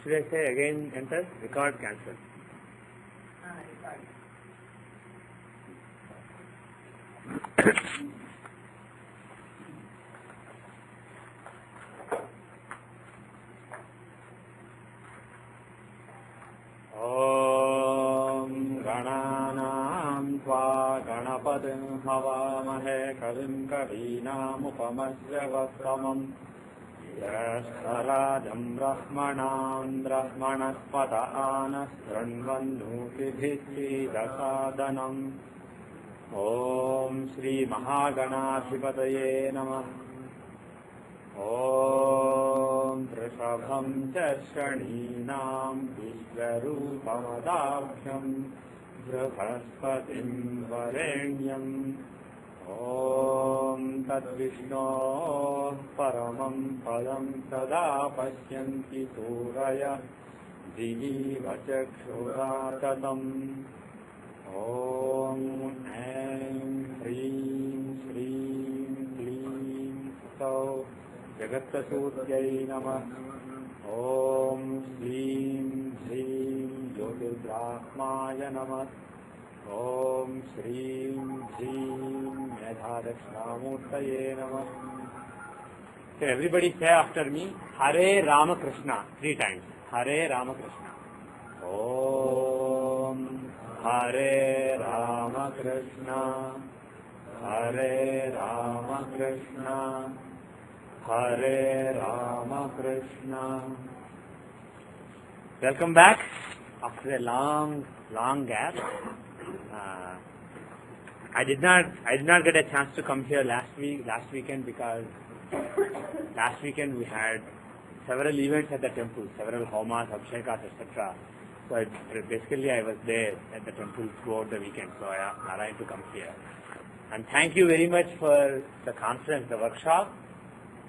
should I say again enter? Record cancel. गणपतिं हवामहे कविं कवीनामुपमश्रवस्तमम् ज्येष्ठराजं ब्रह्मणस्पत आनशृण्वन्नोतिभिः ॐ श्रीमहागणाधिपतये नमः। ॐ वृषभं च शनीनां विश्वरूपमदाभ्यं बृहस्पतिं वरेण्यं ॐ तद्विष्णोः परमं पदं सदा पश्यन्ति सूरयः दिवीव चक्षुराततम् ॐ ऐं ह्रीं श्रीं क्लीं सौः जगत्सूर्यै नमः। ॐ श्रीं ह्रीं ज्योतिर्ब्राह्माय नमः। ॐ श्रीं ह्रीं मेधादक्षिणामूर्तये नमः। So everybody say after me, Hare Ramakrishna 3 times. Hare Ramakrishna. Om Hare Ramakrishna, Hare Ramakrishna, Hare Ramakrishna. Welcome back after a long gap. I did not get a chance to come here last weekend because last weekend we had several events at the temple, several homas, abhishekas, etc. So basically I was there at the temple throughout the weekend, so I arrived to come here. And thank you very much for the conference, the workshop,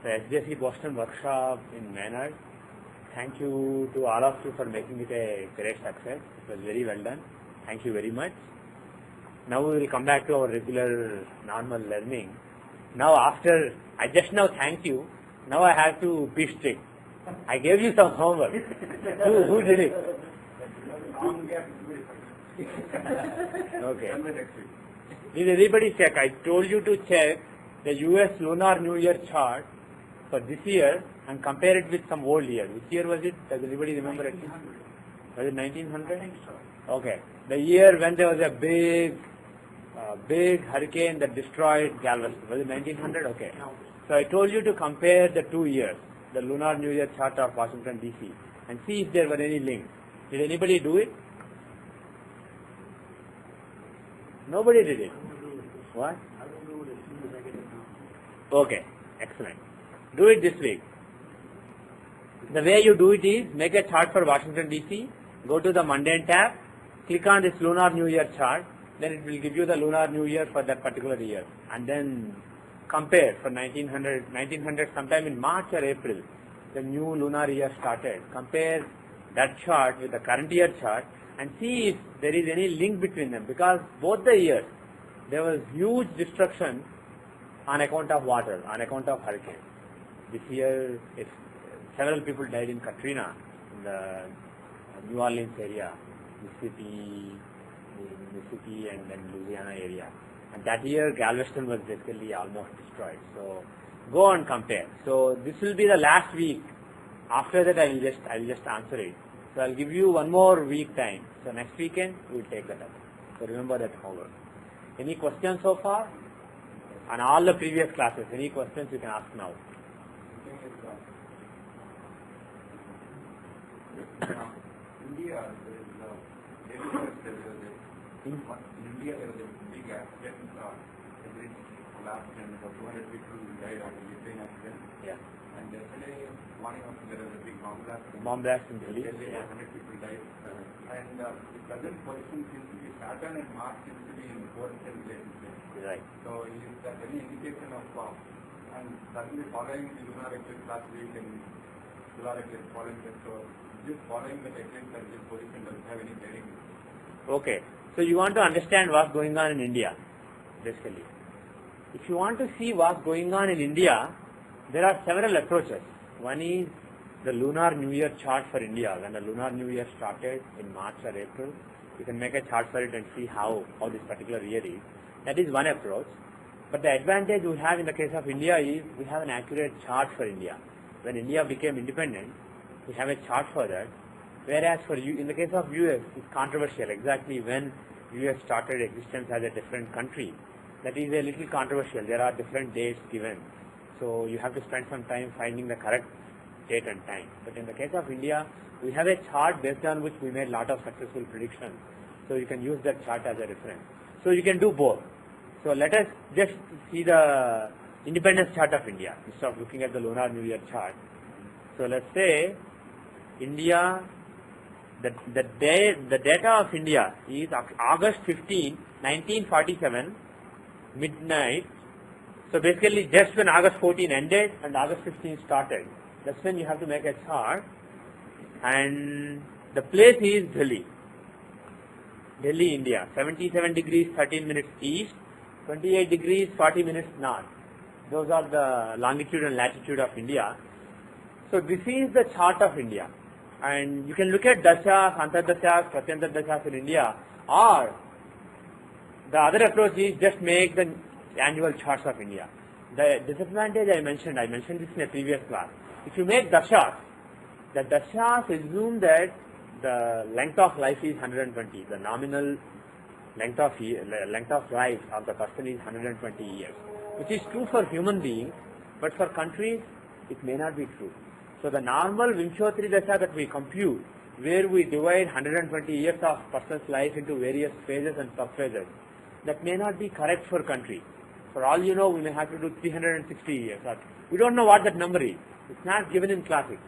the SJC Boston workshop in Maynard. Thank you to all of you for making it a great success. It was very well done. Thank you very much. Now we will come back to our regular normal learning. Now after, I just now thank you, now I have to be strict. I gave you some homework. Who did it? Okay. Did everybody check? I told you to check the US Lunar New Year chart for this year and compare it with some old year. Which year was it? Does anybody remember it? Was it 1900? Okay. The year when there was a big hurricane that destroyed Galveston. Was it 1900? Okay. So I told you to compare the 2 years, the Lunar New Year chart of Washington DC, and see if there were any links. Did anybody do it? Nobody did it. What? Okay, excellent. Do it this week. The way you do it is, make a chart for Washington DC, go to the mundane tab, click on this Lunar New Year chart, then it will give you the Lunar New Year for that particular year. And then compare for 1900 sometime in March or April, the new lunar year started. Compare that chart with the current year chart and see if there is any link between them, because both the years there was huge destruction on account of water, on account of hurricane. This year several people died in Katrina, in the New Orleans area, Mississippi and then Louisiana area. And that year Galveston was basically almost destroyed. So go and compare. So this will be the last week. After that I will just answer it. So I'll give you one more week time. So next weekend we will take that up. So remember that homework. Any questions so far? On all the previous classes, any questions you can ask now. India, there is a big accident every last and about 200 people died on the train accident. Yeah. And yesterday morning also there was a big bomb blast. Bomb blast in Delhi. 100 people died. And the present position seems to be Saturn and Mars seems to be in 4 and 10 relationship. Right. So is that any indication of and suddenly following the lunar eclipse last week and solar eclipse following that, so just following the eclipse and this position doesn't have any bearing? Okay. So you want to understand what's going on in India, basically. If you want to see what's going on in India, there are several approaches. One is the lunar new year chart for India, when the lunar new year started in March or April, you can make a chart for it and see how this particular year is. That is one approach. But the advantage we have in the case of India is we have an accurate chart for India. When India became independent, we have a chart for that. Whereas for you, in the case of US, it's controversial exactly when US started existence as a different country. That is a little controversial. There are different dates given. So you have to spend some time finding the correct date and time. But in the case of India, we have a chart based on which we made a lot of successful predictions. So you can use that chart as a reference. So you can do both. So let us just see the independence chart of India instead of looking at the lunar new year chart. So let's say India, the data of India is August 15, 1947, midnight. So basically just when August 14 ended and August 15 started, that's when you have to make a chart. And the place is Delhi, India, 77 degrees 13 minutes east, 28 degrees 40 minutes north. Those are the longitude and latitude of India. So this is the chart of India. And you can look at dashas, antardashas, pratyantar dashas in India, or the other approach is just make the annual charts of India. The disadvantage I mentioned this in a previous class. If you make dashas, the dashas assume that the length of life is 120. The nominal length of life of the person is 120 years, which is true for human beings, but for countries it may not be true. So the normal Vimshottari Dasha that we compute, where we divide 120 years of person's life into various phases and sub-phases, that may not be correct for country. For all you know, we may have to do 360 years. We don't know what that number is. It's not given in classics.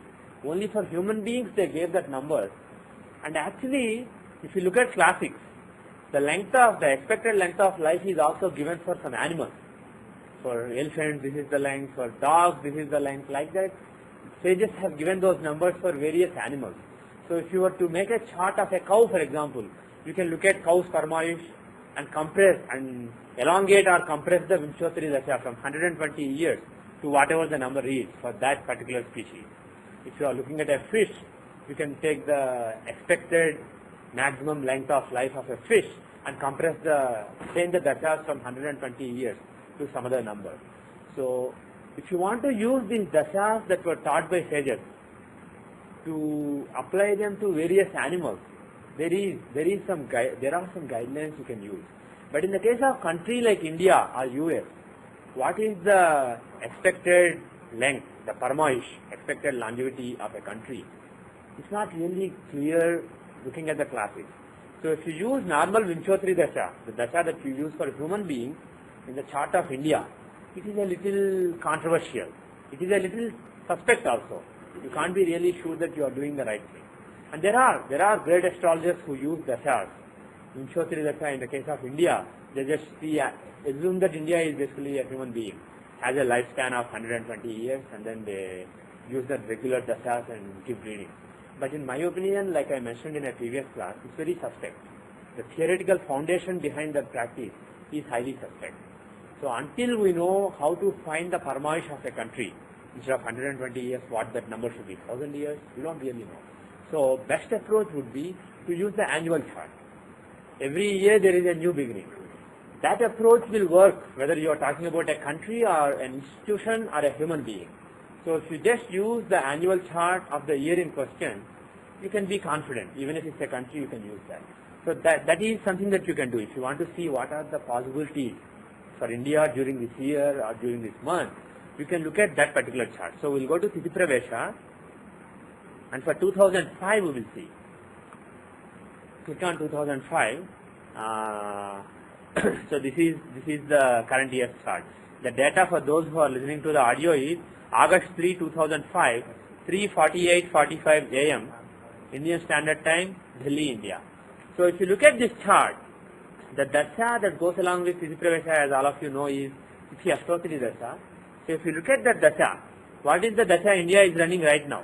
Only for human beings they gave that number. And actually, if you look at classics, the expected length of life is also given for some animals. For elephants, this is the length. For dogs, this is the length. Like that, sages have given those numbers for various animals. So if you were to make a chart of a cow, for example, you can look at cow's Parmayush and compress and elongate or compress the Vimshottari Dasha from 120 years to whatever the number is for that particular species. If you are looking at a fish, you can take the expected maximum length of life of a fish and change the dashas from 120 years to some other number. So if you want to use these dashas that were taught by sages to apply them to various animals, there are some guidelines you can use. But in the case of country like India or US, what is the expected length, the Parmayush, expected longevity of a country? It's not really clear looking at the classics. So if you use normal Vimshottari Dasha, the Dasha that you use for human beings in the chart of India, it is a little controversial. It is a little suspect also. You can't be really sure that you are doing the right thing. And there are great astrologers who use Dashas. Vimshottari Dasha in the case of India, they just assume that India is basically a human being, has a lifespan of 120 years, and then they use the regular Dashas and keep reading. But in my opinion, like I mentioned in a previous class, it's very suspect. The theoretical foundation behind that practice is highly suspect. So until we know how to find the Parmayush of a country, instead of 120 years, what that number should be, 1000 years, we don't really know. So best approach would be to use the annual chart. Every year there is a new beginning. That approach will work whether you are talking about a country or an institution or a human being. So if you just use the annual chart of the year in question, you can be confident. Even if it's a country, you can use that. So that is something that you can do. If you want to see what are the possibilities for India during this year or during this month, you can look at that particular chart. So we'll go to Tithi Pravesha, and for 2005 we will see. Click on 2005. So this is the current year's chart. The data for those who are listening to the audio is August 3, 2005, 3:48:45 a.m. Indian Standard Time, Delhi, India. So if you look at this chart, the dasha that goes along with Tithi Pravesha, as all of you know, is Tithi Ashtotri Dasha. So if you look at that dasha, what is the dasha India is running right now?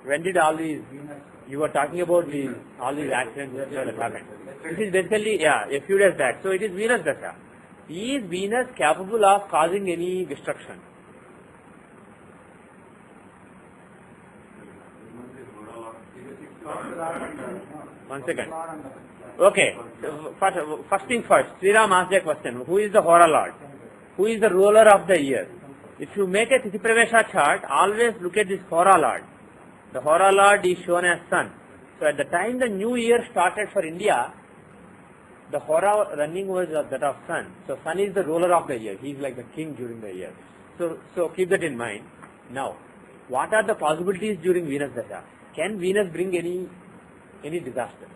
When did all these, you were talking about all these accidents that happened. This is basically, a few days back. So it is Venus dasha. Is Venus capable of causing any destruction? 1 second. Okay, so first thing first, Sriram asked a question, who is the Hora Lord? Who is the ruler of the year? If you make a Tithi Pravesha chart, always look at this Hora Lord. The Hora Lord is shown as Sun. So at the time the new year started for India, the Hora running was that of Sun. So Sun is the ruler of the year. He is like the king during the year. So keep that in mind. Now, what are the possibilities during Venus Dasha? Can Venus bring any disaster?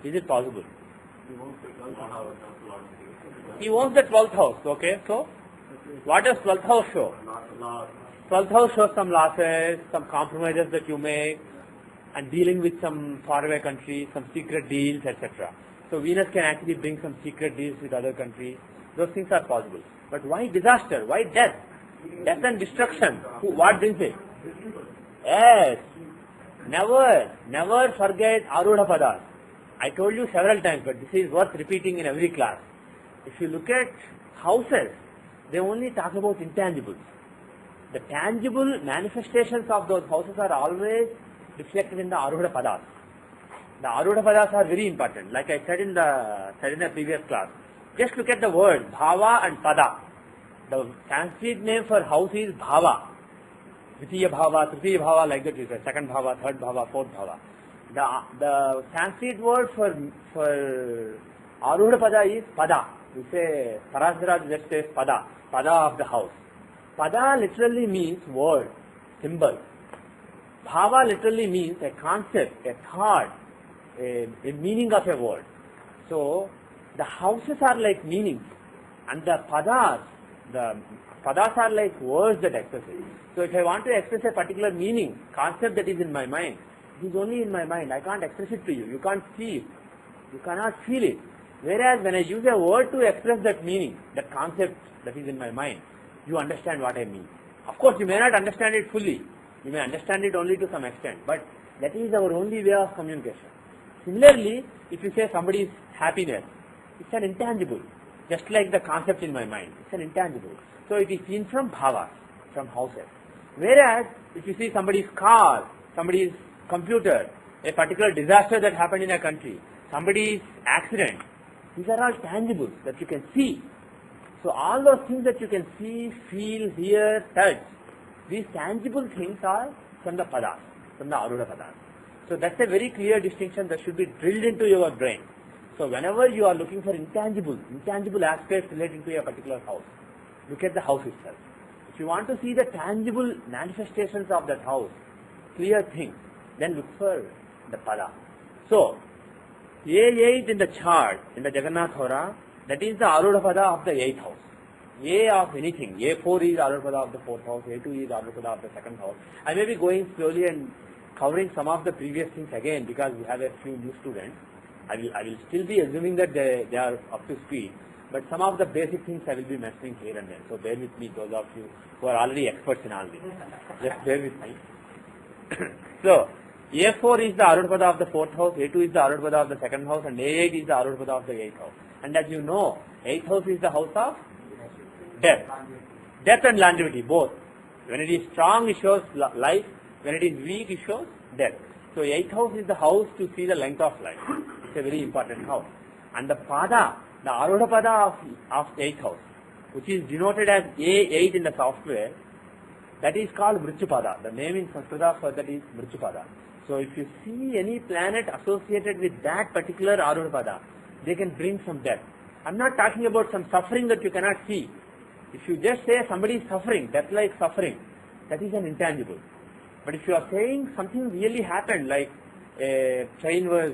Is it possible? He owns the 12th house. Okay, so what does 12th house show? 12th house shows some losses, some compromises that you make, and dealing with some faraway countries, some secret deals, etc. So Venus can actually bring some secret deals with other countries. Those things are possible. But why disaster? Why death? Death and destruction. What brings it? Yes. Never forget Arudha Padas. I told you several times, but this is worth repeating in every class. If you look at houses, they only talk about intangibles. The tangible manifestations of those houses are always reflected in the Arudha Padas. The Arudha Padas are very important. Like I said in the previous class, just look at the words Bhava and Pada. The Sanskrit name for house is Bhava. Dvitiya Bhava, Tritiya Bhava, like that you say, second Bhava, third Bhava, fourth Bhava. The Sanskrit word for Arudha Pada is Pada. We say, Parasaraj just says Pada, Pada of the house. Pada literally means word, symbol. Bhava literally means a concept, a thought, a meaning of a word. So, the houses are like meanings, and the padas are like words that express it. So, if I want to express a particular meaning, concept that is in my mind, it is only in my mind. I can't express it to you. You can't see it. You cannot feel it. Whereas when I use a word to express that meaning, that concept that is in my mind, you understand what I mean. Of course, you may not understand it fully. You may understand it only to some extent. But that is our only way of communication. Similarly, if you say somebody's happiness, it's an intangible. Just like the concept in my mind. It's an intangible. So it is seen from bhavas, from houses. Whereas, if you see somebody's car, somebody's computer, a particular disaster that happened in a country, somebody's accident, these are all tangibles that you can see. So all those things that you can see, feel, hear, touch, these tangible things are from the padas, from the Arudha Padas. So that's a very clear distinction that should be drilled into your brain. So whenever you are looking for intangible aspects relating to a particular house, look at the house itself. If you want to see the tangible manifestations of that house, clear things, then look for the pada. So, A8 in the chart, in the Jagannath Hora, that is the Arudha Pada of the 8th house. A of anything. A4 is Arudha Pada of the 4th house, A2 is Arudha Pada of the 2nd house. I may be going slowly and covering some of the previous things again because we have a few new students. I will still be assuming that they are up to speed, but some of the basic things I will be mentioning here and there. So bear with me, those of you who are already experts in all this. Just bear with me. So, A4 is the Arudha Pada of the 4th house, A2 is the Arudha Pada of the 2nd house, and A8 is the Arudha Pada of the 8th house. And as you know, 8th house is the house of death. Death and longevity, both. When it is strong, it shows life. When it is weak, it shows death. So 8th house is the house to see the length of life. It's a very important house. And the Pada, the Arudha Pada of 8th house, which is denoted as A8 in the software, that is called Mrityu-pada. The name in Sanskrit for that is Mrityu-pada. So if you see any planet associated with that particular Arudha Pada, they can bring some death. I'm not talking about some suffering that you cannot see. If you just say somebody is suffering, death-like suffering, that is an intangible. But if you are saying something really happened, like a train was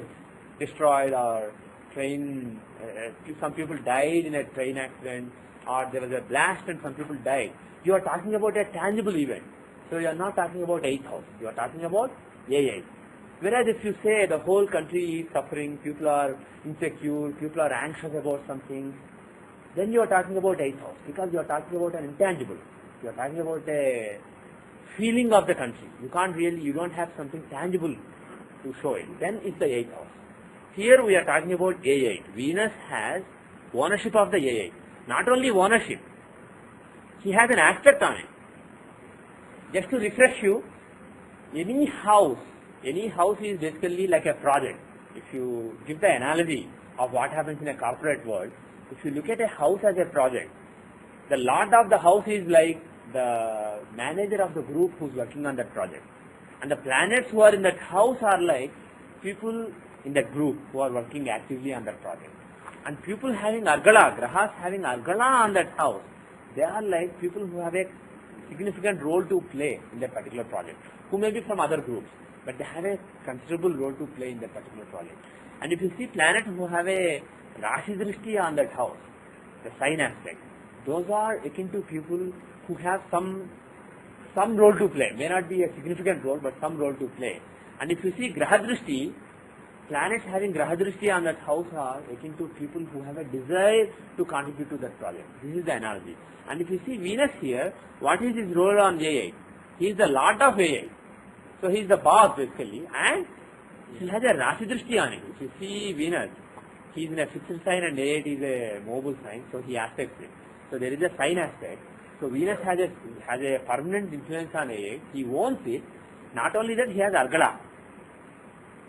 destroyed or some people died in a train accident, or there was a blast and some people died, you are talking about a tangible event. So you are not talking about 8th house, you are talking about A8. Whereas if you say the whole country is suffering, people are insecure, people are anxious about something, then you are talking about 8th house, because you are talking about an intangible. You are talking about a feeling of the country. You don't have something tangible to show it. Then it's the 8th house. Here we are talking about A8. Venus has ownership of the A8. Not only ownership, he has an aspect on it. Just to refresh you, any house is basically like a project. if you give the analogy of what happens in a corporate world, if you look at a house as a project, the lord of the house is like the manager of the group who's working on that project. And the planets who are in that house are like people in that group who are working actively on that project. And people having argala, grahas having argala on that house, they are like people who have a significant role to play in that particular project, who may be from other groups, but they have a considerable role to play in that particular project. And if you see planets who have a Rashi Drishti on that house, the sign aspect, those are akin to people who have some role to play, may not be a significant role, but some role to play. And if you see Graha Drishti, planets having Graha Drishti on that house are akin to people who have a desire to contribute to that project. This is the analogy. And if you see Venus here, what is his role on A8? He is the lord of A8. So he is the boss basically, and he has a Rashi Drishti on it. If you see Venus, he is in a fixed sign and A8 is a mobile sign, so he aspects it. So there is a sign aspect. So Venus has a permanent influence on A8. He owns it. Not only that, he has Argala.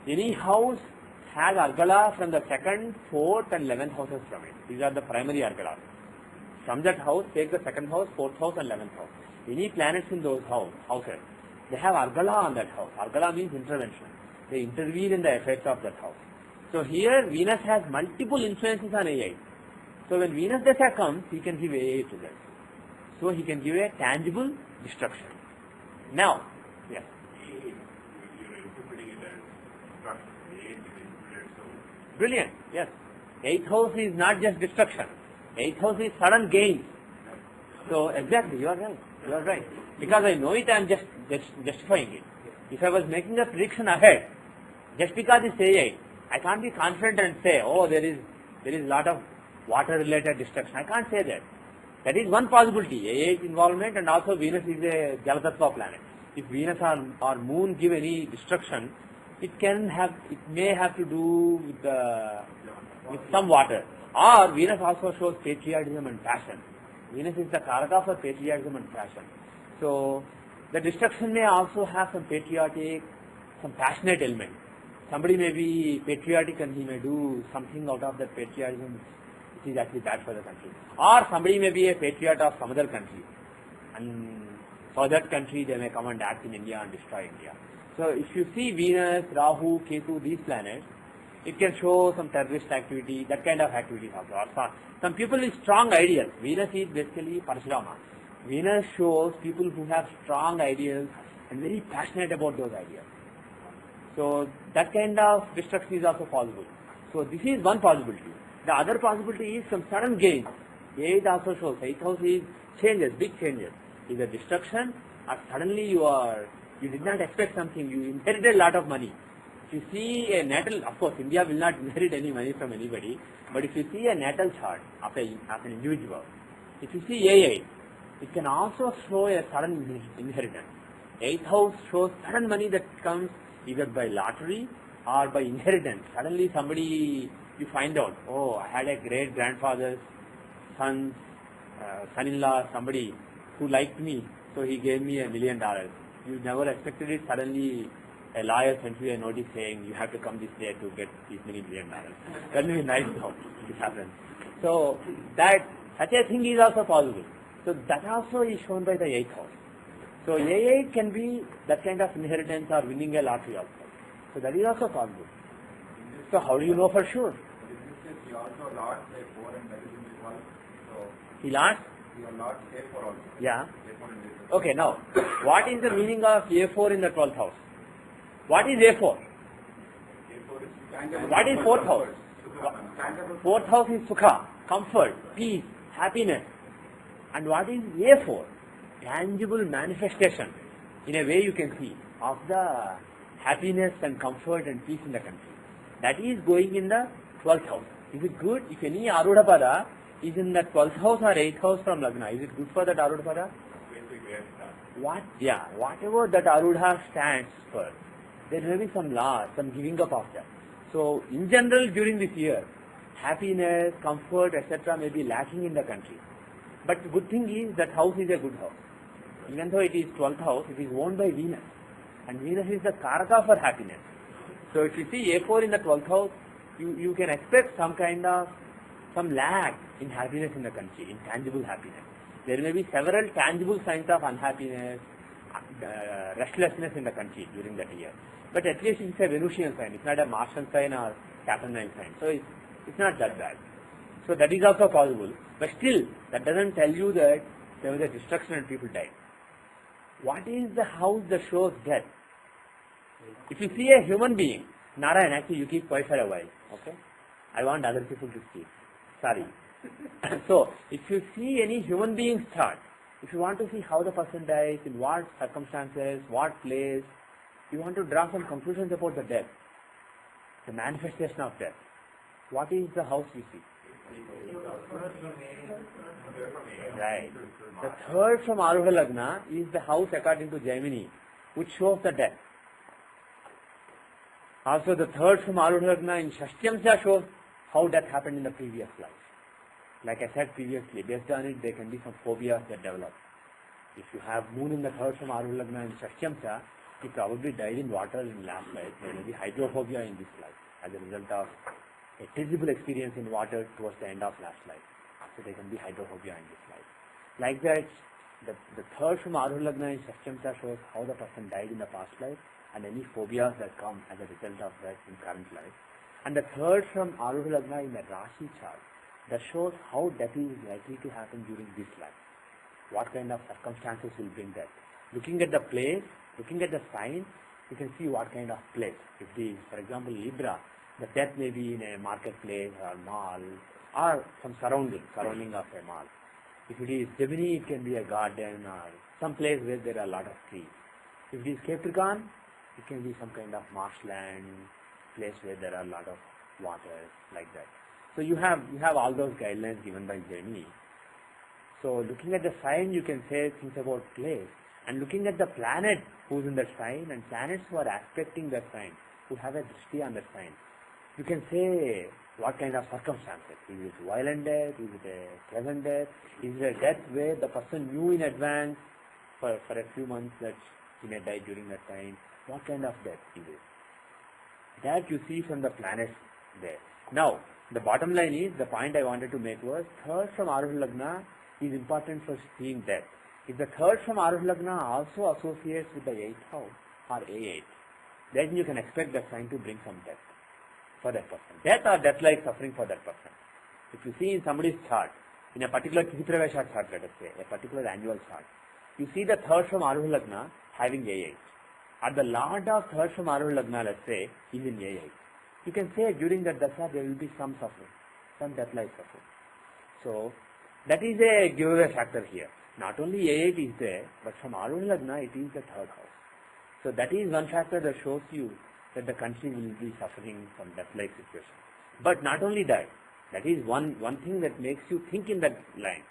Any house has Argala from the 2nd, 4th and 11th houses from it. These are the primary Argalas. From that house, take the 2nd house, 4th house and 11th house. Any planets in those houses, they have Argala on that house. Argala means intervention. They intervene in the affairs of that house. So here Venus has multiple influences on A8. So when Venus Dasha comes, he can give A8 to that. So he can give a tangible destruction. Now, yes. You're interpreting it as destruction. A8 is interpreted so. Brilliant, yes. 8th house is not just destruction. 8th house is sudden gain. So exactly, you are right. You are right. Because I know it, I am just justifying it. If I was making a prediction ahead, just because it's A8, I can't be confident and say, oh, there is a lot of water-related destruction. I can't say that. That is one possibility, A8 involvement, and also Venus is a Jalatattva planet. If Venus or Moon give any destruction, it may have to do with some water. Or Venus also shows patriotism and passion. Venus is the Karaka for patriotism and passion. So the destruction may also have some patriotic, some passionate element. Somebody may be patriotic and he may do something out of that patriotism which is actually bad for the country. Or somebody may be a patriot of some other country, and for that country they may come and act in India and destroy India. So if you see Venus, Rahu, Ketu, these planets, it can show some terrorist activity, that kind of activities also. Or some people with strong ideas. Venus is basically Parashurama. Venus shows people who have strong ideas and very passionate about those ideas. So that kind of destruction is also possible. So this is one possibility. The other possibility is some sudden gain. 8 also shows. 8th house is changes, big changes. Either destruction or suddenly you did not expect something. You inherited a lot of money. If you see a natal, of course India will not inherit any money from anybody, but if you see a natal chart of an individual, if you see A8, it can also show a sudden inheritance. 8th house shows sudden money that comes either by lottery or by inheritance. Suddenly somebody, you find out, oh, I had a great grandfather's son-in-law, somebody who liked me, so he gave me $1 million. You never expected it. Suddenly a lawyer sent you a notice saying you have to come this day to get these many $1 million. That will be nice how this happens. So that such a thing is also possible. So that also is shown by the 8th house. So A8 can be that kind of inheritance or winning a lottery also. So that is also possible. So how do you know for sure? He also lost A4 and that is in this one. So He lost? he lost A4 also. Yeah. A4 and A4. Okay, now, what is the meaning of A4 in the 12th house? What is A4? A4 is tangible. What is 4th house? Tangible. 4th house is Sukha, comfort, peace, happiness. And what is A4? Tangible manifestation, in a way you can see, of the happiness and comfort and peace in the country. That is going in the 12th house. Is it good? If any Arudhapada is in the 12th house or 8th house from Lagna, is it good for that Arudhapada? Whatever that Arudha stands for, there may be some loss, some giving up of that. So, in general, during this year, happiness, comfort, etc. may be lacking in the country. But the good thing is that house is a good house. Even though it is 12th house, it is owned by Venus. And Venus is the Karaka for happiness. So if you see A4 in the 12th house, you can expect some lag in happiness in the country, intangible happiness. There may be several tangible signs of unhappiness, restlessness in the country during that year. But at least it's a Venusian sign. It's not a Martian sign or Saturnian sign. So it's not that bad. So that is also possible. But still, that doesn't tell you that there was a destruction and people died. What is the house that shows death? If you see a human being, Narayan, actually you keep quiet for a while, okay? I want other people to speak. Sorry. So, if you see any human being's chart, if you want to see how the person dies, in what circumstances, what place, you want to draw some conclusions about the death, the manifestation of death. What is the house you see? Right. The third from Arudha Lagna is the house according to Gemini, which shows the death. Also the third from Arudha Lagna in Shashtyamsya shows how death happened in the previous life. Like I said previously, based on it there can be some phobias that develop. If you have moon in the third from Arudha Lagna in Shashtyamsya, you probably died in water in last life. There may be hydrophobia in this life as a result of a terrible experience in water towards the end of last life. So there can be hydrophobia in this life. Like that, the third from Arudha Lagna in Shashtyamsya shows how the person died in the past life and any phobias that come as a result of that in current life. And the third from Arudha Lagna in the Rashi chart, that shows how death is likely to happen during this life. What kind of circumstances will bring death. Looking at the place, looking at the sign, you can see what kind of place. If the, for example, Libra, the death may be in a marketplace or mall or some surrounding of a mall. If it is Gemini, it can be a garden or some place where there are a lot of trees. If it is Capricorn, it can be some kind of marshland, place where there are a lot of water, like that. So you have all those guidelines given by Gemini. So looking at the sign, you can say things about place. And looking at the planet who's in that sign and planets who are aspecting that sign, who have a drishti on that sign, you can say what kind of circumstances. Is it violent death? Is it a pleasant death? Is it a death where the person knew in advance for a few months that he may die during that time? What kind of death is it? That you see from the planets there. Now, the bottom line is, the point I wanted to make was, third from Arudha Lagna is important for seeing death. If the third from Arudha Lagna also associates with the 8th house or A8, then you can expect that sign to bring some death for that person. Death or death-like suffering for that person. If you see in somebody's chart, in a particular Tithi-Pravesha chart, let us say, a particular annual chart, you see the third from Arudha Lagna having A8. Or the Lord of third from Arudha Lagna, let's say, is in A8. You can say during that Dasha there will be some suffering, some death-like suffering. So, that is a giveaway factor here. Not only A8 is there, but from Arudha Lagna it is the third house. So that is one factor that shows you that the country will be suffering from death-like situation. But not only that, that is one thing that makes you think in that line.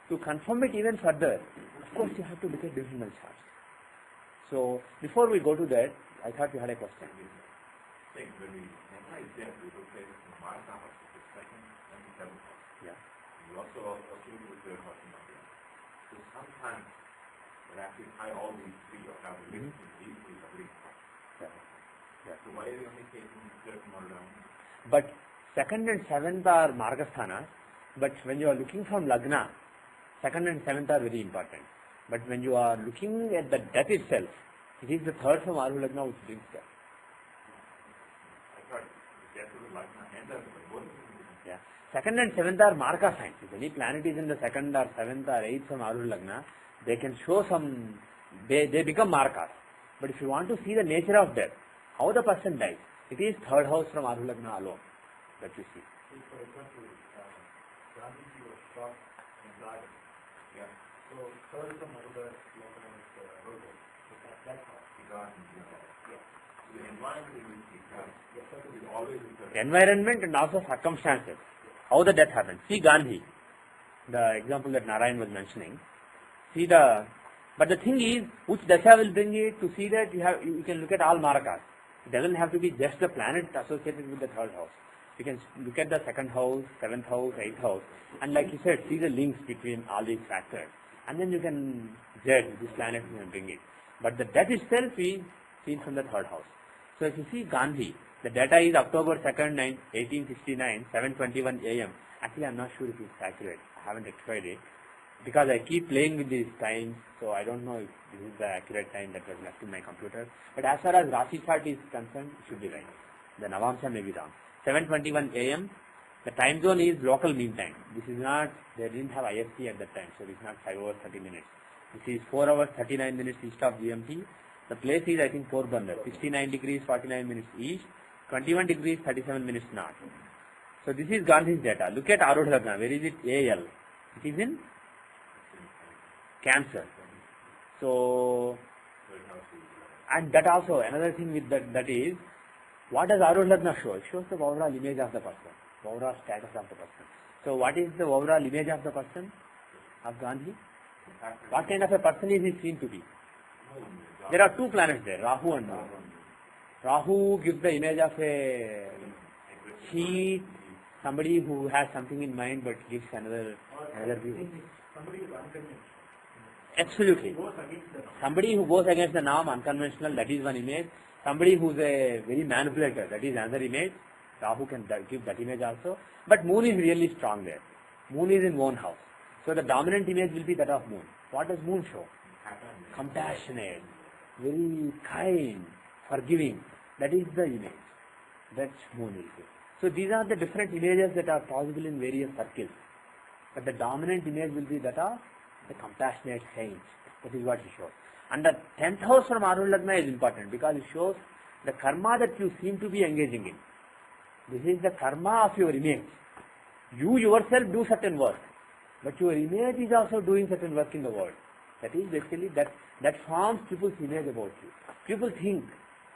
To confirm it even further, of course you have to look at divisional charts. So before we go to that, I thought you had a question. Yeah. You also assume with the question of it. So sometimes when actually tie all these three or have a link to these three are linked. Yeah. So why are you only taking certain order? But second and seventh are Margasthana, but when you are looking from Lagna, second and seventh are very important. But when you are looking at the death itself, it is the third from Arudha Lagna which brings death. I thought death was Lagna and the both. Yeah. Second and seventh are Marka signs. If any planet is in the second or seventh or eighth from Arudha Lagna, they can show some, they become Markas. But if you want to see the nature of death, how the person dies, it is third house from Arudha Lagna alone that you see. For example, Gandhiji was shot in Garden. Yeah. So third from Arudha Lagna is Rogo. So that's how the Garden. Yeah. The environment will be always environment and also circumstances. How the death happens. See Gandhi, the example that Narayan was mentioning. But the thing is, which dasha will bring it, to see that you can look at all marakas. It doesn't have to be just the planet associated with the third house. You can look at the second house, seventh house, eighth house, and like you said, see the links between all these factors. And then you can judge this planet and bring it. But the death itself is seen from the third house. So if you see Gandhi, the data is October 2nd, 1869, 7:21 a.m. Actually, I'm not sure if it's accurate. I haven't rectified it because I keep playing with these times, so I don't know if this is the accurate time that was left in my computer. But as far as Rashi chart is concerned, it should be right. The Navamsha may be wrong. 7:21 a.m. The time zone is local mean time. This is not, they didn't have IST at that time, so it's not 5 hours 30 minutes. This is 4 hours 39 minutes east of GMT. The place is, I think, Porbandar, 69 degrees 49 minutes east, 21 degrees 37 minutes north. So this is Gandhi's data. Look at Arudha Lagna. Where is it? AL. It is in Cancer. So, and that also, another thing with that is, what does Arudha Lagna show? It shows the overall image of the person, the overall status of the person. So what is the overall image of the person, of Gandhi? What kind of a person is he seen to be? There are two planets there, Rahu and Moon. Rahu gives the image of a heat, somebody who has something in mind but gives another view. Somebody is unconventional. Absolutely. Somebody who goes against the norm, unconventional, that is one image. Somebody who is a very manipulator, that is another image. Rahu can give that image also. But Moon is really strong there. Moon is in one house. So the dominant image will be that of Moon. What does Moon show? Compassionate, very kind, forgiving. That is the image. That Moon will give. So these are the different images that are possible in various circles. But the dominant image will be that of the compassionate saint. That is what he shows. And the 10th house from Arudha Lagna is important because it shows the karma that you seem to be engaging in. This is the karma of your image. You yourself do certain work, but your image is also doing certain work in the world. That is basically that forms people's image about you. People think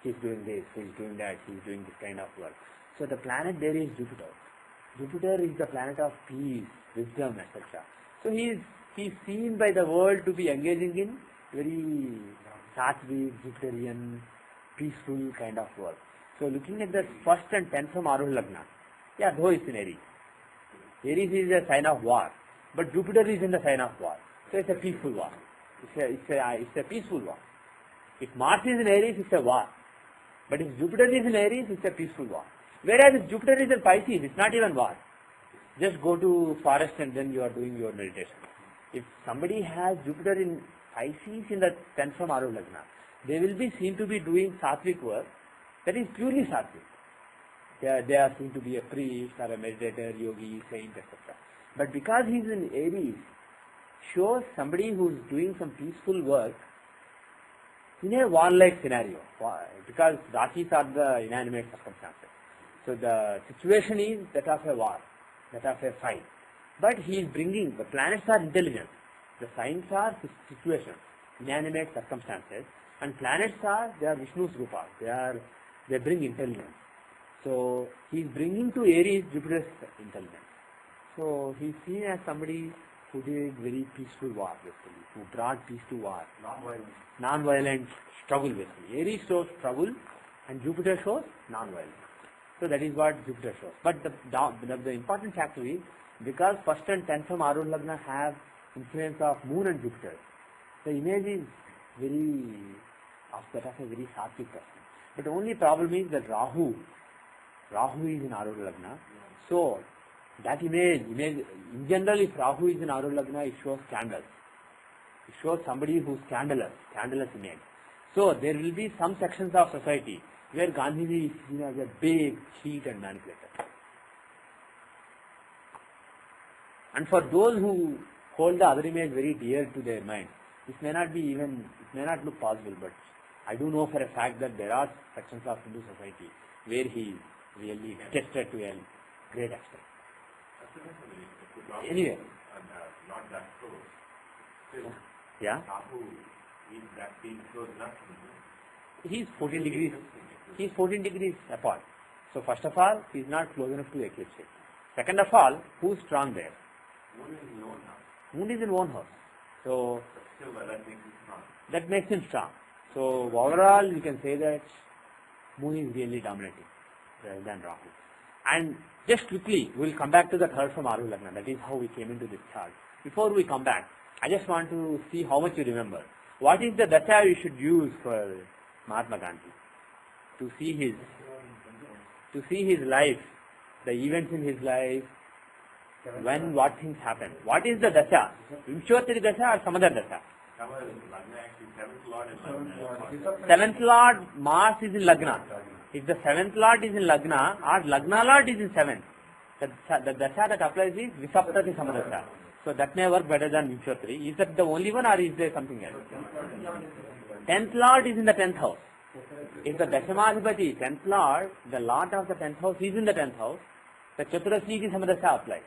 he's doing this, he's doing that, he's doing this kind of work. So the planet there is Jupiter. Jupiter is the planet of peace, wisdom, etc. So he is seen by the world to be engaging in very sattvic, Jupiterian, peaceful kind of work. So looking at the first and 10th from Arudha Lagna, yeah, though it's in Aries. Aries is a sign of war, but Jupiter is in the sign of war. So it's a peaceful war. It's a peaceful war. If Mars is in Aries, it's a war. But if Jupiter is in Aries, it's a peaceful war. Whereas if Jupiter is in Pisces, it's not even war. Just go to forest and then you are doing your meditation. If somebody has Jupiter in Pisces in the 10th from Arudha Lagna, they will be seen to be doing sattvic work that is purely sattvic. They are seen to be a priest or a meditator, yogi, saint, etc. But because he is in Aries, shows somebody who is doing some peaceful work in a warlike scenario. Why? Because Rashis are the inanimate circumstances. So the situation is that of a war, that of a fight. But he is bringing, the planets are intelligent. The signs are situations, inanimate circumstances. And planets are, they are Vishnu's rupa. They bring intelligence. So he is bringing to Aries Jupiter's intelligence. So he is seen as somebody who did very peaceful war basically, who brought peace to war. Non-violent struggle basically. Aries shows struggle and Jupiter shows non-violence. So that is what Jupiter shows. But the important factor is, because first and 10th from Arudha Lagna have influence of Moon and Jupiter, the image is very of that of a very sattvic person. But the only problem is that Rahu is in Arudha Lagna. So that image, in general, if Rahu is in Arudha Lagna, it shows scandals. It shows somebody who is scandalous image. So there will be some sections of society where Gandhiji is seen as a big cheat and manipulator. And for those who hold the other image very dear to their mind, this may not look possible, but I do know for a fact that there are sections of Hindu society where he is really tested to a great extent. Anyway. Not that close. Yeah? Rahu is that being close enough. He is 14 degrees. He is 14 degrees apart. So first of all, he is not close enough to eclipse it. Second of all, who is strong there? Moon is in one house. Moon is in one house. So Still, that makes it strong. that makes him strong. So overall, you can say that Moon is really dominating rather than Rahu. And just quickly, we will come back to the third from Arudha Lagna. That is how we came into this chart. Before we come back, I just want to see how much you remember. What is the dasha you should use for Mahatma Gandhi? to see his life, the events in his life, when what things happen. What is the dasha? Vimshottari dasha or some other dasha? Seventh Lord Mars is in Lagna. If the seventh Lord is in Lagna or Lagna Lord is in seventh, the dasha that applies is Visaptati Samadasha. So that may work better than Vimshottari. Is that the only one or is there something else? 10th Lord is in the 10th house. If the Dashamadhipati, 10th Lord, the Lord of the 10th house is in the 10th house, the Chaturasriti Samadasha applies.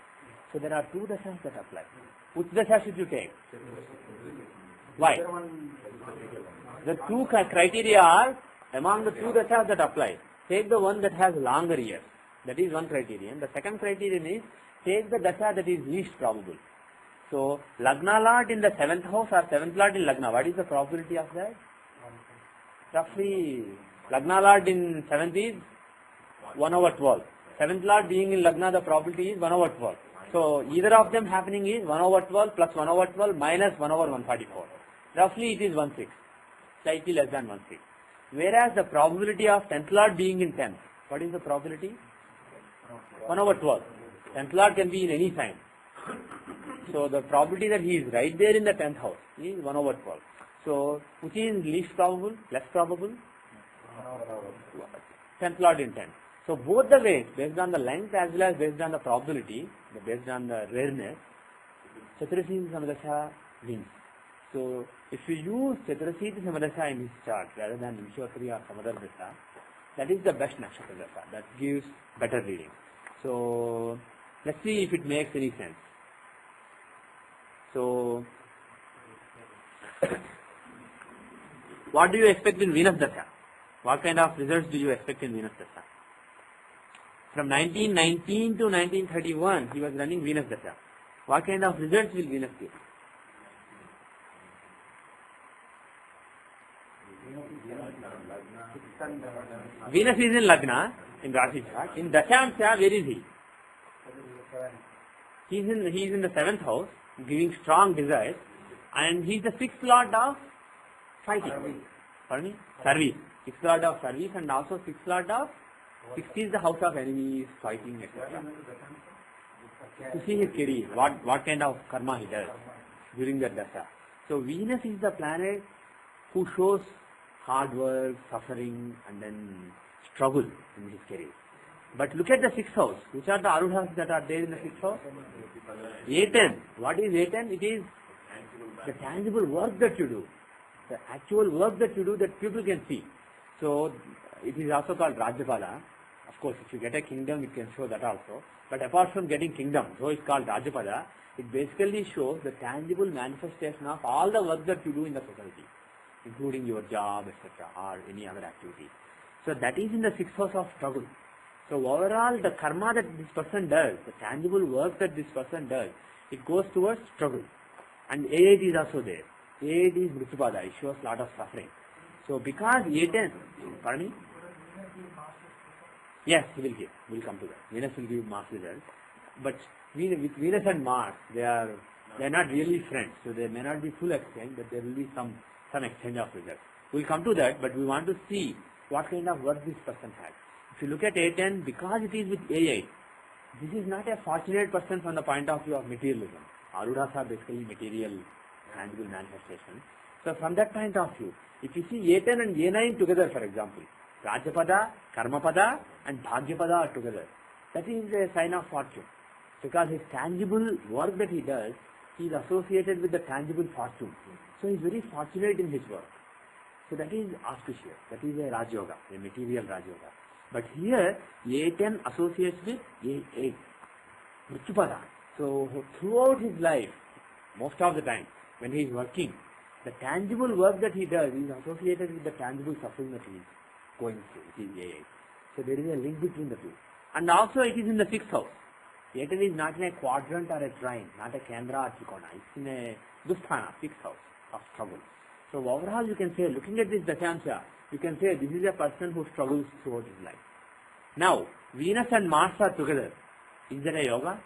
So there are two dashas that apply. Which dasha should you take? Why? The two criteria are, among the two dashas that apply, take the one that has longer years. That is one criterion. The second criterion is, take the dasha that is least probable. So, Lagna Lord in the 7th house or 7th Lord in Lagna, what is the probability of that? Roughly, Lagna Lord in 7th is 1/12. 7th Lord being in Lagna, the probability is 1/12. So, either of them happening is 1/12 plus 1/12 minus 1/144. Roughly it is 1/6, slightly less than 1/6. Whereas the probability of 10th Lord being in 10th, what is the probability? 1/12. 10th Lord can be in any sign. So the probability that he is right there in the 10th house is 1/12. So which is least probable, less probable? 10th Lord in 10. So both the ways, based on the length as well as based on the probability, based on the rareness, Chaturasriti Samadasha wins. So if you use Chaturasriti Samadasha in his chart rather than Vimshottari or some other dasha, that is the best nakshatra dasha. That gives better reading. So let's see if it makes any sense. So what do you expect in Venus dasha? What kind of results do you expect in Venus dasha? From 1919 to 1931, he was running Venus dasha. What kind of results will Venus give? Venus is in Lagna, in Rashi chart. In Dashamsha, where is he? He is in the 7th house, giving strong desires, and he is the 6th lord of fighting. Pardon me? Service. 6th lord of service and also 6th lord of 6th is the house of enemies, fighting, etc. To see his career, what kind of karma he does during that dasha. So Venus is the planet who shows hard work, suffering, and then struggle in his career. But look at the 6th house. Which are the arudhas that are there in the 6th house? A10. What is A10? It is the tangible work that you do. The actual work that you do that people can see. So it is also called Rajyapada. Of course, if you get a kingdom, it can show that also. But apart from getting kingdom, so it's called Rajyapada, it basically shows the tangible manifestation of all the work that you do in the society, including your job, etc., or any other activity. So that is in the 6th house of struggle. So overall, the karma that this person does, the tangible work that this person does, it goes towards struggle. And A8 is also there. A8 is Mrityapada, it shows lot of suffering. So because A10, pardon me? Yes, he will give. We'll come to that. Venus will give Mars results. But with Venus and Mars, they are not really friends. So there may not be full exchange, but there will be some exchange of results. We'll come to that, but we want to see what kind of work this person has. If you look at A10, because it is with A8, this is not a fortunate person from the point of view of materialism. Arudhas are basically material, tangible manifestation. So from that point of view, if you see A10 and A9 together, for example, Rajyapada, Karmapada and Bhagyapada are together, that is a sign of fortune. Because his tangible work that he does, he is associated with the tangible fortune. So he is very fortunate in his work. So that is auspicious. That is a Rajyoga, a material Rajyoga. But here, A10 associates with A8, Mrityapada. So throughout his life, most of the time, when he is working, the tangible work that he does is associated with the tangible suffering that he is going through. It is A8. So there is a link between the two. And also it is in the 6th house. A10 is not in a quadrant or a trine, not a Kendra or Trikona. It's in a Dusthana, 6th house of struggle. So overall you can say, looking at this Dashamsha, you can say this is a person who struggles throughout his life. Now, Venus and Mars are together. Is there a yoga?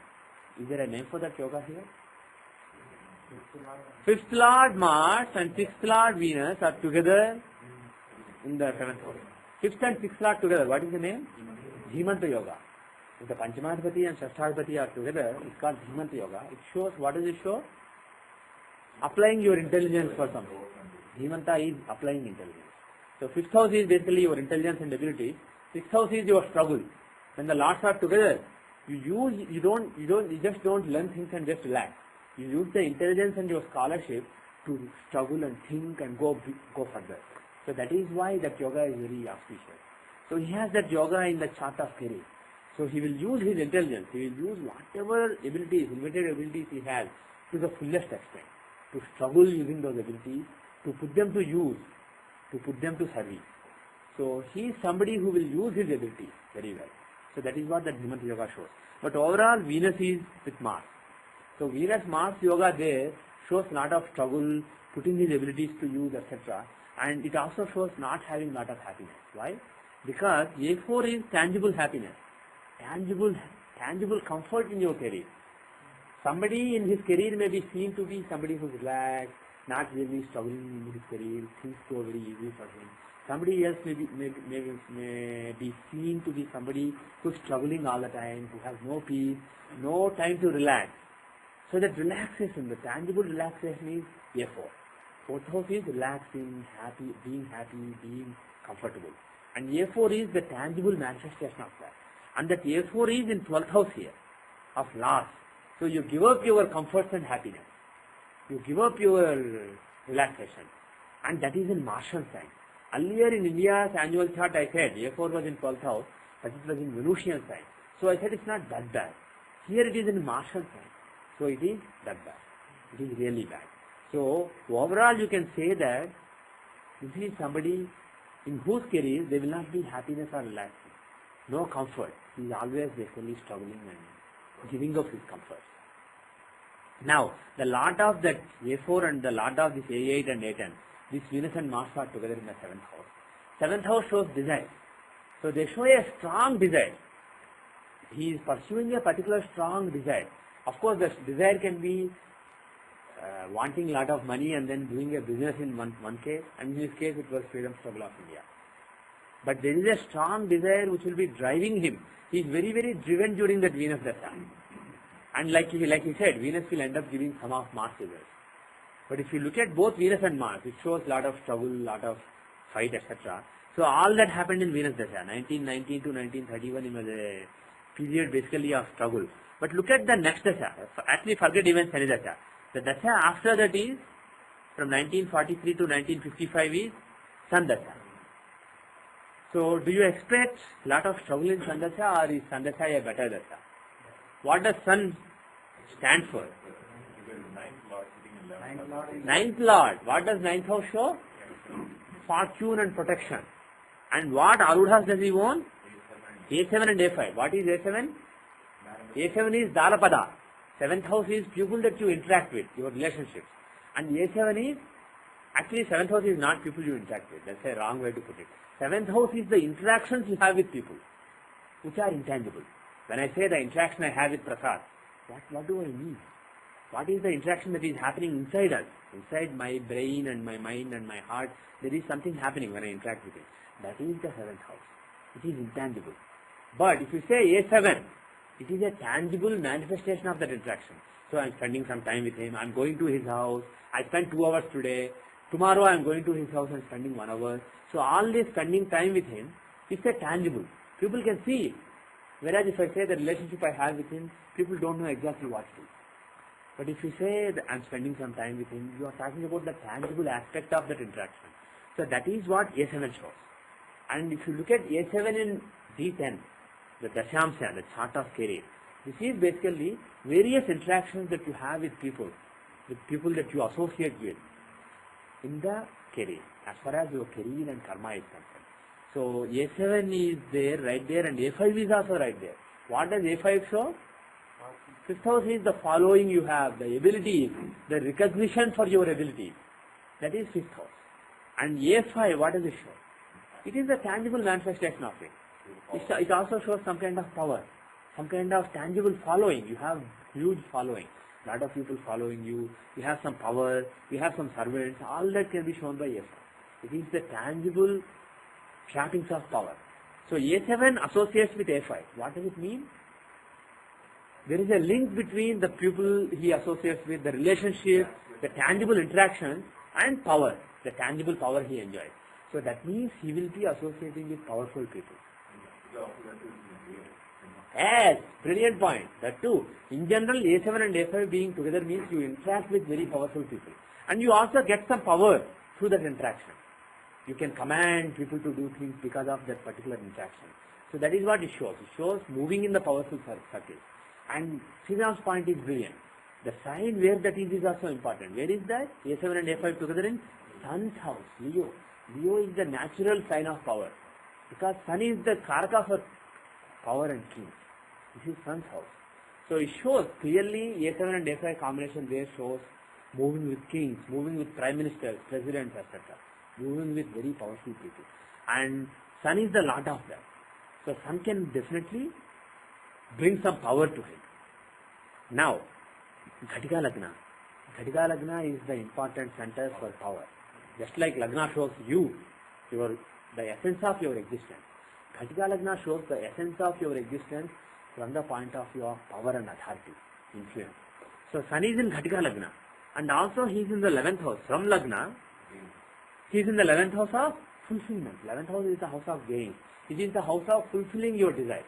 Is there a name for that yoga here? 5th Lord Mars and 6th Lord Venus are together in the 7th house. Fifth and sixth lord together, what is the name? Dhimanta Yoga. If the Panchamadhipati and Shasthadipati are together, it's called Dhimanta Yoga. It shows, what does it show? Applying your intelligence for something. Dhimanta is applying intelligence. So fifth house is basically your intelligence and ability. Sixth house is your struggle. When the lords are together, you just don't learn things and just relax. You use the intelligence and your scholarship to struggle and think and go further. So that is why that yoga is very auspicious. So he has that yoga in the chart of career. So he will use his intelligence, he will use whatever abilities, limited abilities he has to the fullest extent, to struggle using those abilities, to put them to use, to put them to service. So he is somebody who will use his abilities very well. So that is what the Dhimanta Yoga shows. But overall, Venus is with Mars. So Venus-Mars Yoga there shows lot of struggle, putting his abilities to use, etc. And it also shows not having lot of happiness. Why? Because A4 is tangible happiness, tangible comfort in your career. Somebody in his career may be seen to be somebody who is relaxed, not really struggling in his career, things go very easy for him. Somebody else may be seen to be somebody who is struggling all the time, who has no peace, no time to relax. So that relaxation, the tangible relaxation is A4. Fourth house is relaxing, being comfortable. And A4 is the tangible manifestation of that. And that A4 is in 12th house here, of loss. So you give up your comforts and happiness. You give up your relaxation. And that is in Martian sign. Earlier in India's annual chart I said A4 was in 12th house, but it was in Venusian sign. So I said it's not that bad. Here it is in Martian sign. So it is that bad. It is really bad. So overall you can say that this is somebody in whose career there will not be happiness or relaxation. No comfort. He is always basically struggling and giving up his comfort. Now, the lot of that A4 and the lot of this A8 and A10, this Venus and Mars are together in the 7th house. 7th house shows desire. So they show a strong desire. He is pursuing a particular strong desire. Of course, the desire can be wanting a lot of money and then doing a business in one case, and in this case it was freedom struggle of India. But there is a strong desire which will be driving him. He is very, very driven during that Venus Dasha. And like he said, Venus will end up giving some of Mars results. But if you look at both Venus and Mars, it shows a lot of struggle, lot of fight, etc. So all that happened in Venus Dasha, 1919 to 1931, it was a period basically of struggle. But look at the next Dasha. Actually forget even Shani Dasha. The Dasha after that is, from 1943 to 1955 is Sun Dasha. So do you expect a lot of struggle in Sun Dasha, or is Sun Dasha a better Dasha? What does Sun stand for? Ninth Lord. What does ninth house show? Fortune and protection. And what Arudhas does he own? A7 and A5. What is A7? A7 is Dalapada. 7th house is people that you interact with, your relationships. And A7 is, actually 7th house is not people you interact with. That's a wrong way to put it. 7th house is the interactions you have with people, which are intangible. When I say the interaction I have with Prasad, what do I mean? What is the interaction that is happening inside us? Inside my brain and my mind and my heart, there is something happening when I interact with it. That is the 7th house. It is intangible. But if you say A7, it is a tangible manifestation of that interaction. So I am spending some time with him, I am going to his house, I spent 2 hours today, tomorrow I am going to his house and spending 1 hour. So all this spending time with him, it's a tangible. People can see it. Whereas if I say the relationship I have with him, people don't know exactly what to do. But if you say that I am spending some time with him, you are talking about the tangible aspect of that interaction. So that is what A7 shows. And if you look at A7 in D10, the Dashamsha, the chart of career, this is basically various interactions that you have with people that you associate with in the career, as far as your career and karma is concerned. So A7 is there, right there, and A5 is also right there. What does A5 show? 5th house is the following you have, the abilities, the recognition for your abilities. That is 5th house. And A5, what does it show? It is the tangible manifestation of it. It also shows some kind of power, some kind of tangible following. You have huge following, a lot of people following you, you have some power, you have some servants, all that can be shown by A5. It is the tangible trappings of power. So A7 associates with A5. What does it mean? There is a link between the people he associates with, the relationship, the tangible interaction, and power, the tangible power he enjoys. So that means he will be associating with powerful people. Yes, brilliant point. That too. In general, A7 and A5 being together means you interact with very powerful people. And you also get some power through that interaction. You can command people to do things because of that particular interaction. So that is what it shows. It shows moving in the powerful circle. And Sriram's point is brilliant. The sign where that is also important. Where is that? A7 and A5 together in Sun's house, Leo. Leo is the natural sign of power. Because Sun is the karaka for power and kings. This is Sun's house. So it shows clearly A7 and A5 combination there shows moving with kings, moving with prime ministers, presidents, etc. Moving with very powerful people. And Sun is the lot of that. So Sun can definitely bring some power to him. Now, Ghatika Lagna. Ghatika Lagna is the important center for power. Just like Lagna shows you, the essence of your existence. Ghatika Lagna shows the essence of your existence from the point of view of power and authority, influence. So Sun is in Ghatika Lagna. And also he is in the 11th house. From Lagna, he is in the 11th house of fulfillment. 11th house is the house of gain. It is the house of fulfilling your desire.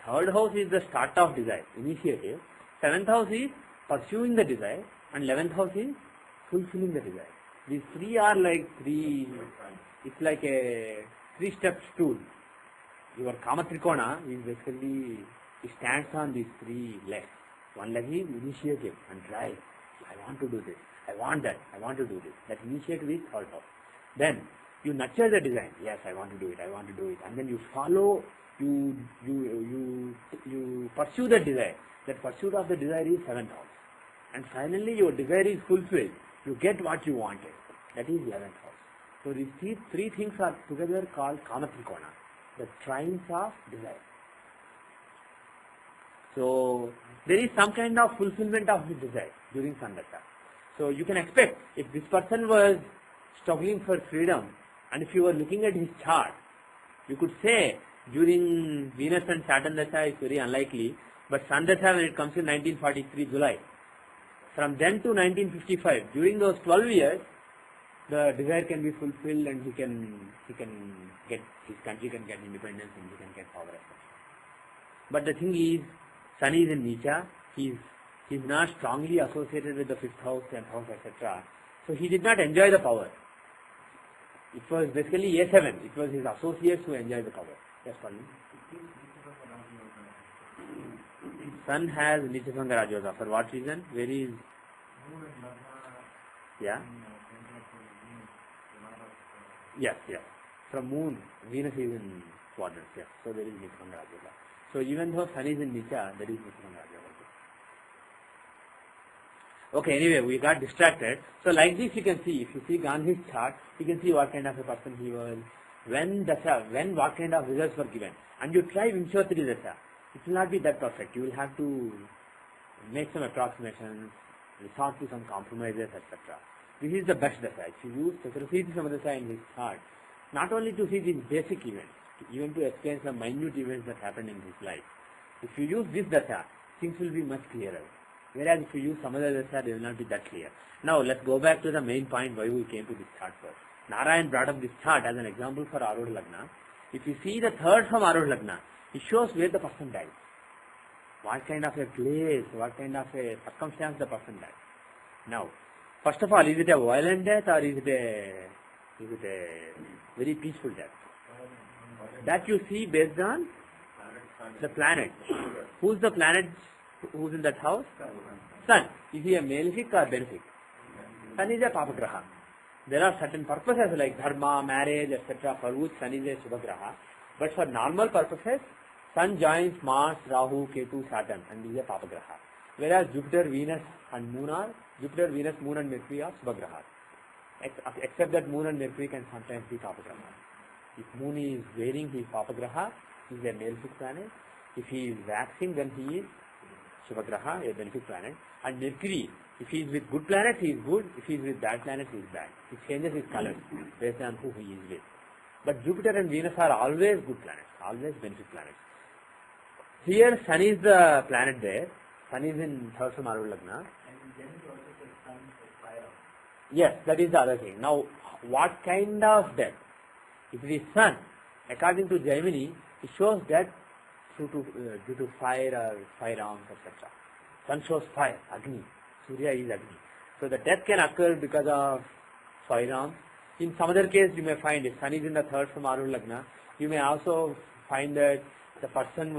3rd house is the start of desire, initiative. 7th house is pursuing the desire. And 11th house is fulfilling the desire. These three are like it's like a 3-step stool. Your Kama Trikona is basically, it stands on these 3 legs. One leg is initiative and drive. I want to do this. I want that. I want to do this. That initiative is 3rd house. Then you nurture the design. Yes, I want to do it. I want to do it. And then you follow. You pursue the desire. That pursuit of the desire is 7th house. And finally your desire is fulfilled. You get what you wanted. That is 11th house. So these 3 things are together called Kama Trikona, the trines of desire. So there is some kind of fulfillment of the desire during Sandasha. So you can expect, if this person was struggling for freedom, and if you were looking at his chart, you could say during Venus and Saturn Dasha is very unlikely, but Sandasha when it comes in 1943 July, from then to 1955, during those 12 years, the desire can be fulfilled and he can get, his country can get independence and he can get power. But the thing is, Sun is in Nicha, he is not strongly associated with the 5th house, 10th house, etc. So he did not enjoy the power. It was basically A7, it was his associates who enjoyed the power. Yes, Palani. Sun has Nichasanga Rajyoga. For what reason? Where is? Yeah. Yes, yes. From Moon, Venus is in quadrants. Yes. So there is Nichasanga Rajyoga. So even though Sun is in Nicha, there is Nichasanga Rajyoga. Okay, anyway, we got distracted. So like this you can see, if you see Gandhi's chart, you can see what kind of a person he was, when what kind of results were given. And you try Vimshottari Dasha. It will not be that perfect. You will have to make some approximations, resort to some compromises, etc. This is the best Dasha. If you use Chakrasiti Samadasha in his chart, not only to see these basic events, even to explain some minute events that happened in his life. If you use this Dasha, things will be much clearer. Whereas if you use some other Dasha, they will not be that clear. Now let's go back to the main point why we came to this chart first. Narayan brought up this chart as an example for Arudha Lagna. If you see the 3rd from Arudha Lagna, it shows where the person died. What kind of a place, what kind of a circumstance the person died. Now, first of all, is it a violent death or is it a very peaceful death? That you see based on the planet. Who's the planet who's in that house? Sun. Is he a malefic or benefic? Sun is a papagraha. There are certain purposes like dharma, marriage, etc. for which Sun is a subhagraha. But for normal purposes, Sun joins Mars, Rahu, Ketu, Saturn and is a papagraha. Whereas Jupiter, Venus and Moon are, Jupiter, Venus, Moon and Mercury are subhagrahas. Except that Moon and Mercury can sometimes be papagrahas. If Moon is wearing, he is papagraha, he is a malefic planet. If he is waxing, then he is subhagraha, a benefic planet. And Mercury, if he is with good planet, he is good. If he is with bad planet, he is bad. He changes his colors based on who he is with. But Jupiter and Venus are always good planets, always benefit planets. Here Sun is the planet there. Sun is in third from Arul Lagna. And then you also say sun is fire. Yes, that is the other thing. Now, what kind of death? If it is Sun, according to Gemini, it shows death due to fire or firearms, etc. Sun shows fire, Agni. Surya is Agni. So the death can occur because of firearms. In some other case, you may find if Sun is in the third from Arul Lagna, you may also find that the person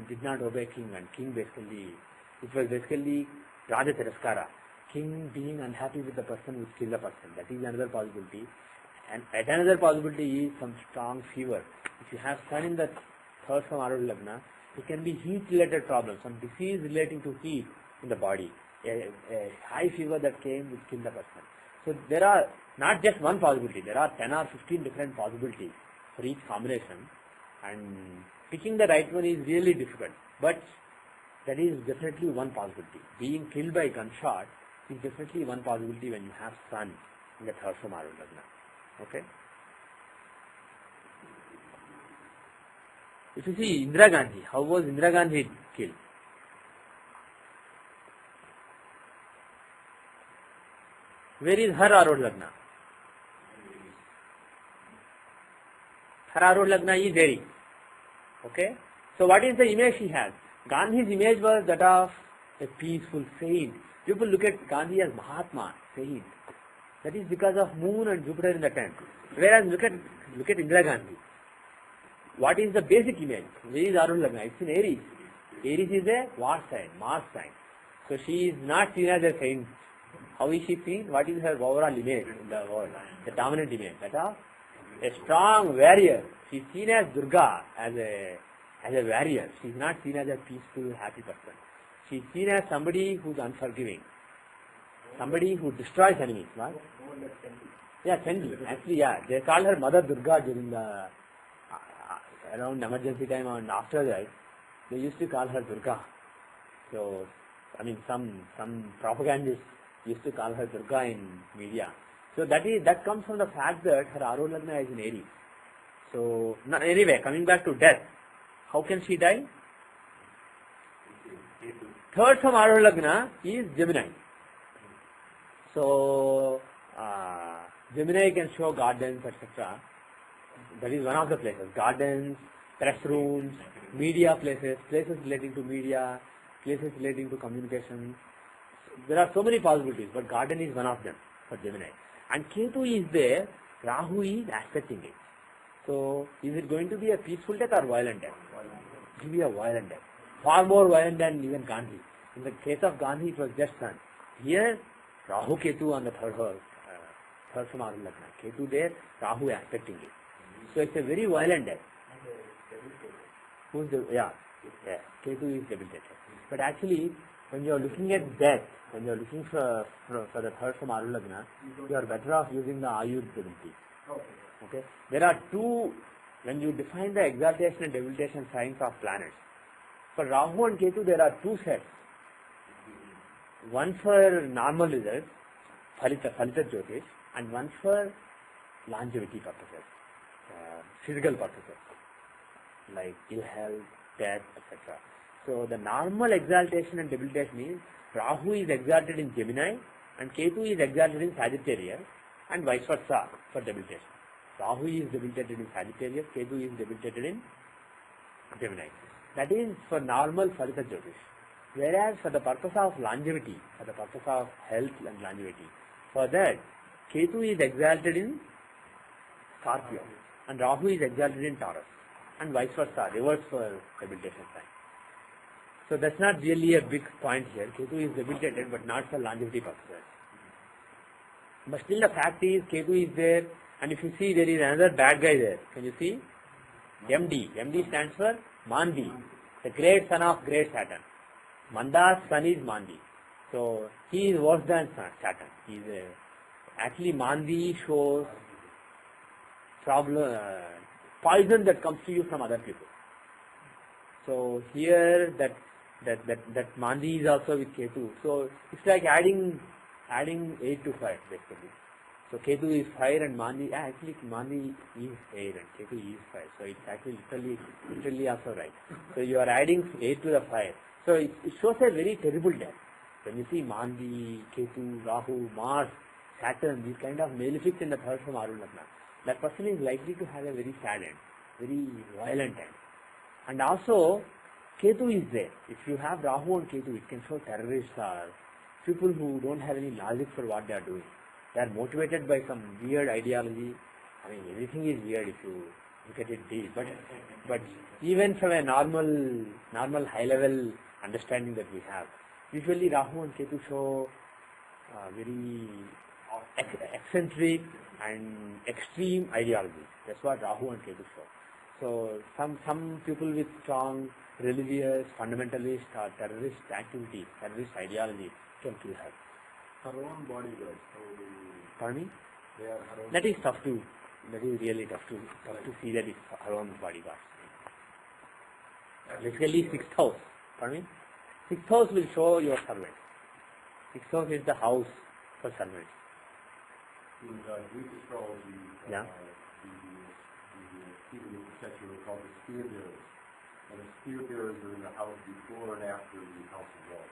did not obey king, and king basically, it was basically Raja Tiraskara. King being unhappy with the person would kill the person. That is another possibility. And another possibility is some strong fever. If you have Sun in the third from Arul Lagna, it can be heat related problems, some disease relating to heat in the body. A high fever that came would kill the person. So there are not just one possibility, there are 10 or 15 different possibilities for each combination, and picking the right one is really difficult. But that is definitely one possibility. Being killed by gunshot is definitely one possibility when you have Sun in the third from Arul Lagna. Okay? If you see Indira Gandhi, how was Indira Gandhi killed? Where is her Arul Lagna? Her Arul Lagna is Aries. Okay? So what is the image she has? Gandhi's image was that of a peaceful saint. People look at Gandhi as Mahatma, saint. That is because of Moon and Jupiter in the 10th. Whereas look at Indira Gandhi. What is the basic image? Where is Arul Lagna? It's in Aries. Aries is a war sign, Mars sign. So she is not seen as a saint. How is she seen? What is her overall image in the world? The dominant image. That of a strong warrior. She is seen as Durga, as a warrior. She is not seen as a peaceful, happy person. She is seen as somebody who is unforgiving. Somebody who destroys enemies. What? Yeah, Chandi. Actually, yeah. They called her Mother Durga during the around emergency time, and after that, they used to call her Durga. So, I mean, some propagandists used to call her Durga in media. So that comes from the fact that her Arul Lagna is in Aries. So, anyway, coming back to death, how can she die? Third from Arul Lagna is Gemini. So, Gemini can show gardens, etc. That is one of the places. Gardens, press rooms, media places relating to media, places relating to communication. There are so many possibilities, but garden is one of them for Gemini. And Ketu is there, Rahu is aspecting it. So, is it going to be a peaceful death or violent death? It will be a violent death. Far more violent than even Gandhi. In the case of Gandhi, it was just Sun. Here, Rahu Ketu on the third from Arul Lagna. Ketu there, Rahu aspecting it. So it's a very violent death. Ketu is debilitated. But actually, when you are looking at death, when you are looking for the third from Arul Lagna, you are better off using the Ayur debility. Okay? There are two, when you define the exaltation and debilitation signs of planets, for Rahu and Ketu there are two sets. One for normal results, Phalita Jyotish, and one for longevity purposes, physical purposes, like ill health, death, etc. So the normal exaltation and debilitation is Rahu is exalted in Gemini and Ketu is exalted in Sagittarius, and vice versa for debilitation. Rahu is debilitated in Sagittarius, Ketu is debilitated in Gemini. That is for normal Phalita Jyotish. Whereas for the purpose of longevity, for the purpose of health and longevity, for that Ketu is exalted in Scorpio and Rahu is exalted in Taurus, and vice versa, reverse for debilitation sign. So that's not really a big point here. Ketu is debilitated but not for longevity purposes. But still the fact is Ketu is there, and if you see there is another bad guy there. Can you see? MD. MD stands for Mandi, the great son of great Saturn. Manda's son is Mandi. So he is worse than Saturn. He is actually Mandi shows poison that comes to you from other people. So here that Mandi is also with Ketu. So it's like adding 8 to 5 basically. So Ketu is fire and Mandi, actually Mandi is air and Ketu is fire. So it's actually literally also right. So you are adding air to the fire. So it shows a very terrible death. When you see Mandi, Ketu, Rahu, Mars, Saturn, these kind of malefics in the third from Arun Lagna, that person is likely to have a very sad end, very violent end. And also, Ketu is there. If you have Rahu and Ketu, it can show terrorists or people who don't have any logic for what they are doing. They are motivated by some weird ideology. I mean, everything is weird if you look at it deep. But even from a normal high-level understanding that we have, usually Rahu and Ketu show very eccentric and extreme ideology. That's what Rahu and Ketu show. So some people with strong religious, fundamentalist or terrorist activity, terrorist ideology can kill her. Her own bodyguards, how do you... Pardon me? They are her own... That is really tough to see that it's her own bodyguards. Basically, sixth house. Pardon me? Sixth house will show your servant. Sixth house is the house for servants. In Greek astrology, Yeah. the people section are called the spear bearers. And the spear bearers are in the house before and after the house of God.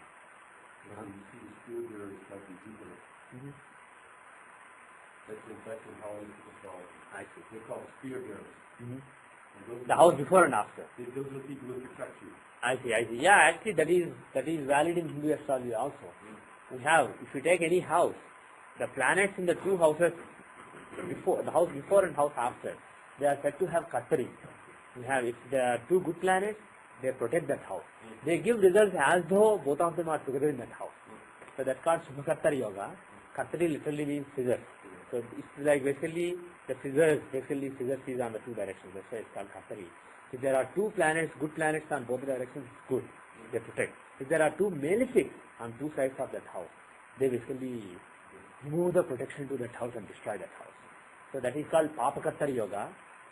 So you see the spear bearers like the Jupiter. Mm-hmm. That's in Hellenistic astrology. I see. They're called spear bearers. Mm-hmm. And those The house before and after. Those are the people who protect you. I see. Yeah, actually that is valid in Hindu astrology also. We have, if you take any house, the planets in the two houses before, the house before and house after, they are said to have Kattari. We have, if there are two good planets, they protect that house. They give results as though both of them are together in that house. So that's called Subhakattari Yoga. Kattari literally means scissors. So it's like basically the scissors is on the two directions. That's why it's called Kattari. If there are two planets, good planets on both directions, it's good. They protect. If there are two malefics on two sides of that house, they basically remove the protection to that house and destroy that house. So that is called Papakattari Yoga.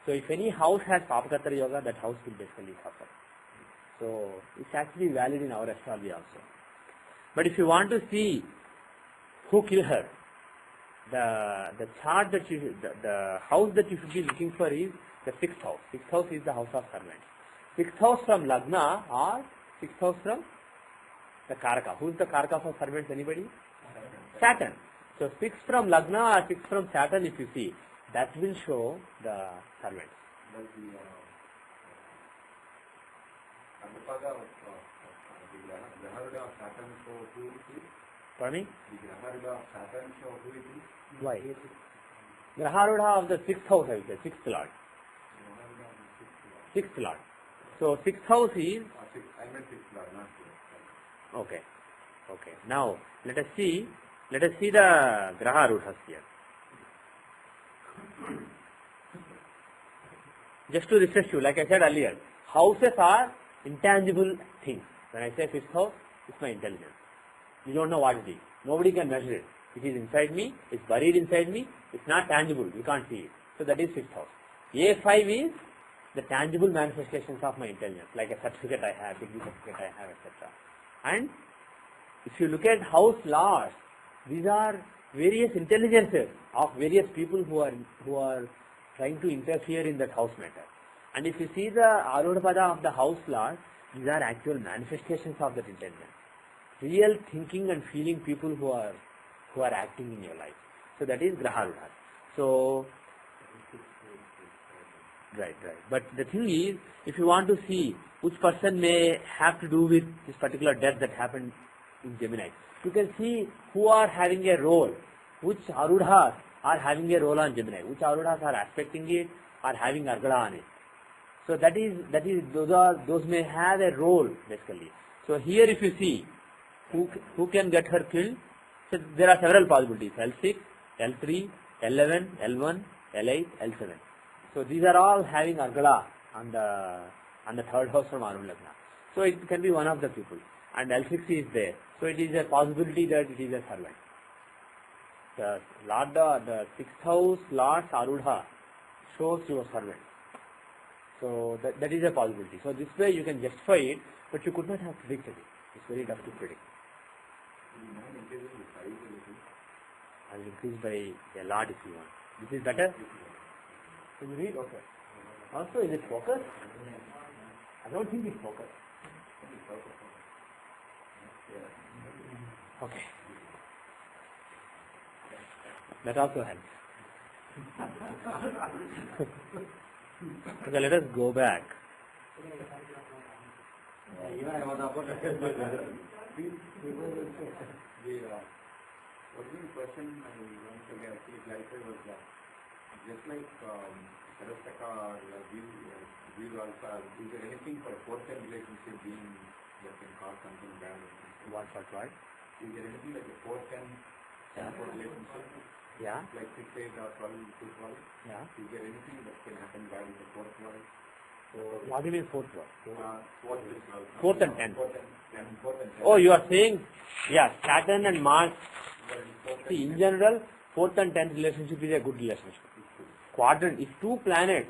So if any house has Papakattari Yoga, that house will basically suffer. So it's actually valid in our astrology also. But if you want to see who killed her, the chart that you, the house that you should be looking for is the sixth house. Sixth house is the house of servants. Sixth house from Lagna or sixth house from the Karaka. Who is the Karaka for servants? Anybody? Saturn. So sixth from Lagna or sixth from Saturn, if you see, that will show the servants. But the Adhapada of the Graharada of Saturn show who it is? Pardon me? The Graharada of Saturn show who it is? Why? Graharudha of the sixth house, I will say, sixth lord. Sixth lord. So sixth house is... I meant sixth lord, not sixth. Okay. Okay. Now, let us see the Graharudhas here. Just to refresh you, like I said earlier, houses are intangible things. When I say fifth house, it's my intelligence. You don't know what it is. Nobody can measure it. It is inside me, it's buried inside me, it's not tangible, you can't see it. So that is fifth house. A5 is the tangible manifestations of my intelligence, like a certificate I have, degree certificate I have, etc. And if you look at house laws, these are various intelligences of various people who are trying to interfere in that house matter. And if you see the Arudhapada of the house laws, these are actual manifestations of that intelligence. Real thinking and feeling people who are acting in your life. So that is Graharudha. So, right. But the thing is, if you want to see which person may have to do with this particular death that happened in Gemini, you can see who are having a role, which Arudhas are having a role on Gemini, which Arudhas are aspecting it, are having Argala on it. So that is those may have a role basically. So here if you see who can get her killed, so there are several possibilities: L6, L3, L11, L1, L8, L7. So these are all having Argala on the third house from Arun Lagna. So it can be one of the people. And L6 is there. So it is a possibility that it is a servant. The sixth house Lord's Arudha shows your servant. So that is a possibility. So this way you can justify it, but you could not have predicted it. It's very tough to predict. I will increase by a lot if you want. This is better? Can you read? Okay. Also, is it focused? I don't think it's focused. Okay. That also helps. Okay, let us go back. Even I was about to the original question I want to get actually clarified was just like Jyothishya or these also, is there anything for fourth-time relationship being that can cause something bad? What? Is there anything like a fourth-time relationship? Yeah. Like 6, 8 or 12 to 12? Yeah. Is there anything that can happen bad in the fourth one? What do you mean fourth one? Fourth and 10. Fourth and 10. Oh, you are saying, yeah, Saturn and Mars. See, in general, fourth and 10th relationship is a good relationship. Quadrant, if two planets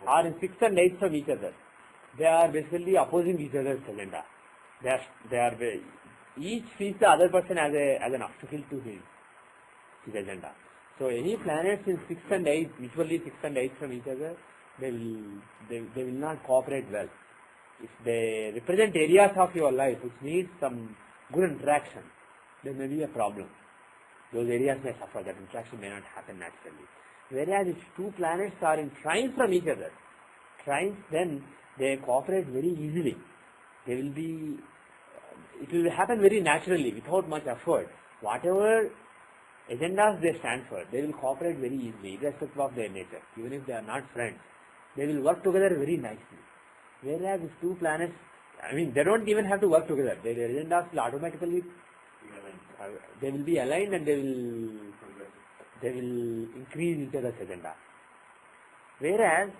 are in 6th and 8th from each other, they are basically opposing each other's agenda. Each sees the other person as an obstacle to his agenda. So any planets in 6th and 8th, usually 6th and 8th from each other, they will not cooperate well. If they represent areas of your life which need some good interaction, there may be a problem. Those areas may suffer, that interaction may not happen naturally. Whereas if two planets are in trines from each other, then they cooperate very easily. It will happen very naturally without much effort. Whatever agendas they stand for, they will cooperate very easily, irrespective of their nature. Even if they are not friends, they will work together very nicely. Whereas if two planets, they don't even have to work together. Their agendas will automatically, they will be aligned and they will increase each other's agenda. Whereas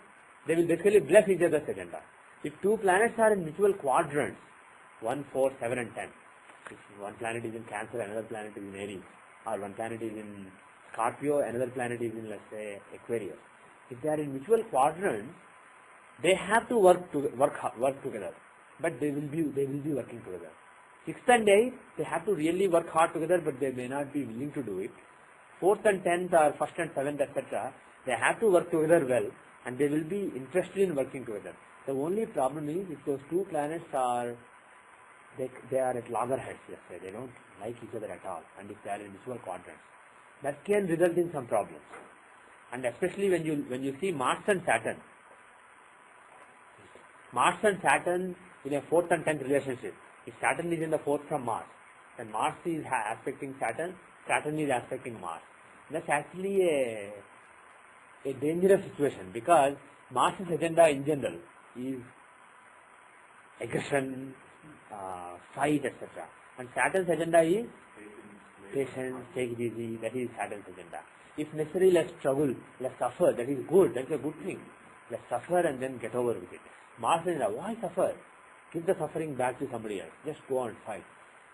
they will basically bless each other's agenda. If two planets are in mutual quadrants, 1, 4, 7 and 10, if one planet is in Cancer, another planet is in Aries, or one planet is in Scorpio, another planet is in, let's say, Aquarius. If they are in mutual quadrants, they have to work together, but they will be working together. 6th and 8th, they have to really work hard together, but they may not be willing to do it. 4th and 10th or 1st and 7th, etc., they have to work together well, and they will be interested in working together. The only problem is if those two planets are at loggerheads, let's say, they don't like each other at all, and if they are in mutual quadrants, that can result in some problems. And especially when you see Mars and Saturn in a 4th and 10th relationship, if Saturn is in the 4th from Mars, then Mars is aspecting Saturn is aspecting Mars. That's actually a dangerous situation, because Mars's agenda in general is aggression, fight, etc. And Saturn's agenda is patience, take it easy. That is Saturn's agenda. If necessary, let's struggle, let's suffer. That is good. That's a good thing. Let's suffer and then get over with it. Mars agenda, why suffer? Give the suffering back to somebody else. Just go and fight.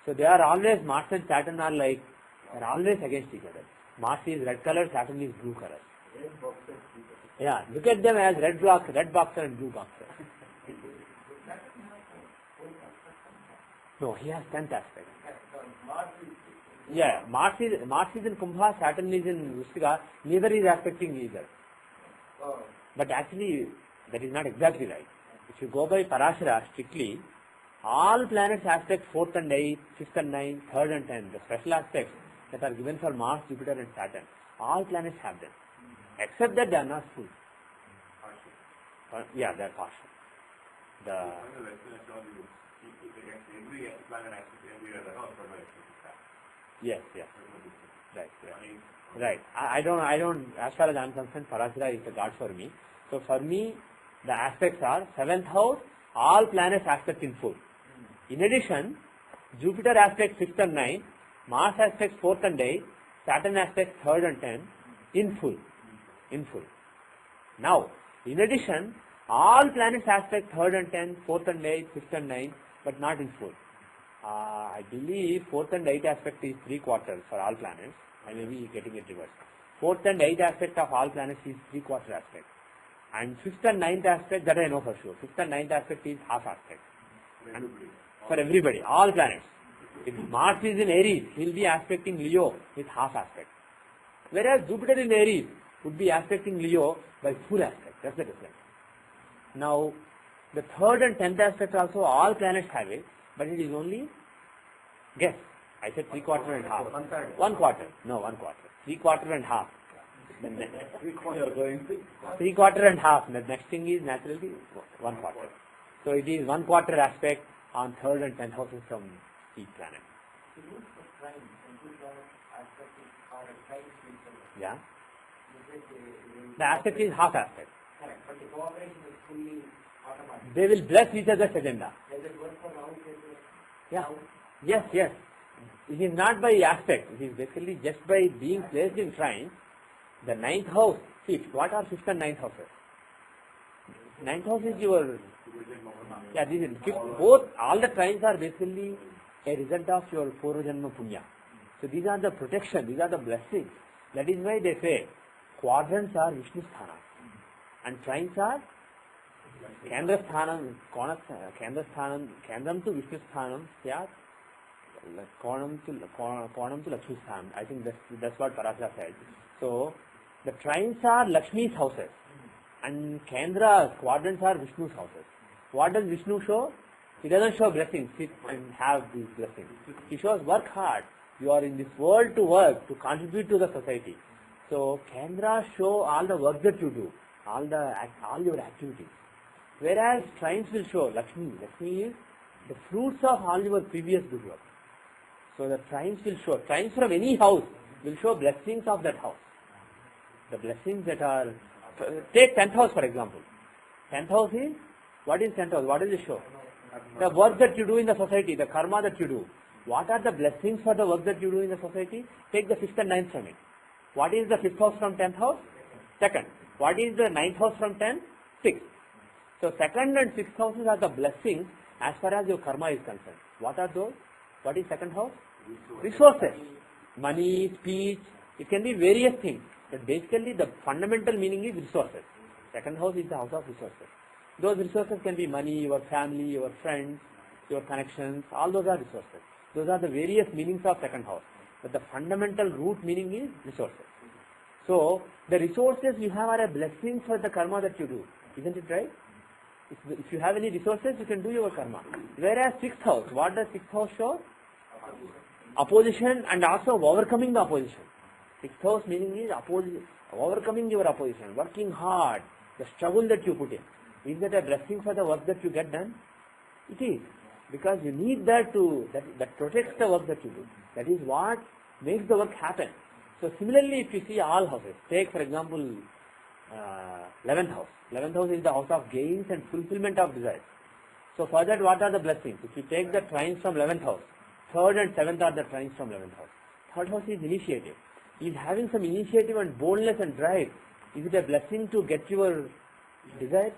So they are always, Mars and Saturn are always against each other. Mars is red color, Saturn is blue color. Yeah, look at them as red boxer and blue boxer. No, he has 10th aspect. Yeah, Mars is in Kumbha, Saturn is in Vrishika, neither is aspecting either. But actually, that is not exactly right. If you go by Parashara strictly, all planets aspect 4th and 8th, 5th and 9th, 3rd and 10th, the special aspects that are given for Mars, Jupiter and Saturn, all planets have them. Except that they are not full. Yeah, they are partial. Yes. Right. I don't, as far as I am concerned, Parashara is the God for me. So for me, the aspects are 7th house, all planets aspect in full. In addition, Jupiter aspects 5th and 9th, Mars aspects 4th and 8th, Saturn aspects 3rd and 10th, in full. Now, in addition, all planets aspect 3rd and 10th, 4th and 8th, 5th and 9th, but not in full. I believe 4th and 8th aspect is 3/4 for all planets. I may be getting it reversed. 4th and 8th aspect of all planets is 3/4 aspect. And 5th and 9th aspect, that I know for sure. 5th and 9th aspect is half aspect. And for everybody, all planets. If Mars is in Aries, he will be aspecting Leo with half aspect. Whereas Jupiter in Aries would be aspecting Leo by full aspect. That's the difference. Now, the third and 10th aspect also all planets have it, but it is only, guess, I said 3/4 and half. 1/4. No, 1/4. 3/4 and half. 3/4 and half. The next thing is naturally 1/4. So it is 1/4 aspect on third and 10th houses from each planet. Yeah. The aspect is half aspect. Correct, but the cooperation is fully automatic. They will bless each other's agenda. Does it work for now? Yeah. Yes, yes. It is not by aspect. It is basically just by being placed in trine. The 9th house, fifth. What are 5th and 9th houses? 9th house is your, yeah, this is fifth. Both, all the trines are basically a result of your Purvajanma Punya. So these are the protection, these are the blessings. That is why they say quadrants are Vishnu Sthana and trines are Kendra Sthanam, Kendram to Vishnu Sthanam, Syat, Konam to Lakshmi Sthanam. I think that's what Parasha said. So the trines are Lakshmi's houses and Kendras, quadrants are Vishnu's houses. What does Vishnu show? He doesn't show blessings, sit and have these blessings. He shows work hard. You are in this world to work, to contribute to the society. So Kendras show all the work that you do, all your activities. Whereas trines will show Lakshmi. Lakshmi is the fruits of all your previous good work. So the trines will show, trines from any house will show blessings of that house. The blessings that are, take 10th house for example. 10th house is, what is 10th house? What does it show? The work that you do in the society, the karma that you do. What are the blessings for the work that you do in the society? Take the 5th and 9th from it. What is the 5th house from 10th house? 2nd. What is the 9th house from 10th? 6th. So 2nd and 6th houses are the blessings as far as your karma is concerned. What are those? What is 2nd house? Resources. Money, speech, it can be various things. But basically the fundamental meaning is resources. 2nd house is the house of resources. Those resources can be money, your family, your friends, your connections, all those are resources. Those are the various meanings of 2nd house. But the fundamental root meaning is resources. So, the resources you have are a blessing for the karma that you do. Isn't it right? If you have any resources, you can do your karma. Whereas 6th house, what does 6th house show? Opposition and also overcoming the opposition. 6th house meaning is overcoming your opposition, working hard, the struggle that you put in. Is that a blessing for the work that you get done? It is. Because you need that that protects the work that you do. That is what makes the work happen. So similarly, if you see all houses, take for example 11th house. 11th house is the house of gains and fulfillment of desires. So for that, what are the blessings? If you take the trines from 11th house, 3rd and 7th are the trines from 11th house. 3rd house is initiative. Is having some initiative and boldness and drive. Is it a blessing to get your desires?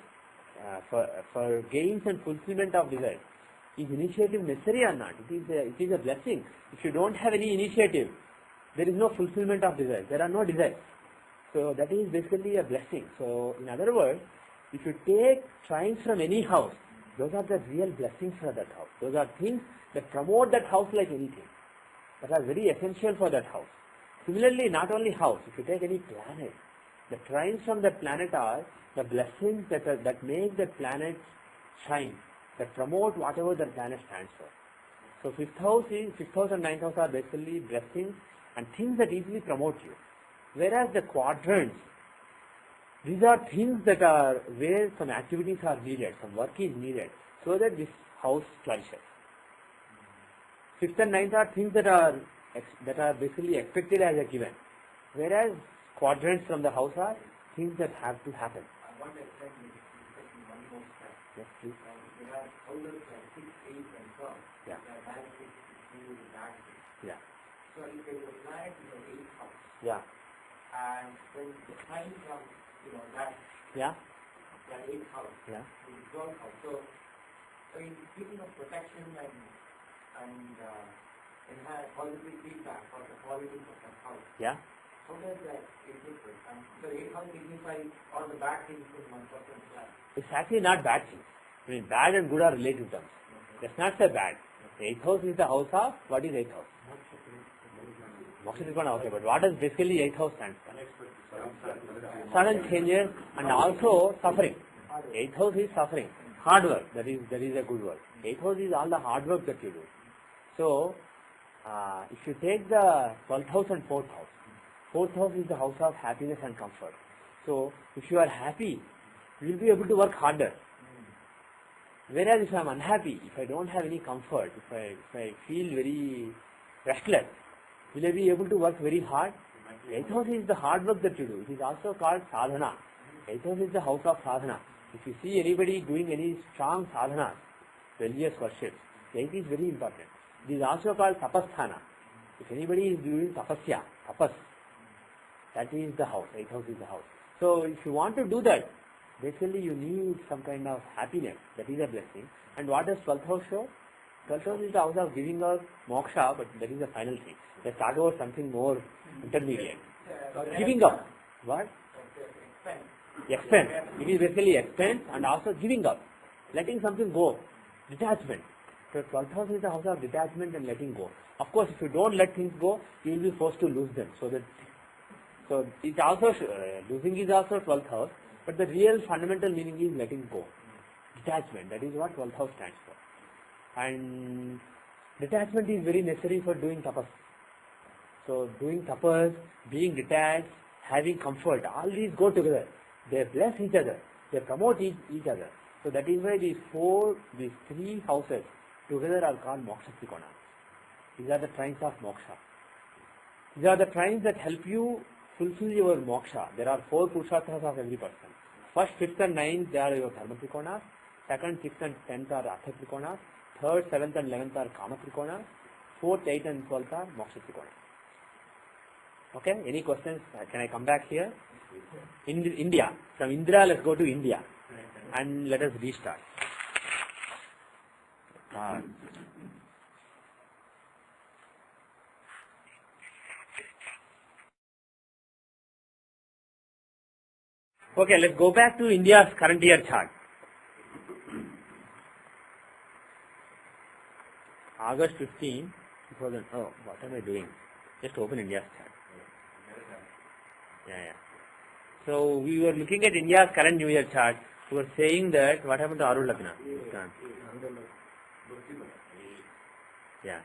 For gains and fulfillment of desires. Is initiative necessary or not? It is a blessing. If you don't have any initiative, there is no fulfillment of desires. There are no desires. So that is basically a blessing. So in other words, if you take trines from any house, those are the real blessings for that house. Those are things that promote that house like anything. That are very essential for that house. Similarly, not only house, if you take any planet, the trines from that planet are the blessings that make that planet shine, that promote whatever that planet stands for. So 5th house and 9th house are basically blessings and things that easily promote you. Whereas the quadrants, these are things that are where some activities are needed, some work is needed, so that this house flourishes. 5th and 9th are things that are basically expected as a given. Whereas quadrants from the house are things that have to happen. One more step. Yes, please. We have houses like 6, 8, and 12. Yeah. They are directly to the dark. Yeah. So if there is a planet in the 8th house, Yeah. and when the sign from, that Yeah. 8th house, Yeah. the 12th house. So in speaking of protection and have positive feedback for the qualities of the house, Yeah. how does that differ? And the 8th house signifies all the bad things in one person's life. It's actually not bad things. I mean, bad and good are relative terms. Let's not say bad. The 8th house is the house of, what is 8th house? Moksha Trikona, okay, but what does basically 8th house stand for? Sudden changes and also suffering. 8th house is suffering. Hard work, that is a good word. 8th house is all the hard work that you do. So, if you take the 12th house and 4th house, 4th house is the house of happiness and comfort. So, if you are happy, you will be able to work harder. Whereas if I am unhappy, if I don't have any comfort, if I feel very restless, will I be able to work very hard? 8th house is the hard work that you do. It is also called sadhana. 8th house is the house of sadhana. If you see anybody doing any strong sadhana, religious worship, 8th is very important. It is also called tapasthana. If anybody is doing tapasya, tapas, that is the house. 8th house is the house. So if you want to do that, basically you need some kind of happiness. That is a blessing. And what does 12th house show? 12th house is the house of giving us moksha, but that is the final thing. Let's talk about something more intermediate. Giving up. What? Expense. It is basically expense and also giving up. Letting something go. Detachment. So 12th house is the house of detachment and letting go. Of course, if you don't let things go, you will be forced to lose them. So it also losing is also 12th house, but the real fundamental meaning is letting go. Detachment. That is what 12th house stands for. And detachment is very necessary for doing tapas. So doing tapas, being detached, having comfort, all these go together. They bless each other. They promote each other. So that is why these three houses together are called moksha trikona. These are the trines of moksha. These are the trines that help you fulfill your moksha. There are 4 purusharthas of every person. First, 5th and 9th, they are your dharma trikonas. 2nd, 6th and 10th are artha trikonas. 3rd, 7th and 11th are kama trikonas. 4th, 8th and 12th are moksha trikonas. Okay, any questions? Can I come back here? In India, from Indra, let's go to India and let us restart. Okay, let's go back to India's current year chart. August 15, 2000. Oh, what am I doing? Just open India's chart. Yeah. So we were looking at India's current New Year chart. We were saying that what happened to Arul Lagna? Yeah.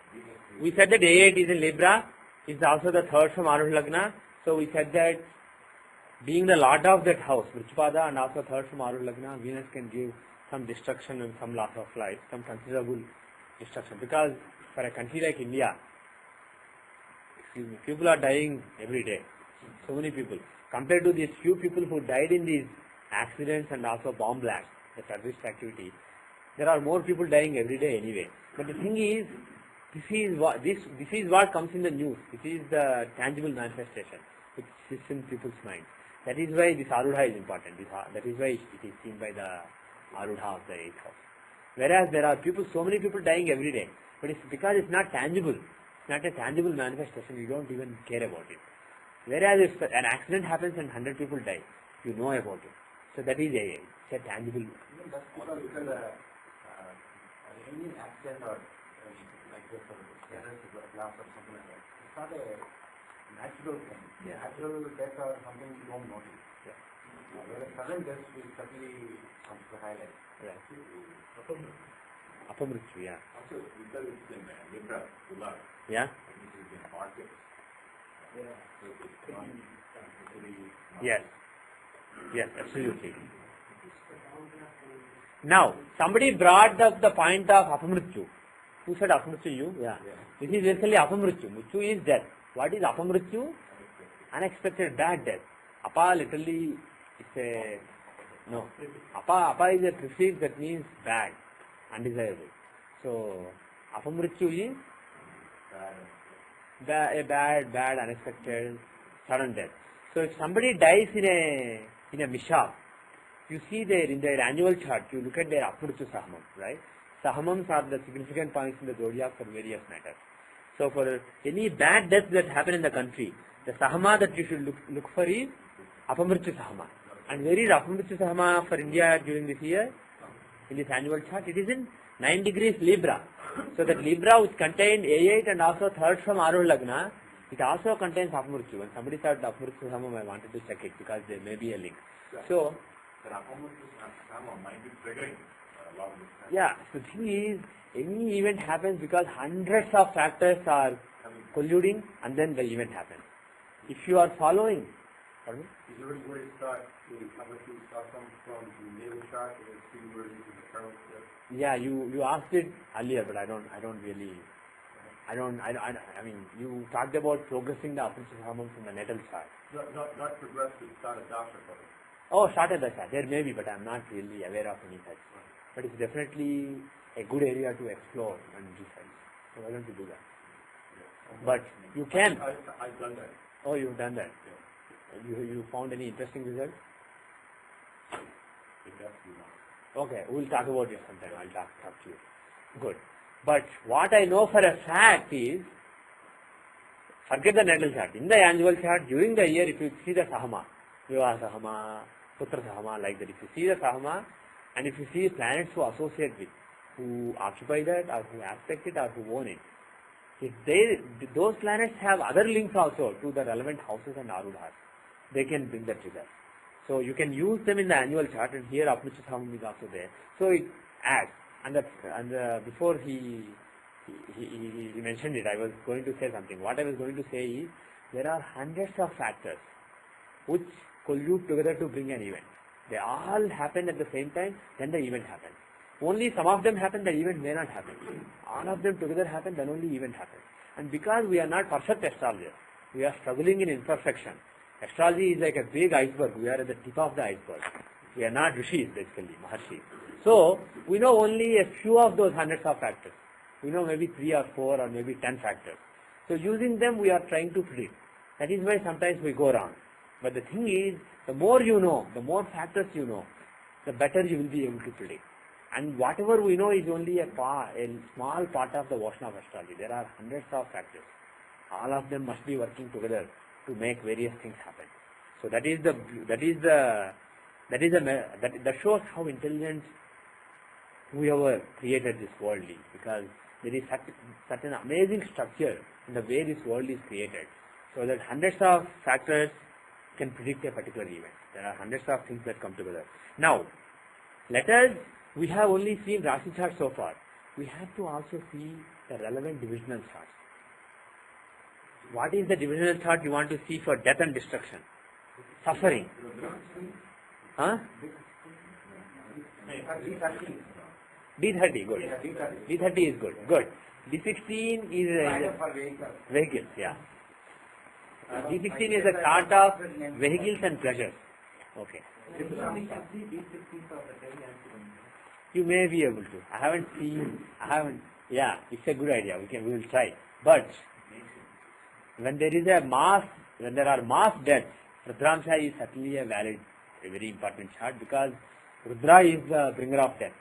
We said that A8 is in Libra. It's also the 3rd from Arul Lagna. So we said that being the lord of that house, Vrichpada, and also 3rd from Arul Lagna, Venus can give some destruction and some loss of life, some considerable destruction. Because for a country like India, people are dying every day. So many people. Compared to these few people who died in these accidents and also bomb blasts, the terrorist activity, there are more people dying every day anyway. But the thing is, this is what comes in the news. This is the tangible manifestation which sits in people's minds. That is why this Arudha is important. That is why it is seen by the Arudha of the 8th house. Whereas there are so many people dying every day. But it's because it's not tangible. It's not a tangible manifestation. You don't even care about it. Whereas if an accident happens and 100 people die, you know about it. So that is it's a tangible. That's because any accident or like this or blast or something like that, it's not a natural thing. Yeah. Natural death or something you don't notice. Yeah. Whereas sudden death will certainly comes to highlight. Right. Apamrityu, yeah. Also, because it's in Libra, Solar. Yeah. It is in market. Yeah. Yes, absolutely. Now, somebody brought up the point of Apamrityu. Who said Apamrityu? You? Yeah. This is basically Apamrityu. Mrityu is death. What is Apamrityu? Unexpected bad death. Apa literally is Apa is a prefix that means bad, undesirable. So, Apamrityu is a bad, unexpected, sudden death. So if somebody dies in a mishap, you see there in their annual chart, you look at their Apamrityu Sahamam, right? Sahamams are the significant points in the zodiac for various matters. So for any bad deaths that happen in the country, the Sahama that you should look for is Apamrityu Sahama. And where is Apamrityu Sahama for India during this year? In this annual chart, it is in 9 degrees Libra. So that Libra which contained A8 and also 3rd from Arul Lagna, It also contains Apamrityu. When somebody said Apamrityu Samam, I wanted to check it because there may be a link. So, the Apamrityu Samam might be triggering a lot of this. yeah, so the thing is, any event happens because hundreds of factors are colluding and then the event happens. If you are following, pardon me? Is there any way to start from the naval chart and see where you can determine this? Yeah, you asked it earlier, but I mean, you talked about progressing the Apamrityu Samam from the natal chart. Not progress to start a doctor for it. Oh, started the chart. There may be, but I'm not really aware of any such. But it's definitely a good area to explore and research. So why don't you do that? But you can. I've done that. Oh, you've done that. You found any interesting results? Okay, we'll talk about it sometime. I'll talk to you. Good. But what I know for a fact is, forget the natal chart. In the annual chart, during the year, if you see the Sahama, Vivaha Sahama, Putra Sahama, like that, if you see the Sahama, and if you see planets who associate with, who occupy that, or who aspect it, or who own it, if those planets have other links also to the relevant houses and arudhas, they can bring that trigger. So you can use them in the annual chart, and here Apamrityu Samam is also there. So it adds. And before he mentioned it, I was going to say something. What I was going to say is, there are hundreds of factors which collude together to bring an event. They all happen at the same time, then the event happens. Only some of them happen, the event may not happen. All of them together happen, then only event happens. And because we are not perfect astrologers, we are struggling in imperfection. Astrology is like a big iceberg. We are at the tip of the iceberg. We are not rishis, basically, maharshis. So, we know only a few of those hundreds of factors. We know maybe 3 or 4 or maybe 10 factors. So, using them, we are trying to predict. That is why sometimes we go wrong. But the thing is, the more you know, the more factors you know, the better you will be able to predict. And whatever we know is only a small part of the ocean of astrology. There are hundreds of factors. All of them must be working together to make various things happen. So that shows how intelligent whoever created this world is, because there is such an amazing structure in the way this world is created. So that hundreds of factors can predict a particular event. There are hundreds of things that come together. Now, we have only seen Rashi chart so far. We have to also see the relevant divisional charts. What is the divisional chart you want to see for death and destruction? Suffering. Huh? D30, good. D30 is good. Good. D16 is vehicles, yeah. D16 is a chart of vehicles and pleasures. Okay. You may be able to. Yeah, it's a good idea. We will try. But when there are mass deaths, Rudramsha is certainly a very important chart, because Rudra is the bringer of death.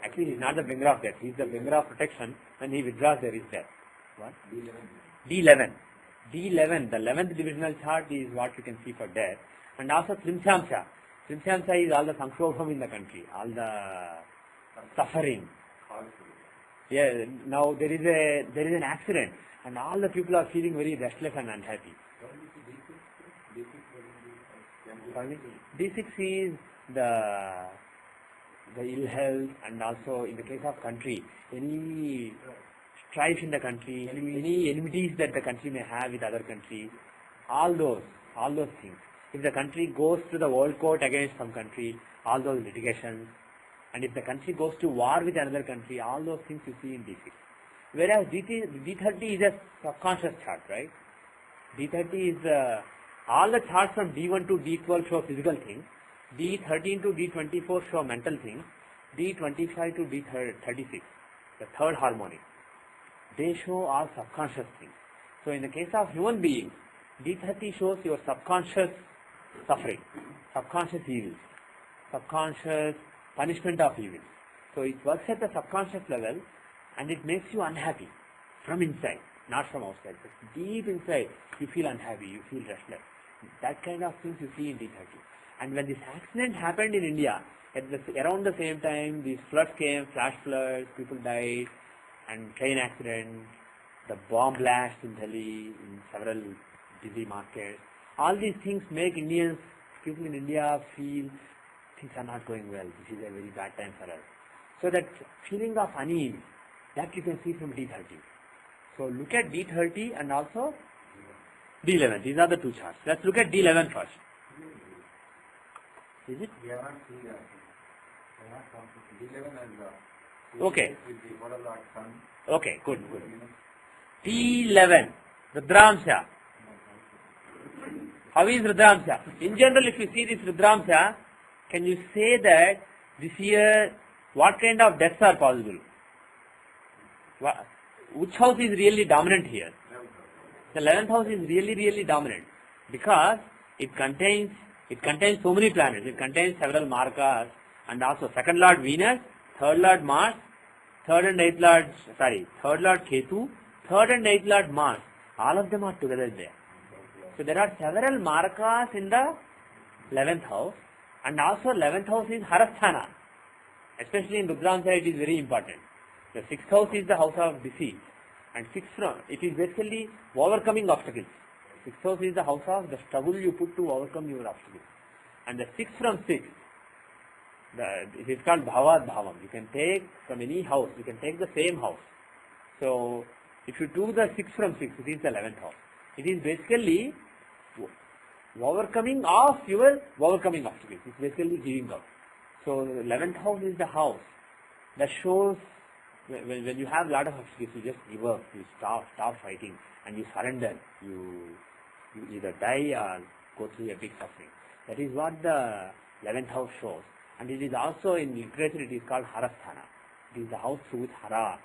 Actually, he is not the bringer of death. He is the bringer of protection. When he withdraws, there is death. What? D11. D11, the 11th divisional chart, is what you can see for death. And also Trimshamsha. Trimshamsha is all the Samshobham in the country, all the suffering. Yeah, now there is an accident, and all the people are feeling very restless and unhappy. D6 is the ill health, and also in the case of country, any strife in the country, any enmities that the country may have with other countries, all those things. If the country goes to the world court against some country, all those litigations, and if the country goes to war with another country, all those things you see in D6. Whereas D30 is a subconscious chart, right? D30 is all the charts from D1 to D12 show physical things. D13 to D24 show mental things. D25 to D36, the third harmonic, they show all subconscious things. So in the case of human beings, D30 shows your subconscious suffering, subconscious evils, subconscious punishment of evil. So it works at the subconscious level, and it makes you unhappy from inside, not from outside. But deep inside, you feel unhappy, you feel restless. That kind of things you see in D30. And when this accident happened in India, around the same time, these floods came, flash floods, people died, and train accidents, the bomb blast in Delhi, in several busy markets. All these things make people in India feel things are not going well. This is a very bad time for us. So that feeling of unease, that you can see from D30. So look at D30 and also D11. These are the two charts. Let's look at D11 first. Is it? We have not seen that. We have not come to D11 as Okay. with the model Lord Sun. Okay, good. D11, Rudramsha. How is Rudramsha? In general, if you see this Rudramsha, can you say that this year, what kind of deaths are possible? Which house is really dominant here? The 11th house is really dominant because it contains so many planets. It contains several Marakas and also second Lord Venus, third Lord Mars, third and eighth Lord Ketu, third and eighth Lord Mars. All of them are together there. So there are several Marakas in the 11th house, and also 11th house is Harasthana. Especially in Rudramsha it is very important. The 6th house is the house of disease, and it is basically overcoming obstacles. 6th house is the house of the struggle you put to overcome your obstacles. And the 6 from 6, it is called Bhavad Bhavam. You can take from any house, you can take the same house. So if you do the 6 from 6, it is the 11th house. It is basically overcoming of your overcoming obstacles. It's basically giving up. So the 11th house is the house that shows when you have a lot of obstacles, you just give up, you stop fighting, and you surrender. You either die or go through a big suffering. That is what the 11th house shows. And it is also in literature, it is called Harasthana. It is the house through which Hara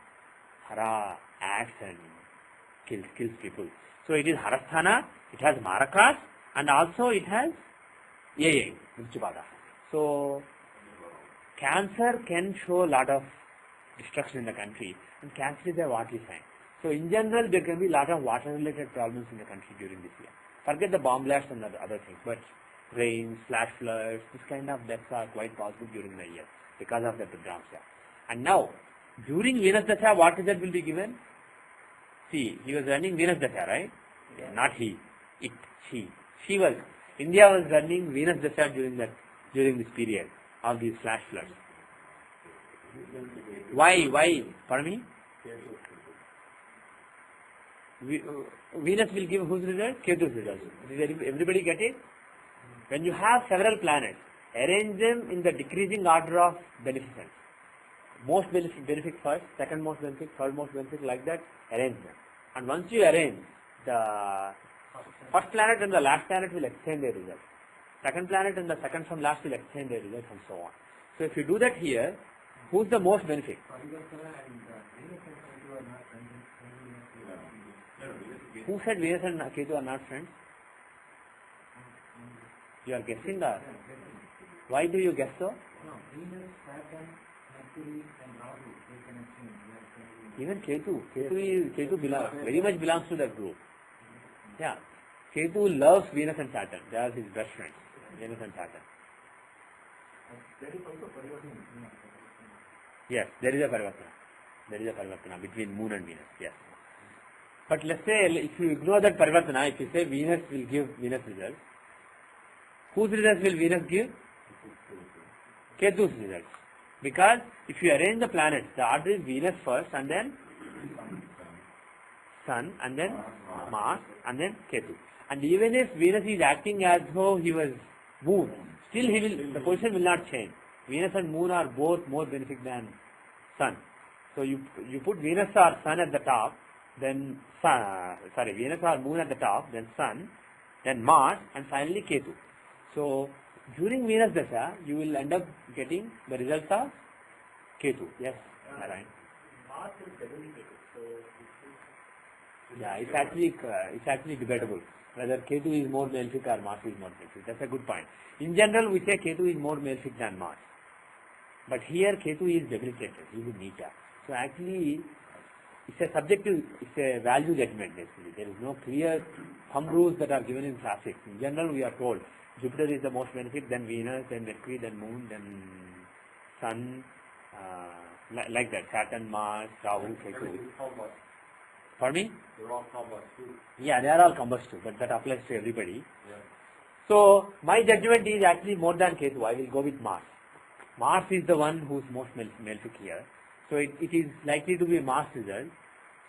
acts and kills people. So it is Harasthana, it has Marakas, and also it has Yaya, Mrityupada. So Cancer can show a lot of destruction in the country, and Cancer is a watery sign. So in general, there can be a lot of water-related problems in the country during this year. Forget the bomb blast and other things, but rains, flash floods, this kind of deaths are quite possible during the year because of the Rudramsha. And now, during Venus Dasha, what result will be given? See, he was running Venus Dasha, right? Yeah, not he. She. India was running Venus Dasha during this period of these flash floods. Why? Pardon me? Venus will give whose result? Ketu's result. Did everybody get it? When you have several planets, arrange them in the decreasing order of beneficence. Most benefic first, second most benefic, third most benefic, like that, arrange them. And once you arrange, the first planet and the last planet will exchange their result. Second planet and the second from last will exchange their result, and so on. So if you do that here, who's the most benefic? Who said Venus and Ketu are not friends? You are guessing that. Why do you guess so? No, Venus, Saturn, Mercury, and Rahu, they can exchange. Even Ketu very much belongs to that group. Yeah. Ketu loves Venus and Saturn. They are his best friends. Venus and Saturn. There is also Parivartana. Yes, there is a Parivartana. There is a Parivartana between Moon and Venus. Yes. But let's say, if you ignore that Parivartana, if you say Venus will give Venus results, whose results will Venus give? Ketu's results. Because if you arrange the planets, the order is Venus first, and then Sun, and then Mars, and then Ketu. And even if Venus is acting as though he was Moon, still the position will not change. Venus and Moon are both more benefic than Sun. So you put Venus or Sun at the top, then Venus or Moon at the top, then Sun, then Mars, and finally Ketu. So during Venus Dasha, you will end up getting the results of Ketu. Yes, Narayan. Mars is debilitated, so Yeah, it's actually debatable whether Ketu is more malefic or Mars is more malefic. That's a good point. In general, we say Ketu is more malefic than Mars. But here Ketu is debilitated, he is Nita. So actually, it's a subjective, it's a value judgment basically. There is no clear thumb rules that are given in classics. In general, we are told Jupiter is the most benefic, then Venus, then Mercury, then Moon, then Sun, like that, Saturn, Mars, Rahu, Ketu. For me? They're all combust too. Yeah, they are all combust too, but that applies to everybody. Yeah. So my judgment is actually more than Ketu. I will go with Mars. Mars is the one who's most malefic here. So it is likely to be Mars result.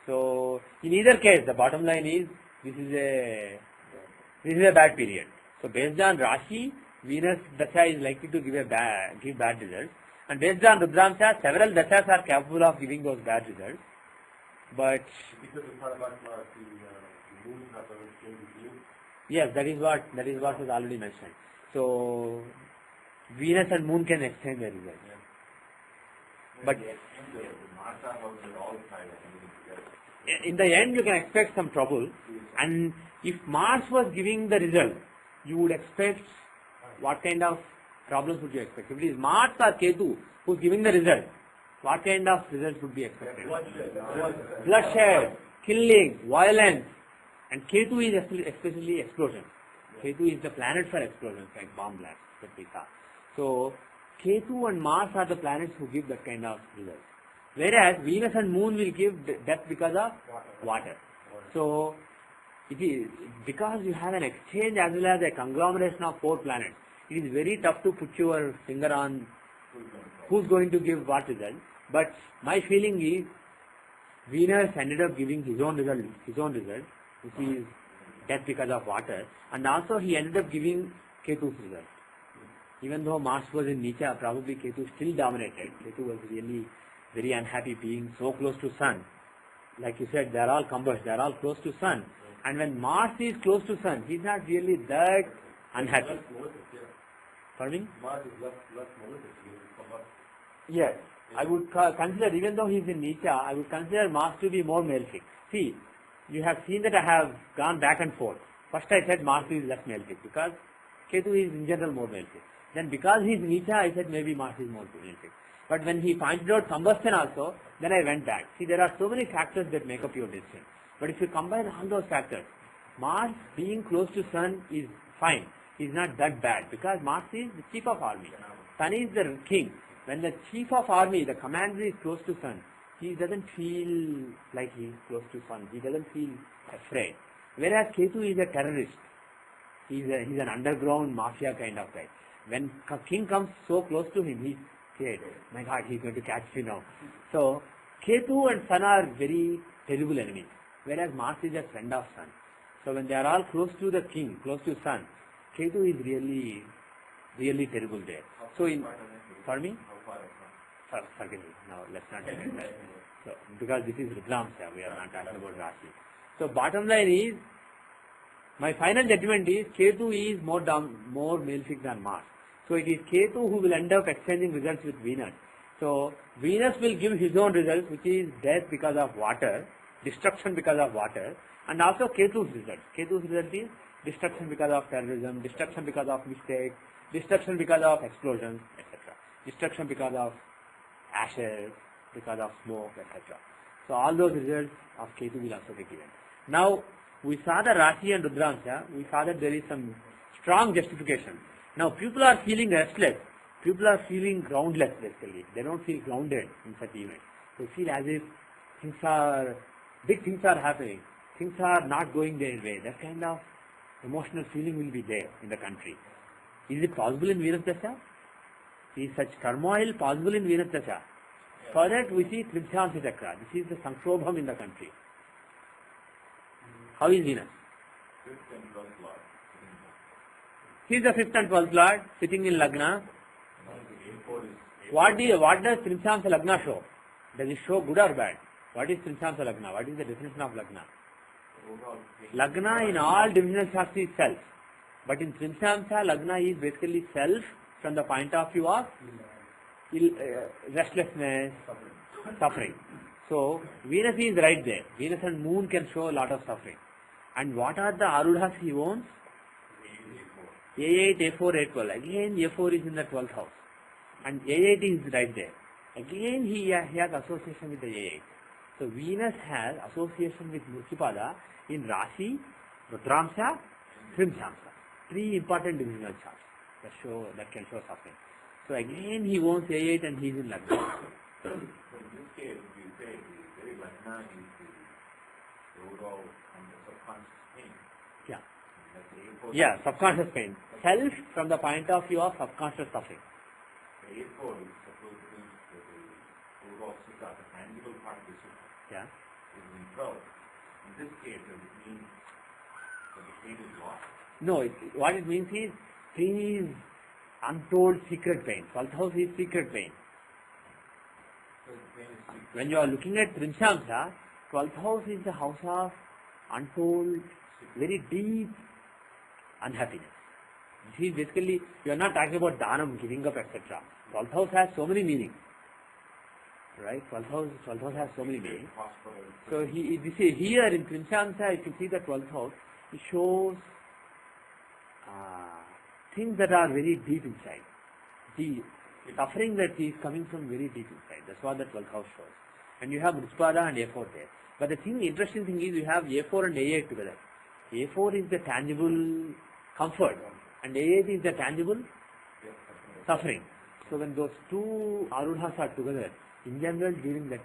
So in either case, the bottom line is this is a bad period. So based on Rashi, Venus Dasha is likely to give bad results. And based on Rudramsha, several Dashas are capable of giving those bad results. But Because the part about the moon has already changed with you. yes, that is what was already mentioned. So Venus and Moon can exchange their results. Yeah. But the Mars are all tied together. in the end, you can expect some trouble. And if Mars was giving the result, you would expect what kind of problems would you expect? If it is Mars or Ketu who's giving the result, what kind of results would be expected? Bloodshed, killing, violence. And Ketu is especially explosion. Ketu is the planet for explosions, like bomb blasts that we saw. So Ketu and Mars are the planets who give that kind of results. Whereas Venus and Moon will give death because of water. So it is because you have an exchange as well as a conglomeration of 4 planets. It is very tough to put your finger on who's going to give what result. But my feeling is Venus ended up giving his own result, which is death because of water, and also he ended up giving Ketu's result. Even though Mars was in Nicha, probably Ketu still dominated. Ketu was really very unhappy being so close to Sun. Like you said, they are all combust, they are all close to Sun. And when Mars is close to Sun, he's not really that unhappy. Pardon me? Mars is less malicious. Combust. Yes, I would consider, even though he is in Nicha, I would consider Mars to be more malefic. See, you have seen that I have gone back and forth. First I said Mars is less malefic because Ketu is in general more malefic. Then because he is Nicha, I said maybe Mars is more malefic. But when he pointed out combustion also, then I went back. See, there are so many factors that make up your decision. But if you combine all those factors, Mars being close to Sun is fine. Is not that bad because Mars is the chief of army. Sun is the king. When the chief of army, the commander is close to Sun, he doesn't feel like he is close to Sun. He doesn't feel afraid. Whereas Ketu is a terrorist. He's an underground mafia kind of guy. When king comes so close to him, he's scared. My God, he's going to catch me now. So Ketu and Sun are very terrible enemies. Whereas Mars is a friend of Sun. So when they are all close to the king, close to Sun, Ketu is really, really terrible there. So pardon me? Forget it. No, let's not get into that. So, because this is Rudramsha, we are not talking about Rashi. So bottom line is, my final judgment is Ketu is more malefic than Mars. So it is Ketu who will end up exchanging results with Venus. So Venus will give his own results, which is death because of water, destruction because of water, and also Ketu's result. Ketu's result is destruction because of terrorism, destruction because of mistakes, destruction because of explosions, etc. Destruction because of ashes, because of smoke, etc. So all those results of Ketu will also be given. Now, we saw the Rashi and Rudramsha, we saw that there is some strong justification. Now, people are feeling restless, people are feeling groundless basically. They don't feel grounded in such events. They feel as if big things are happening, things are not going their way. That kind of emotional feeling will be there in the country. Is it possible in Venus Dasha? Is such turmoil possible in Venus Dasha? For that we see Tribhyamsa Chakra. This is the Sankrobham in the country. How is Venus? He is the 5th and 12th Lord sitting in Lagna. What does Tribhyamsa Lagna show? Does it show good or bad? What is Tribhyamsa Lagna? What is the definition of Lagna? Lagna in all divisional charts is self. But in Tribhyamsa, Lagna is basically self from the point of view of restlessness, suffering. So Venus is right there. Venus and Moon can show a lot of suffering. And what are the Arudhas he owns? A8, A4, A12. Again A4 is in the 12th house. And A8 is right there. Again he has association with the A8. So Venus has association with Murtipada in Rashi, Rudramsha, Tribhyamsa. 3 important divisional charts that can show suffering. So again he owns A8 and he is in Lagna. So in this case, you say very Lagna is go on the subconscious pain. Yeah. Like the airport. Yeah, subconscious pain. Self from the point of view of subconscious suffering. The airport is supposed to be the overall sukha, the tangible part of the sukha. Yeah. Is in flow. In this case, does it mean that the pain is lost? No, what it means is 3 is untold secret pain. 12th house is secret pain. So the pain is secret. When you are looking at Trimshamsa, 12th house is the house of untold, very deep unhappiness. This is basically, you are not talking about dhanam, giving up, etc. 12th house has so many meanings. Right? 12th house has so many meanings. Hospital. So here in Trimshamsa, if you see the 12th house, it shows things that are very deep inside. The suffering that is coming from very deep inside. That's what the 12th house shows. And you have Rishpada and A4 there. But the interesting thing is you have A4 and A8 together. A4 is the tangible comfort and A8 is the tangible suffering. So when those 2 Arudhas are together, in general during that,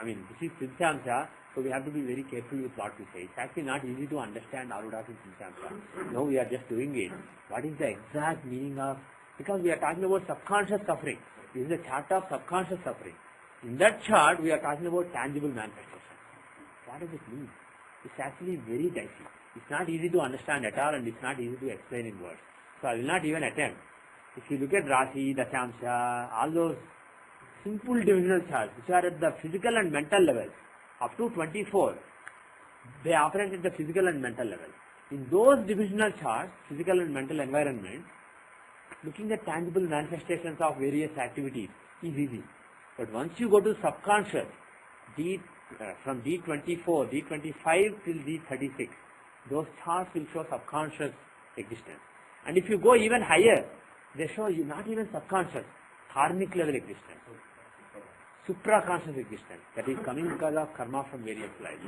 this is Trimshamsa, so we have to be very careful with what we say. It's actually not easy to understand Arudhas in Trimshamsa. No, we are just doing it. What is the exact meaning of, because we are talking about subconscious suffering. This is a chart of subconscious suffering. In that chart, we are talking about tangible manifestation. What does it mean? It's actually very dicey. It's not easy to understand at all and it's not easy to explain in words. So I will not even attempt. If you look at Rasi, Dashamsha, all those simple divisional charts which are at the physical and mental level, up to 24, they operate at the physical and mental level. In those divisional charts, physical and mental environment, looking at tangible manifestations of various activities is easy. But once you go to subconscious, from D24, D25 till D36, those charts will show subconscious existence. And if you go even higher, they show you not even subconscious, karmic level existence, supraconscious existence, that is coming because of karma from various lives.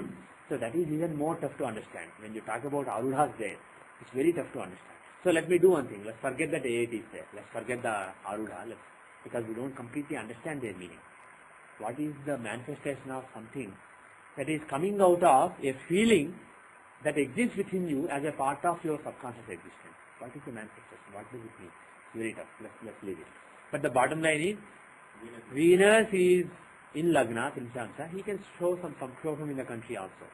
So that is even more tough to understand. When you talk about Arudhas there, it's very tough to understand. So let me do one thing. Let's forget that A8 is there. Let's forget the Arudha, because we don't completely understand their meaning. What is the manifestation of something that is coming out of a feeling that exists within you as a part of your subconscious existence? What is the manifestation? What does it mean? It's very tough. Let's leave it. But the bottom line is, Venus is in Lagna, Trimshamsa. He can show some from in the country also.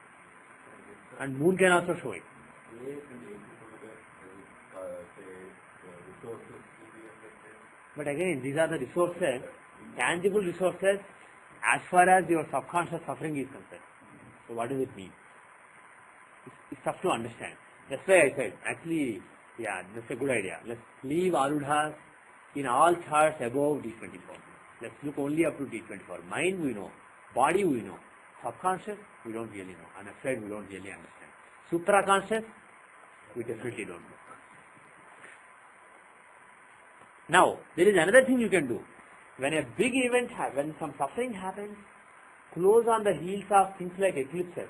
And Moon can also show it. But again, these are the resources, tangible resources, as far as your subconscious suffering is concerned. So what does it mean? It's tough to understand. That's why I said, actually, yeah, that's a good idea. Let's leave Arudhas in all charts above D24. Let's look only up to D24. Mind we know, body we know, subconscious we don't really know. I'm afraid we don't really understand. Supraconscious, we definitely don't know. Now, there is another thing you can do. When a big event when some suffering happens, close on the heels of things like eclipses,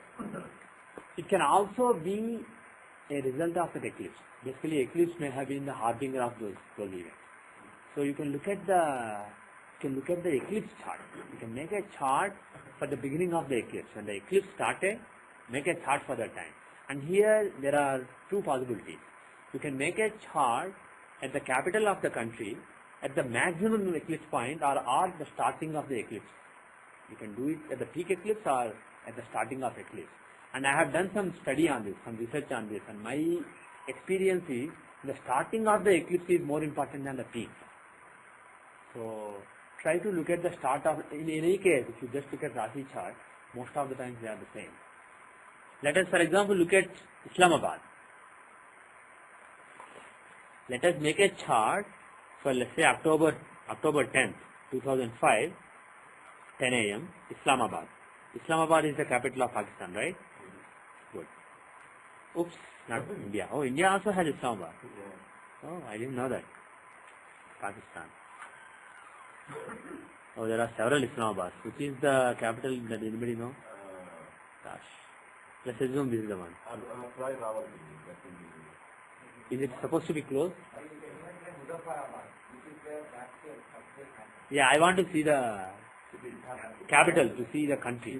it can also be a result of that eclipse. Basically, eclipse may have been the harbinger of those events. So you can look at the eclipse chart. You can make a chart for the beginning of the eclipse. When the eclipse started, make a chart for that time. And here there are 2 possibilities. You can make a chart at the capital of the country, at the maximum eclipse point, or at the starting of the eclipse. You can do it at the peak eclipse or at the starting of eclipse. And I have done some study on this, some research on this, and my experience is the starting of the eclipse is more important than the peak. So try to look at the start of, in any case, if you just look at Rashi chart, most of the times they are the same. Let us, for example, look at Islamabad. Let us make a chart for, let's say, October 10th, 2005, 10 a.m., Islamabad. Islamabad is the capital of Pakistan, right? Good. Oops, not India. Oh, India also has Islamabad. Oh, I didn't know that. Pakistan. Oh, there are several Islamabads. Which is the capital that anybody know? Gosh. Let's assume this is the one. Is it supposed to be close? Yeah, I want to see the capital, to see the country.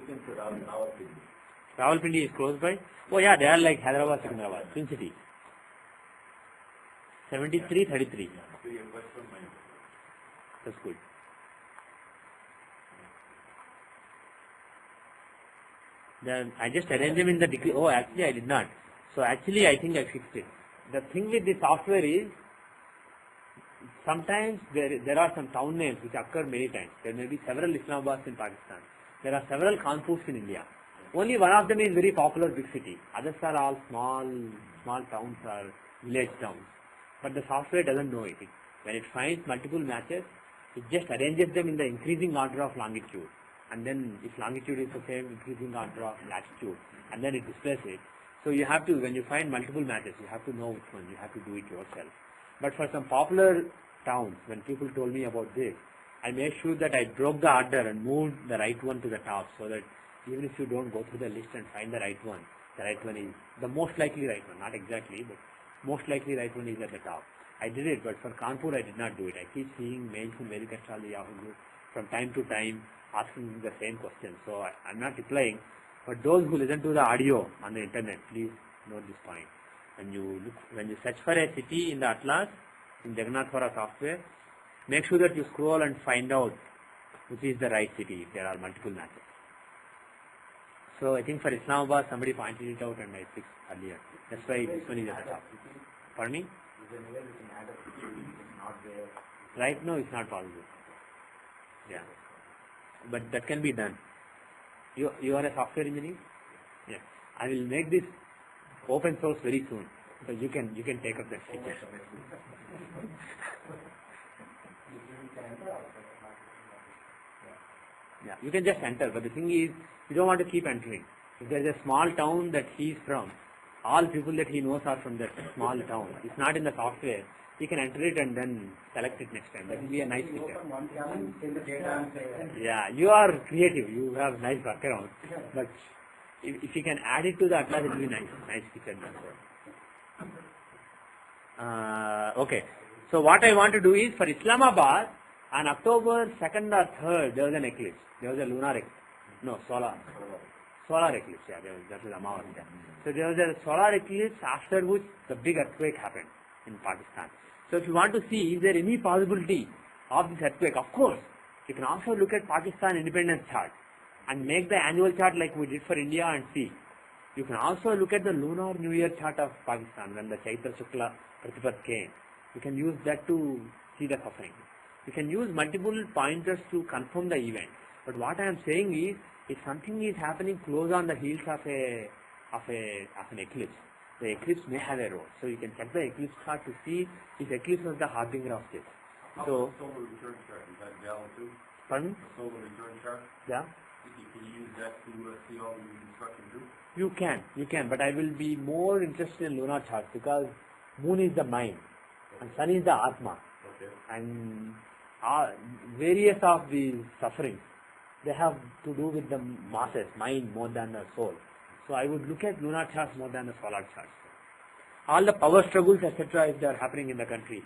Rawalpindi is close by. Oh yeah, they are like Hyderabad, Secunderabad, Twin City. 73-33. So you have got some money. That's good. Then I just arranged them in the degree. Oh, actually I did not. So actually I think I fixed it. The thing with the software is, sometimes there are some town names which occur many times. There may be several Islamabads in Pakistan. There are several Kanpurs in India. Only one of them is very popular big city. Others are all small towns or village towns. But the software doesn't know it. When it finds multiple matches, it just arranges them in the increasing order of longitude. And then if longitude is the same, increasing order of latitude. And then it displays it. So you have to, when you find multiple matches, you have to know which one. You have to do it yourself. But for some popular towns, when people told me about this, I made sure that I broke the order and moved the right one to the top, so that even if you don't go through the list and find the right one is the most likely right one. Not exactly, but most likely right one is at the top. I did it, but for Kanpur I did not do it. I keep seeing mails from Vedic Astrology Yahoo Group from time to time asking the same question. So I'm not replying. But those who listen to the audio on the internet, please note this point. When you search for a city in the Atlas, in Jagannathwara software, make sure that you scroll and find out which is the right city if there are multiple matches. So I think for Islamabad, somebody pointed it out and I fixed earlier. That's why this one is at the top. Pardon me? Right now it's not possible. Yeah. But that can be done. You are a software engineer? Yeah. I will make this open source very soon. So you can take up that feature. Yeah, you can just enter, but the thing is, you don't want to keep entering. If there is a small town that he is from, all people that he knows are from that small town. It's not in the software. He can enter it and then select it next time. That will be a nice feature. Yeah, you are creative. You have nice background. But if you can add it to the Atlas, it will be nice. Nice feature. Okay. So what I want to do is, for Islamabad, on October 2nd or 3rd, there was an eclipse. There was a lunar eclipse. No, solar eclipse. Yeah, that was Amavasya. So there was a solar eclipse, after which the big earthquake happened in Pakistan. So if you want to see, is there any possibility of this earthquake? Of course. You can also look at Pakistan independence chart and make the annual chart like we did for India and see. You can also look at the lunar new year chart of Pakistan when the Chaitra Shukla Pratipat came. You can use that to see the suffering. You can use multiple pointers to confirm the event. But what I am saying is, if something is happening close on the heels of an eclipse, the eclipse may have a role. So you can check the eclipse chart to see if eclipse was the harbinger of this. So, solar return chart, is that valid too? Pardon? Solar return chart? Yeah. Can you use that to see all the instructions too? You can, but I will be more interested in lunar charts because moon is the mind and sun is the Atma. Okay. And various of these sufferings, they have to do with the masses, mind more than the soul. So I would look at lunar charts more than the solar charts. All the power struggles, etc., if they are happening in the country,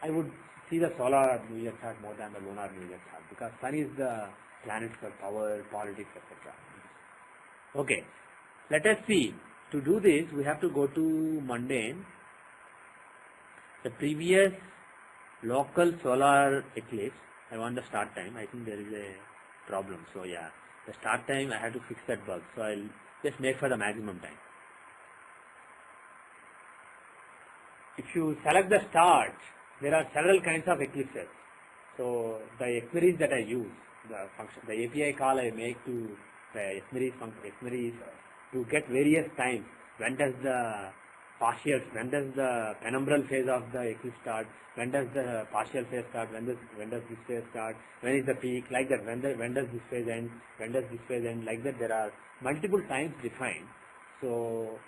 I would see the solar New Year chart more than the lunar New Year chart because sun is the planet for power, politics, etc. Okay, let us see. To do this, we have to go to mundane. The previous local solar eclipse, I want the start time. I think there is a problem. So yeah, the start time, I have to fix that bug. So I'll just make for the maximum time. If you select the start, there are several kinds of eclipses. So the exmeries that I use, the function, the API call I make to the exmeries to get various times. When does the penumbral phase of the eclipse start? When does the partial phase start? When does this phase start? When is the peak? Like that. When does this phase end? When does this phase end? Like that. There are multiple times defined. So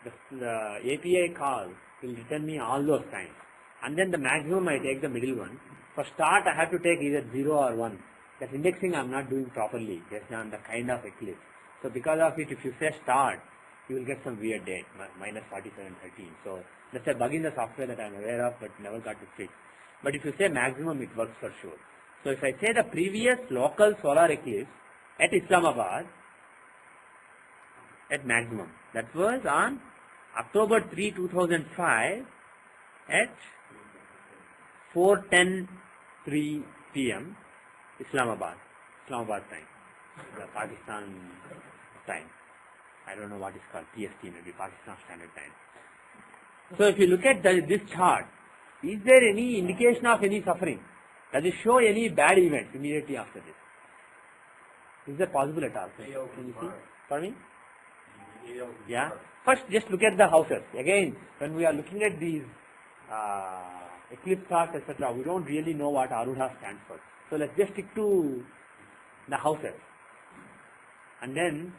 the API call will return me all those times. And then the maximum I take the middle one. For start I have to take either 0 or 1. That indexing I am not doing properly based on the kind of eclipse. So because of it, if you say start, you will get some weird date, minus 4713. So that's a bug in the software that I am aware of but never got to fix. But if you say maximum, it works for sure. So if I say the previous local solar eclipse at Islamabad, at maximum. That was on October 3, 2005 at 4:10 p.m. Islamabad time, the Pakistan time. I don't know what is called PST, maybe Pakistan Standard Time. So if you look at this chart, is there any indication of any suffering? Does it show any bad events immediately after this? Is that possible at all? Can you see? For me? Yeah. First, just look at the houses. Again, when we are looking at these eclipse charts, etc., we don't really know what Arudha stands for. So let's just stick to the houses, and then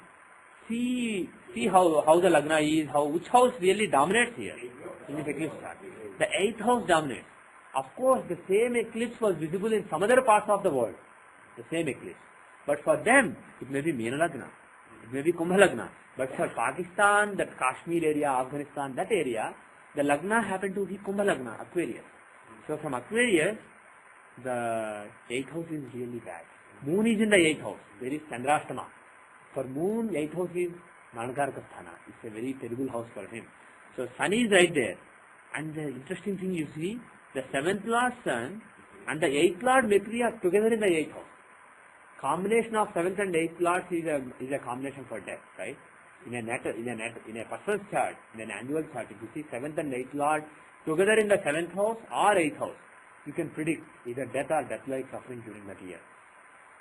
see how the Lagna is, which house really dominates here in this eclipse chart. The 8th house dominates. Of course, the same eclipse was visible in some other parts of the world. The same eclipse. But for them, it may be Meena Lagna, it may be Kumbha Lagna. But for Pakistan, that Kashmir area, Afghanistan, that area, the Lagna happened to be Kumbha Lagna, Aquarius. So from Aquarius, the 8th house is really bad. Moon is in the 8th house. There is Chandrashtama. For Moon, 8th house is Nanakaraka Sthana. It's a very terrible house for him. So Sun is right there. And the interesting thing you see, the 7th Lord Sun and the 8th Lord Mercury are together in the 8th house. Combination of 7th and 8th Lords is a combination for death, right? In a person's chart, in an annual chart, if you see 7th and 8th Lord together in the 7th house or 8th house, you can predict either death or death-like suffering during that year.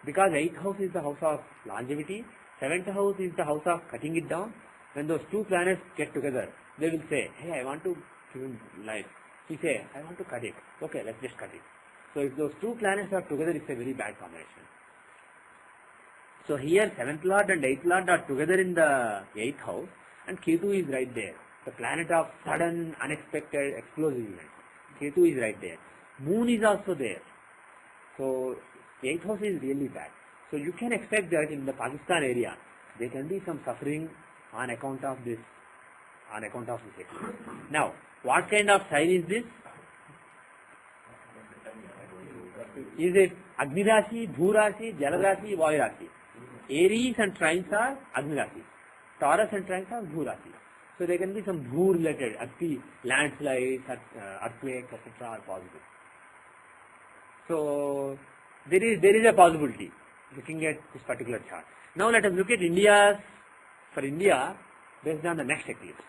Because 8th house is the house of longevity, 7th house is the house of cutting it down. When those two planets get together, they will say, hey, I want to give him life. He say, I want to cut it. Okay, let's just cut it. So if those two planets are together, it's a very bad combination. So here 7th Lord and 8th Lord are together in the 8th house, and Ketu is right there. The planet of sudden, unexpected, explosive events. Ketu is right there. Moon is also there. So 8th house is really bad. So you can expect that in the Pakistan area, there can be some suffering on account of this eclipse. Now, what kind of sign is this? Is it Agni Rashi, Bhu Rashi, Jala Rashi, Vayu Rashi? Aries and trines are Agni Rashi. Taurus and trines are Bhu Rashi. So there can be some Bhu related, landslides, earthquakes, etc. are possible. So there is a possibility looking at this particular chart. Now let us look at for India, based on the next eclipse,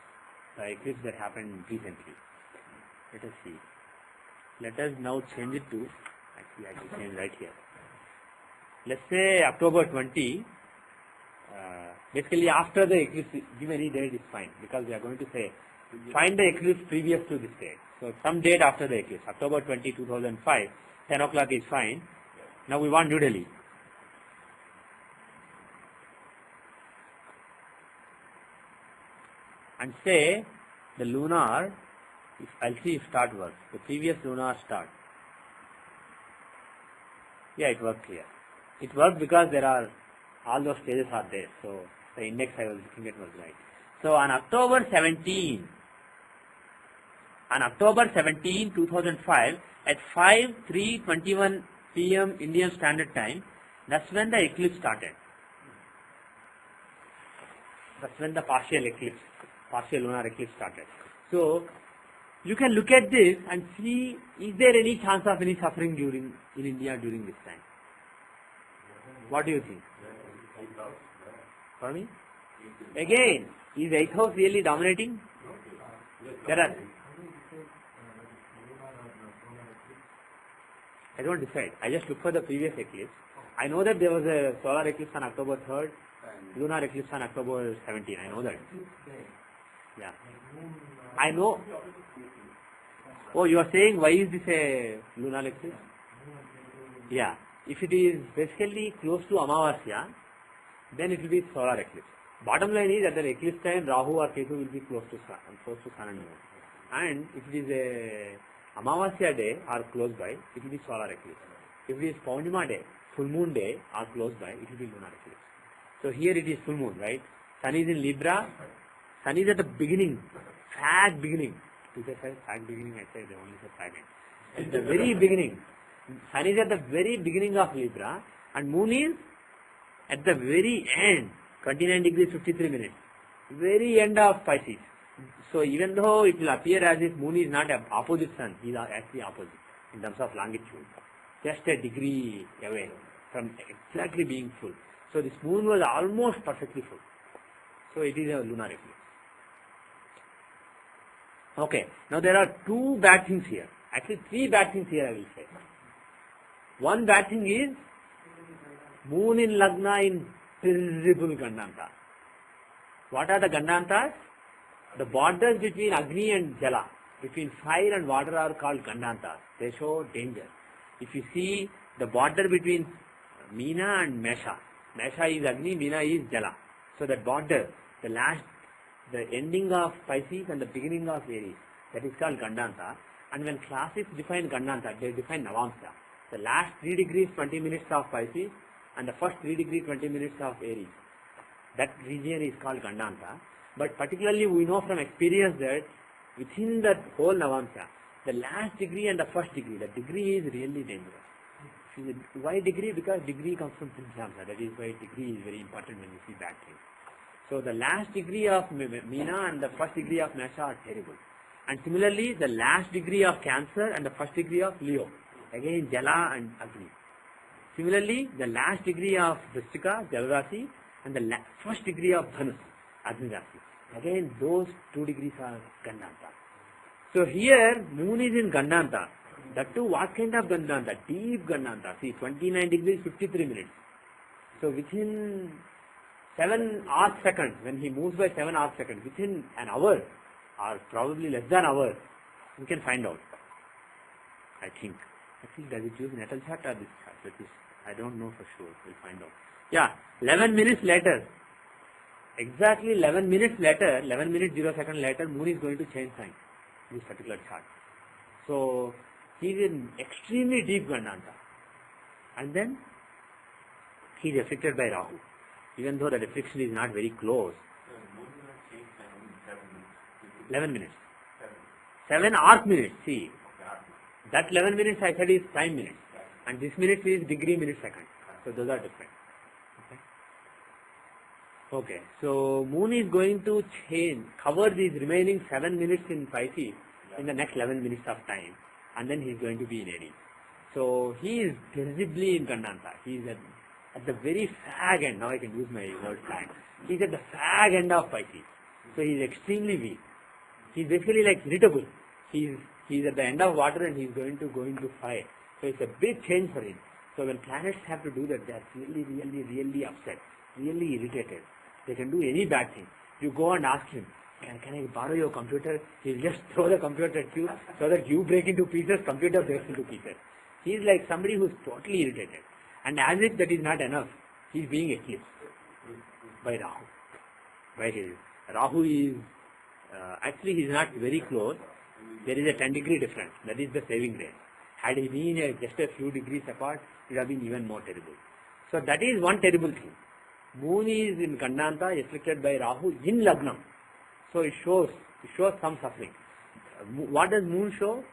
the eclipse that happened recently. Let us see. Let us now change it to, actually I can change right here. Let's say October 20, basically after the eclipse, give any date is fine, because we are going to say, find the eclipse previous to this date. So some date after the eclipse, October 20, 2005, 10 o'clock is fine. Now we want New Delhi. And say the lunar, I'll see if start works, the previous lunar start. Yeah, it worked here. It worked because all those stages are there. So the index I was looking at was right. So on October 17, 2005 at 5:21 p.m. Indian Standard Time, that's when the eclipse started. That's when the partial lunar eclipse started. So you can look at this and see, is there any chance of any suffering in India during this time? What do you think? For me? Again, is 8th house really dominating? I don't decide. I just look for the previous eclipse. I know that there was a solar eclipse on October 3rd, lunar eclipse on October 17. I know that. Yeah. I know. Oh, you are saying why is this a lunar eclipse? Yeah. If it is basically close to Amavasya, then it will be solar eclipse. Bottom line is at the eclipse time, Rahu or Ketu will be close to Sun and Moon. And if it is a Amavasya day or close by, it will be solar eclipse. If it is Paurnima day, full moon day or close by, it will be lunar eclipse. So here it is full moon, right? Sun is in Libra. Sun is at the beginning, fag beginning. To say fag beginning, I say they only say fag end. At the very beginning. Sun is at the very beginning of Libra and Moon is at the very end, 29 degrees 53 minutes. very end of Pisces. So even though it will appear as if moon is not opposite sun, he is actually opposite in terms of longitude. Just a degree away from exactly being full. So this moon was almost perfectly full. So it is a lunar eclipse. Okay, now there are two bad things here. Actually three bad things here I will say. One bad thing is moon in Lagna in terrible Gandanta. What are the Gandantas? The borders between Agni and Jala, between fire and water are called Gandantas. They show danger. If you see the border between Meena and Mesha, Mesha is Agni, Meena is Jala. So that border, the ending of Pisces and the beginning of Aries, that is called Gandanta. And when classics define Gandanta, they define Navamsa. The last 3 degrees 20 minutes of Pisces and the first 3 degrees 20 minutes of Aries. That region is called Gandanta. But particularly we know from experience that within that whole Navamsa, the last degree and the first degree, the degree is really dangerous. Why degree? Because degree comes from Prinsamsa. That is why degree is very important when you see bad things. So the last degree of Meena and the first degree of Mesha are terrible. And similarly, the last degree of Cancer and the first degree of Leo. Again, Jala and Agni. Similarly, the last degree of Vrishchika, Jalarasi, and the first degree of Dhanus, Agni Rasi. Again, those 2 degrees are Gandanta. So here, moon is in Gandanta. That too, what kind of Gandanta? Deep Gandanta. See, 29 degrees, 53 minutes. So within 7 arc seconds, when he moves by 7 arc seconds, within an hour, or probably less than an hour, we can find out. I think. Does it use natal chart or this chart? That is, I don't know for sure. We'll find out. Yeah, 11 minutes later, exactly 11 minutes later, 11 minutes 0 seconds later, moon is going to change sign in this particular chart. So, he is in extremely deep Gandanta. And then, he is affected by Rahu. Even though the reflection is not very close. 11 minutes. 7 arc minutes, see. That 11 minutes I said is time minutes. And this minute is degree minute second. So those are different. Okay. So moon is going to cover these remaining 7 minutes in Pisces in the next 11 minutes of time. And then he is going to be in Aries. So he is terribly in Gandanta. He is at the very fag end. Now I can use my word fag. He is at the fag end of Pisces. So he is extremely weak. He is basically like irritable. He is at the end of water and he is going to go into fire. So it's a big change for him. So when planets have to do that, they are really upset, really irritated. They can do any bad thing. You go and ask him, can I borrow your computer? He'll just throw the computer at you so that you break into pieces, computer breaks into pieces. He is like somebody who is totally irritated. And as if that is not enough, he is being eclipsed by Rahu. Rahu is, actually he is not very close. There is a 10-degree difference. That is the saving grace. Had he been just a few degrees apart, it would have been even more terrible. So that is one terrible thing. Moon is in Gandanta, afflicted by Rahu in Lagnam. So it shows some suffering. What does moon show?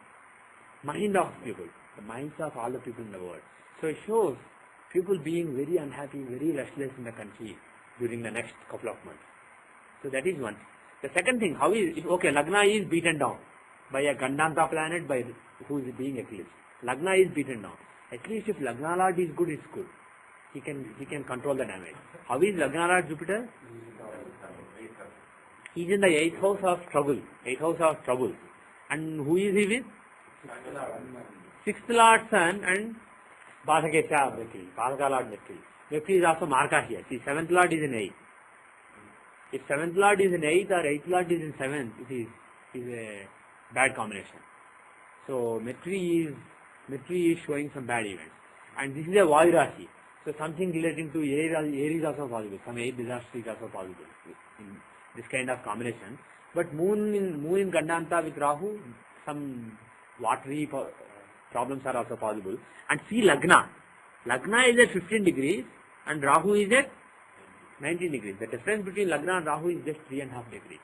Mind of people, the minds of all the people in the world. So it shows people being very unhappy, very restless in the country during the next couple of months. So that is one. The second thing, Lagna is beaten down by a Gandanta planet who is being eclipsed. Lagna is beaten down. At least if Lagna Lord is good, it's good. He can control the damage. How is Lagna Lord Jupiter? He is in the 8th house of trouble. 8th house of trouble. And who is he with? 6th Lord Sun and Badhakesha Mercury. Badhaka Lord Mercury. Mercury is also Marka here. See, 7th Lord is in 8th. If 7th Lord is in 8th or 8th Lord is in 7th, it is a bad combination. So Mercury is showing some bad events. And this is a Vayu Rashi. So something relating to Aries is also possible. Some 8 disaster is also possible in this kind of combination. But moon in Gandanta with Rahu, some watery problems are also possible. And see Lagna. Lagna is at 15 degrees and Rahu is at 19 degrees. The difference between Lagna and Rahu is just 3.5 degrees.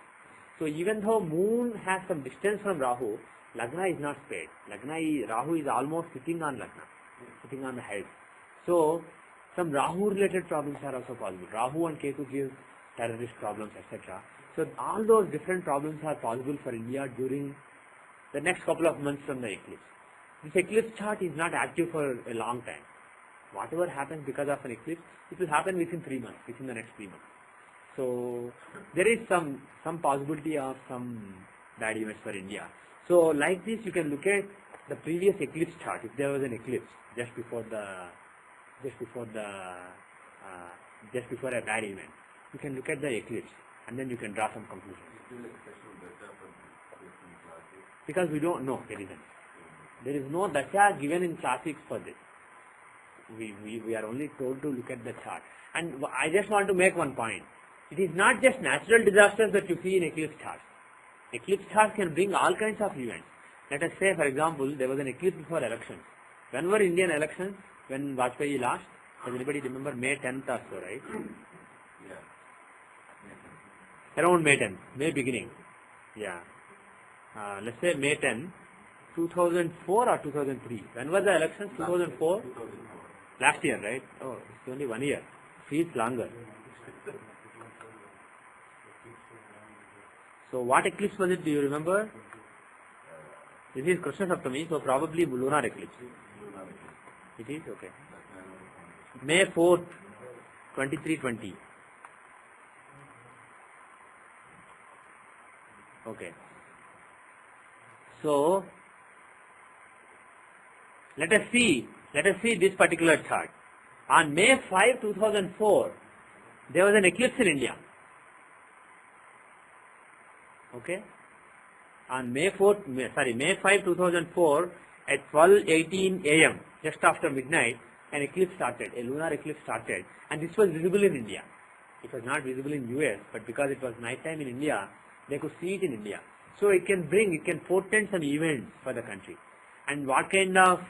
So even though moon has some distance from Rahu, Lagna is not spared. Rahu is almost sitting on Lagna, sitting on the head. So some Rahu related problems are also possible. Rahu and Ketu give terrorist problems, etc. So all those different problems are possible for India during the next couple of months from the eclipse. This eclipse chart is not active for a long time. Whatever happens because of an eclipse, it will happen within 3 months, within the next 3 months. So there is some possibility of some bad events for India. So like this, you can look at the previous eclipse chart. If there was an eclipse just before a bad event, you can look at the eclipse and then you can draw some conclusions. Because we don't know the reason. There is no dasha given in classics for this. We are only told to look at the chart. And I just want to make one point. It is not just natural disasters that you see in eclipse charts. Eclipse charts can bring all kinds of events. Let us say, for example, there was an eclipse before elections. When were Indian elections? When Vajpayee lost? Does anybody remember? May 10th or so, right? Yeah. Around May 10th, May beginning. Yeah. Let's say May 10, 2004 or 2003. When was the elections? 2004? 2004. Last year, right? Oh, it's only 1 year. Feels longer. So what eclipse was it? Do you remember? This is Krishna Saptami, so probably lunar eclipse. It is? Okay. May 4th, 2320. Okay. So, let us see this particular chart. On May 5, 2004, there was an eclipse in India. Okay. On May 5, 2004, at 12:18 a.m., just after midnight, an eclipse started, a lunar eclipse started, and this was visible in India. It was not visible in US, but because it was night time in India, they could see it in India. So it can portend some events for the country. And what kind of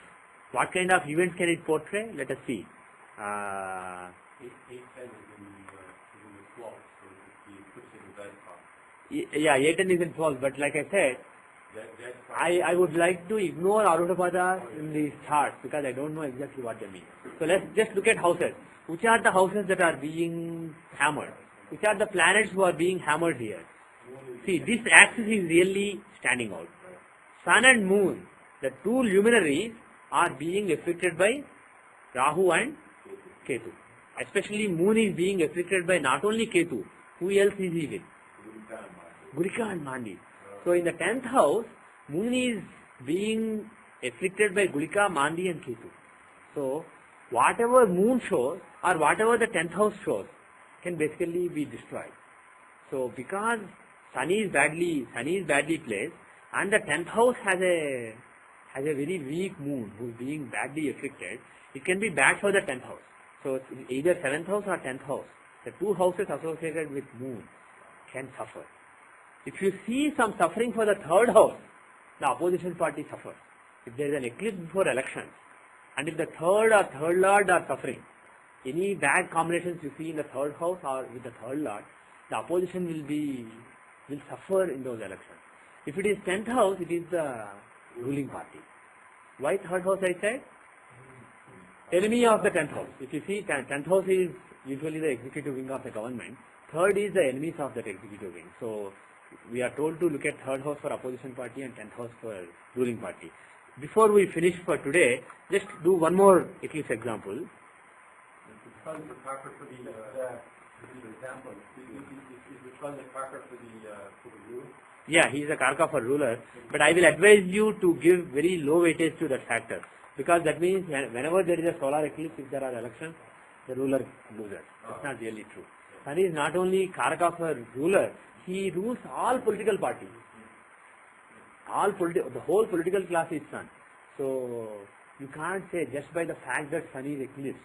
events can it portray? Let us see. Yeah, 810 is in false, but like I said, I would like to ignore Arudapada in these charts because I don't know exactly what they mean. So let's just look at houses. Which are the houses that are being hammered? Which are the planets who are being hammered here? See, this axis is really standing out. Sun and Moon, the two luminaries, are being afflicted by Rahu and Ketu. Especially Moon is being afflicted by not only Ketu, who else is he with? Gurika and Mandi. So in the 10th house, Moon is being afflicted by Gurika, Mandi and Ketu. So whatever Moon shows or whatever the 10th house shows can basically be destroyed. So because Sun is badly placed and the 10th house has a very weak Moon who is being badly afflicted, it can be bad for the 10th house. So either 7th house or 10th house, the two houses associated with Moon can suffer. If you see some suffering for the 3rd house, the opposition party suffers. If there is an eclipse before elections, and if the 3rd or 3rd lord are suffering, any bad combinations you see in the 3rd house or with the 3rd lord, the opposition will suffer in those elections. If it is 10th house, it is the ruling party. Why 3rd house I said? Enemy of the 10th house. If you see, 10th house is usually the executive wing of the government. 3rd is the enemies of that executive wing. So we are told to look at 3rd house for opposition party and 10th house for ruling party. Before we finish for today, just do one more eclipse example. Which was the Karka for the example? Which was the Karka for the ruler? Yeah, he is a Karka for ruler, but I will advise you to give very low weightage to that factor, because that means whenever there is a solar eclipse, if there are elections, the ruler loses. That's not really true. Sun is not only Karka for ruler, he rules all political parties. The whole political class is Sun. So you can't say just by the fact that Sun is eclipse,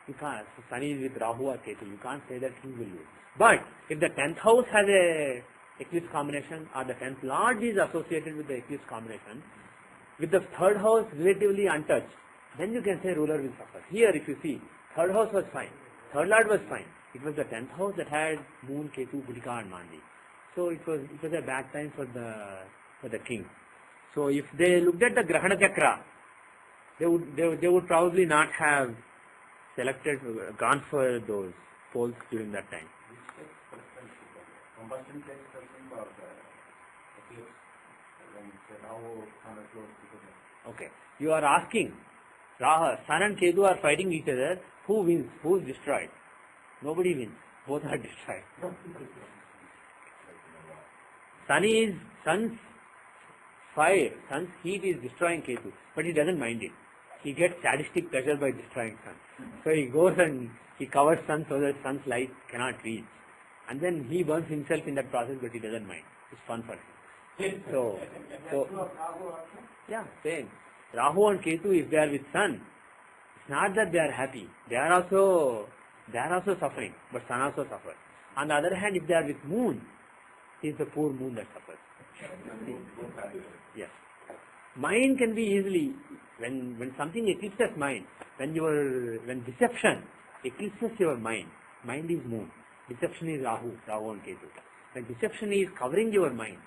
you can't. Sun is with Rahu or Ketu, you can't say that he will lose. But if the 10th house has a eclipse combination or the 10th lord is associated with the eclipse combination, with the 3rd house relatively untouched, then you can say ruler will suffer. Here if you see, 3rd house was fine, 3rd lord was fine. It was the 10th house that had Moon, Ketu, Gurika and Mandi. So it was a bad time for the king. So if they looked at the Grahana Chakra, they would probably not have gone for those poles during that time. first in place person or the eclipse, when it's now under close to Okay. You are asking, Sun and Ketu are fighting each other. Who wins? Who is destroyed? Nobody wins. Both are destroyed. Sun's fire, sun's heat is destroying Ketu, but he doesn't mind it. He gets sadistic pleasure by destroying sun. So he goes and he covers sun so that sun's light cannot reach. And then he burns himself in that process, but he doesn't mind. It's fun for him. So yeah, same. Rahu and Ketu, if they are with sun, it's not that they are happy. They are also suffering, but sun also suffers. On the other hand, if they are with moon, it is the poor moon that suffers. Yes. Mind can be easily, when something eclipses mind, when deception eclipses your mind is moon. Deception is Rahu and Ketu. When deception is covering your mind,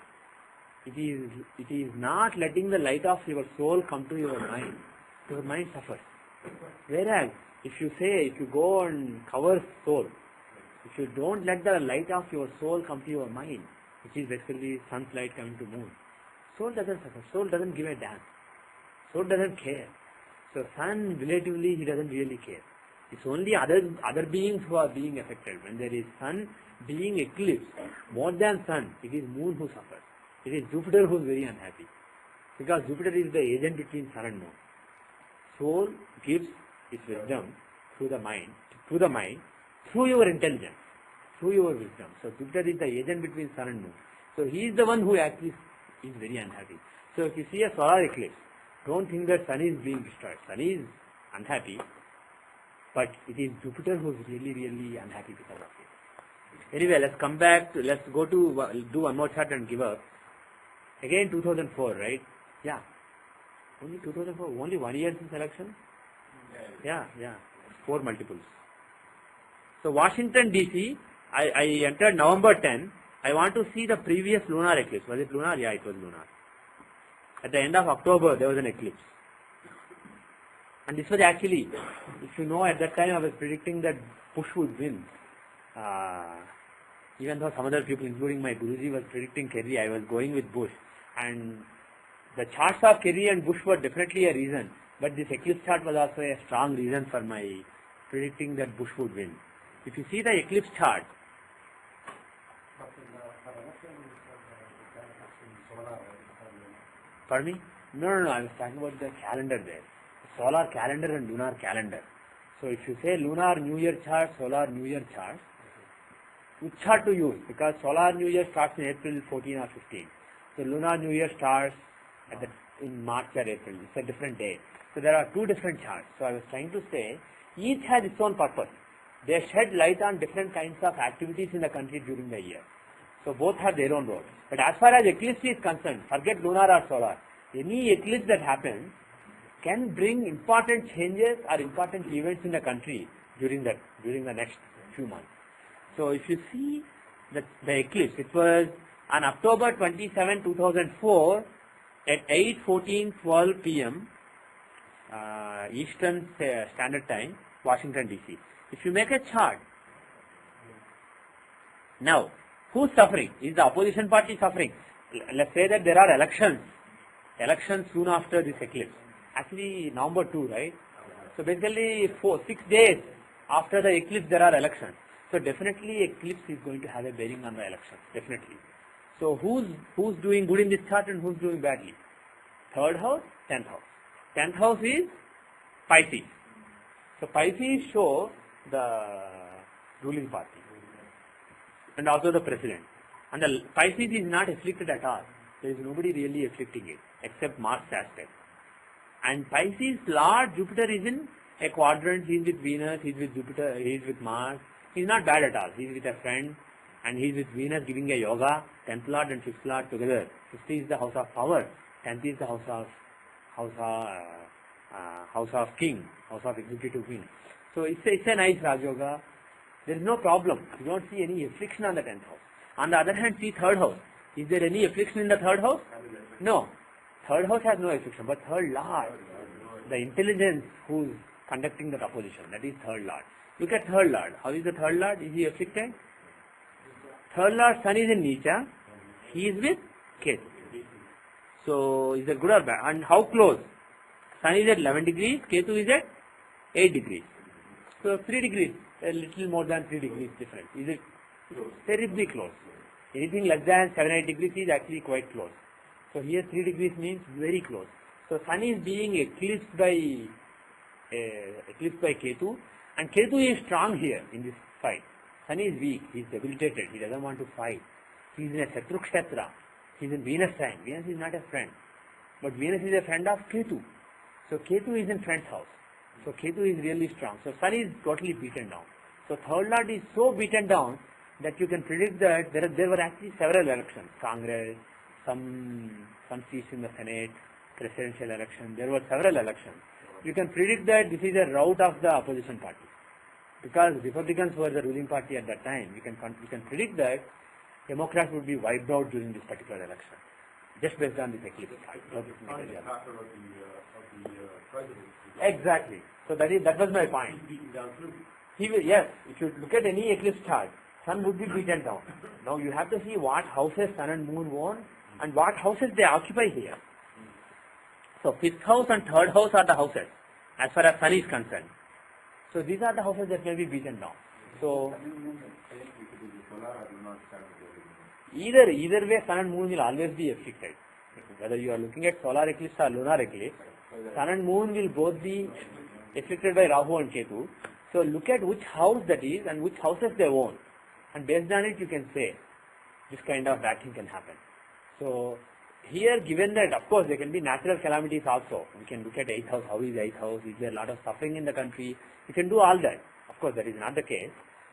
it is not letting the light of your soul come to your mind suffers. Whereas, if you go and cover soul, if you don't let the light of your soul come to your mind, which is basically sun's light coming to moon, soul doesn't suffer. Soul doesn't give a damn. Soul doesn't care. So sun, relatively, he doesn't really care. It's only other beings who are being affected. When there is sun being eclipsed, more than sun, it is moon who suffers. It is Jupiter who is very unhappy. Because Jupiter is the agent between sun and moon. Soul gives its wisdom through the mind, through your intelligence, through your wisdom. So Jupiter is the agent between sun and moon. So he is the one who actually is very unhappy. So if you see a solar eclipse, don't think that sun is being destroyed. Sun is unhappy, but it is Jupiter who is really, really unhappy because of it. Anyway, let's go to do one more chart and give up. Again 2004, right? Yeah. Only 2004, only 1 year since election? Yeah. 4 multiples. So Washington DC, I entered November 10. I want to see the previous lunar eclipse. Was it lunar? Yeah, it was lunar. At the end of October, there was an eclipse. And this was actually, if you know, at that time I was predicting that Bush would win. Even though some other people, including my Guruji, was predicting Kerry, I was going with Bush. And the charts of Kerry and Bush were definitely a reason. But this eclipse chart was also a strong reason for my predicting that Bush would win. If you see the eclipse chart, pardon me? No, I was talking about the calendar there. Solar calendar and lunar calendar. So if you say lunar New Year chart, solar New Year chart, which chart to use? Because solar New Year starts in April 14 or 15. So lunar New Year starts in March or April. It's a different day. So there are 2 different charts. So I was trying to say, each has its own purpose. They shed light on different kinds of activities in the country during the year. So both have their own role. But as far as eclipse is concerned, forget lunar or solar. Any eclipse that happens can bring important changes or important events in the country during the next few months. So if you see the eclipse, it was on October 27, 2004 at 8:12 p.m. Eastern Standard Time, Washington DC. If you make a chart, now who's suffering? Is the opposition party suffering? Let's say that there are elections soon after this eclipse. Actually, November 2, right? So basically, 6 days after the eclipse, there are elections. So definitely, eclipse is going to have a bearing on the elections. Definitely. So who's doing good in this chart and who's doing badly? 3rd house, 10th house. 10th house is Pisces. So Pisces show the ruling party and also the president. And the Pisces is not afflicted at all. There is nobody really afflicting it except Mars aspect. And Pisces Lord Jupiter is in a quadrant. He is with Venus, he is with Jupiter, he is with Mars. He is not bad at all. He is with a friend and he is with Venus giving a yoga. 10th Lord and 5th Lord together. 5th is the house of power. 10th is the house of king, house of executive king. So it's a nice Raj Yoga. There is no problem. You don't see any affliction on the 10th house. On the other hand, see 3rd house. Is there any affliction in the 3rd house? No. 3rd house has no affliction, but 3rd Lord, the intelligence who is conducting that opposition, that is 3rd Lord. Look at 3rd Lord. How is the 3rd Lord? Is he afflicted? Third Lord Sun is in Nicha. He is with Ketu. So is it good or bad? And how close? Sun is at 11 degrees, Ketu is at 8 degrees. So 3 degrees, a little more than 3 degrees difference. Is it terribly close? Anything less than 7-8 degrees is actually quite close. So here 3 degrees means very close. So Sun is being eclipsed by Ketu, and Ketu is strong here in this fight. Sun is weak, he is debilitated, he doesn't want to fight. He is in a Shatru Kshetra, he is in Venus sign. Venus is not a friend, but Venus is a friend of Ketu. So Ketu is in friend's house. So Ketu is really strong. So Sun is totally beaten down. So third Lord is so beaten down that you can predict that there were actually several elections. Congress, some seats in the Senate, presidential election. There were several elections. You can predict that this is a rout of the opposition party. Because Republicans were the ruling party at that time, you can predict that Democrats would be wiped out during this particular election. Just based on this eclipse. Exactly. So that was my point. Yes, if you look at any eclipse chart, Sun would be beaten down. Now you have to see what houses Sun and Moon own and what houses they occupy here. So 5th house and 3rd house are the houses as far as Sun is concerned. So these are the houses that may be beaten down. So either way Sun and Moon will always be afflicted. Whether you are looking at solar eclipse or lunar eclipse, Sun and Moon will both be afflicted by Rahu and Ketu. So look at which house that is and which houses they own. And based on it you can say this kind of bad thing can happen. So here, given that of course there can be natural calamities also. We can look at 8th house, how is 8th house, is there a lot of suffering in the country? You can do all that. Of course that is not the case,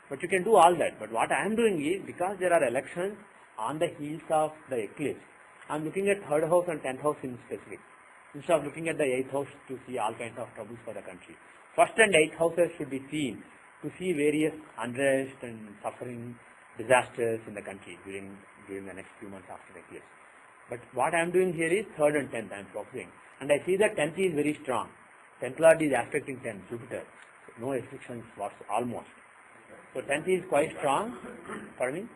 but you can do all that. But what I am doing is, because there are elections on the heels of the eclipse, I am looking at 3rd house and 10th house in specific, instead of looking at the 8th house to see all kinds of troubles for the country. 1st and 8th houses should be seen to see various unrest and suffering, disasters in the country during the next few months after the eclipse. But what I am doing here is 3rd and 10th I am focusing. And I see that 10th is very strong. 10th Lord is aspecting 10th, Jupiter. No restrictions, almost. So 10th is quite strong. Pardon me?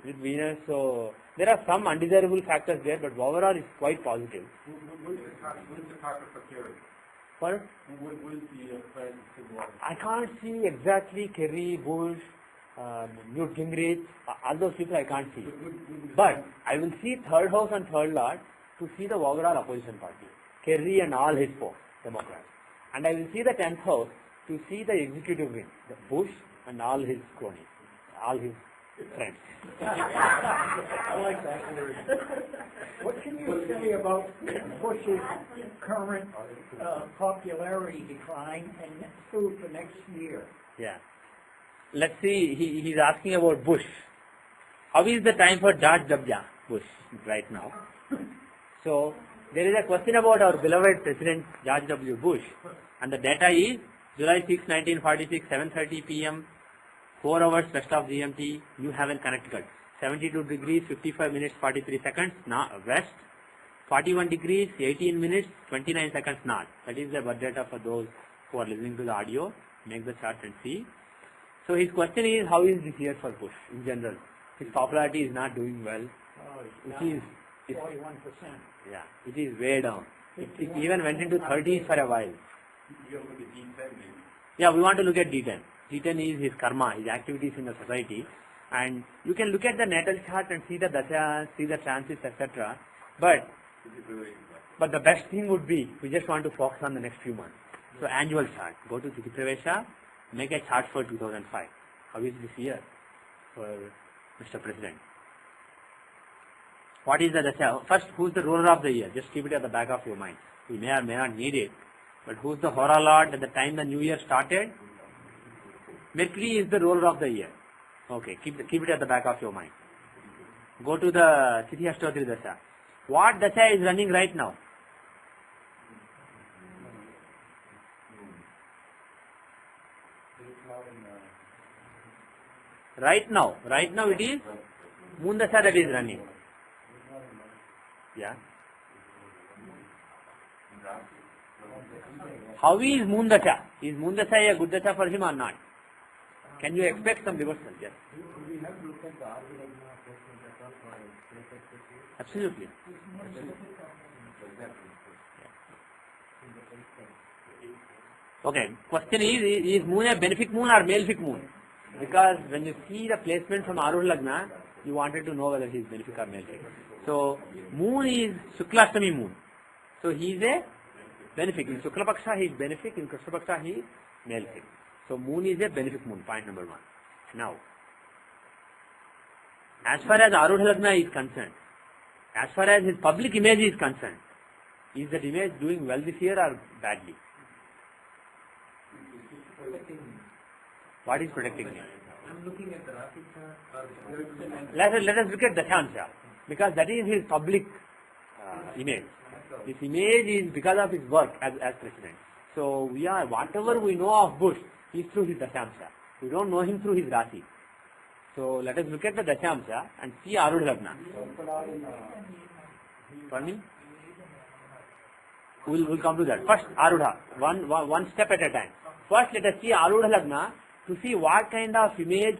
With Venus, so there are some undesirable factors there, but overall it's quite positive. What? I can't see exactly Kerry, Bush, Newt Gingrich, all those people I can't see. But I will see 3rd house and 3rd Lord to see the overall opposition party, Kerry and all his foes, Democrats. And I will see the 10th house to see the executive wing, the Bush and all his cronies, all his friends. I like that word. What can you say about Bush's current popularity decline and through for next year? Yeah. Let's see, he's asking about Bush. How is the time for George W. Bush right now? So, there is a question about our beloved President George W. Bush, and the data is July 6, 1946, 7:30 p.m., 4 hours west of GMT, New Haven, Connecticut. 72 degrees, 55 minutes, 43 seconds, west. 41 degrees, 18 minutes, 29 seconds north. That is the birth data for those who are listening to the audio. Make the chart and see. So his question is, how is this year for Bush in general? His popularity is not doing well. It's 41%. Yeah, it is way down. It even went into 30s for a while. Yeah, we want to look at D10. D10 is his karma, his activities in the society. And you can look at the natal chart and see the dasha, see the transits, etc. But the best thing would be, we just want to focus on the next few months. So annual chart, go to Tithi Pravesha, make a chart for 2005. How is this year for Mr. President? What is the dasha? First, who is the ruler of the year? Just keep it at the back of your mind. We may or may not need it. But who is the Hora Lord at the time the new year started? Mercury is the ruler of the year. Okay, keep it at the back of your mind. Go to the Tithi Ashtotri Dasha. What Dasha is running right now? Right now it is Moon Dasha that is running. How is moon dasha? Is moon dasha a good dasha for him or not? Can you expect some reversal? Yes. We have to look at the Arjuna for a Absolutely. Okay. Question is moon a benefic moon or malefic moon? Because when you see the placement from Arudha Lagna, you wanted to know whether he is benefic or malefic. So moon is Shuklashtami moon. So he is a benefic. In Shukla Paksha he is benefic, in Krishna Paksha he is malefic. So moon is a benefic moon, point number 1. Now, as far as Arudha Lagna is concerned, as far as his public image is concerned, is that image doing well this year or badly? What is protecting him? I'm looking at the Rashi chart. Let us look at Dashamsha, because that is his public image. His image is because of his work as president. So whatever we know of Bush is through his Dashamsha. We don't know him through his Rashi. So let us look at the Dashamsha and see Arudha Lagna. Pardon me? We'll come to that. First Arudha, one step at a time. First let us see Arudha Lagna to see what kind of image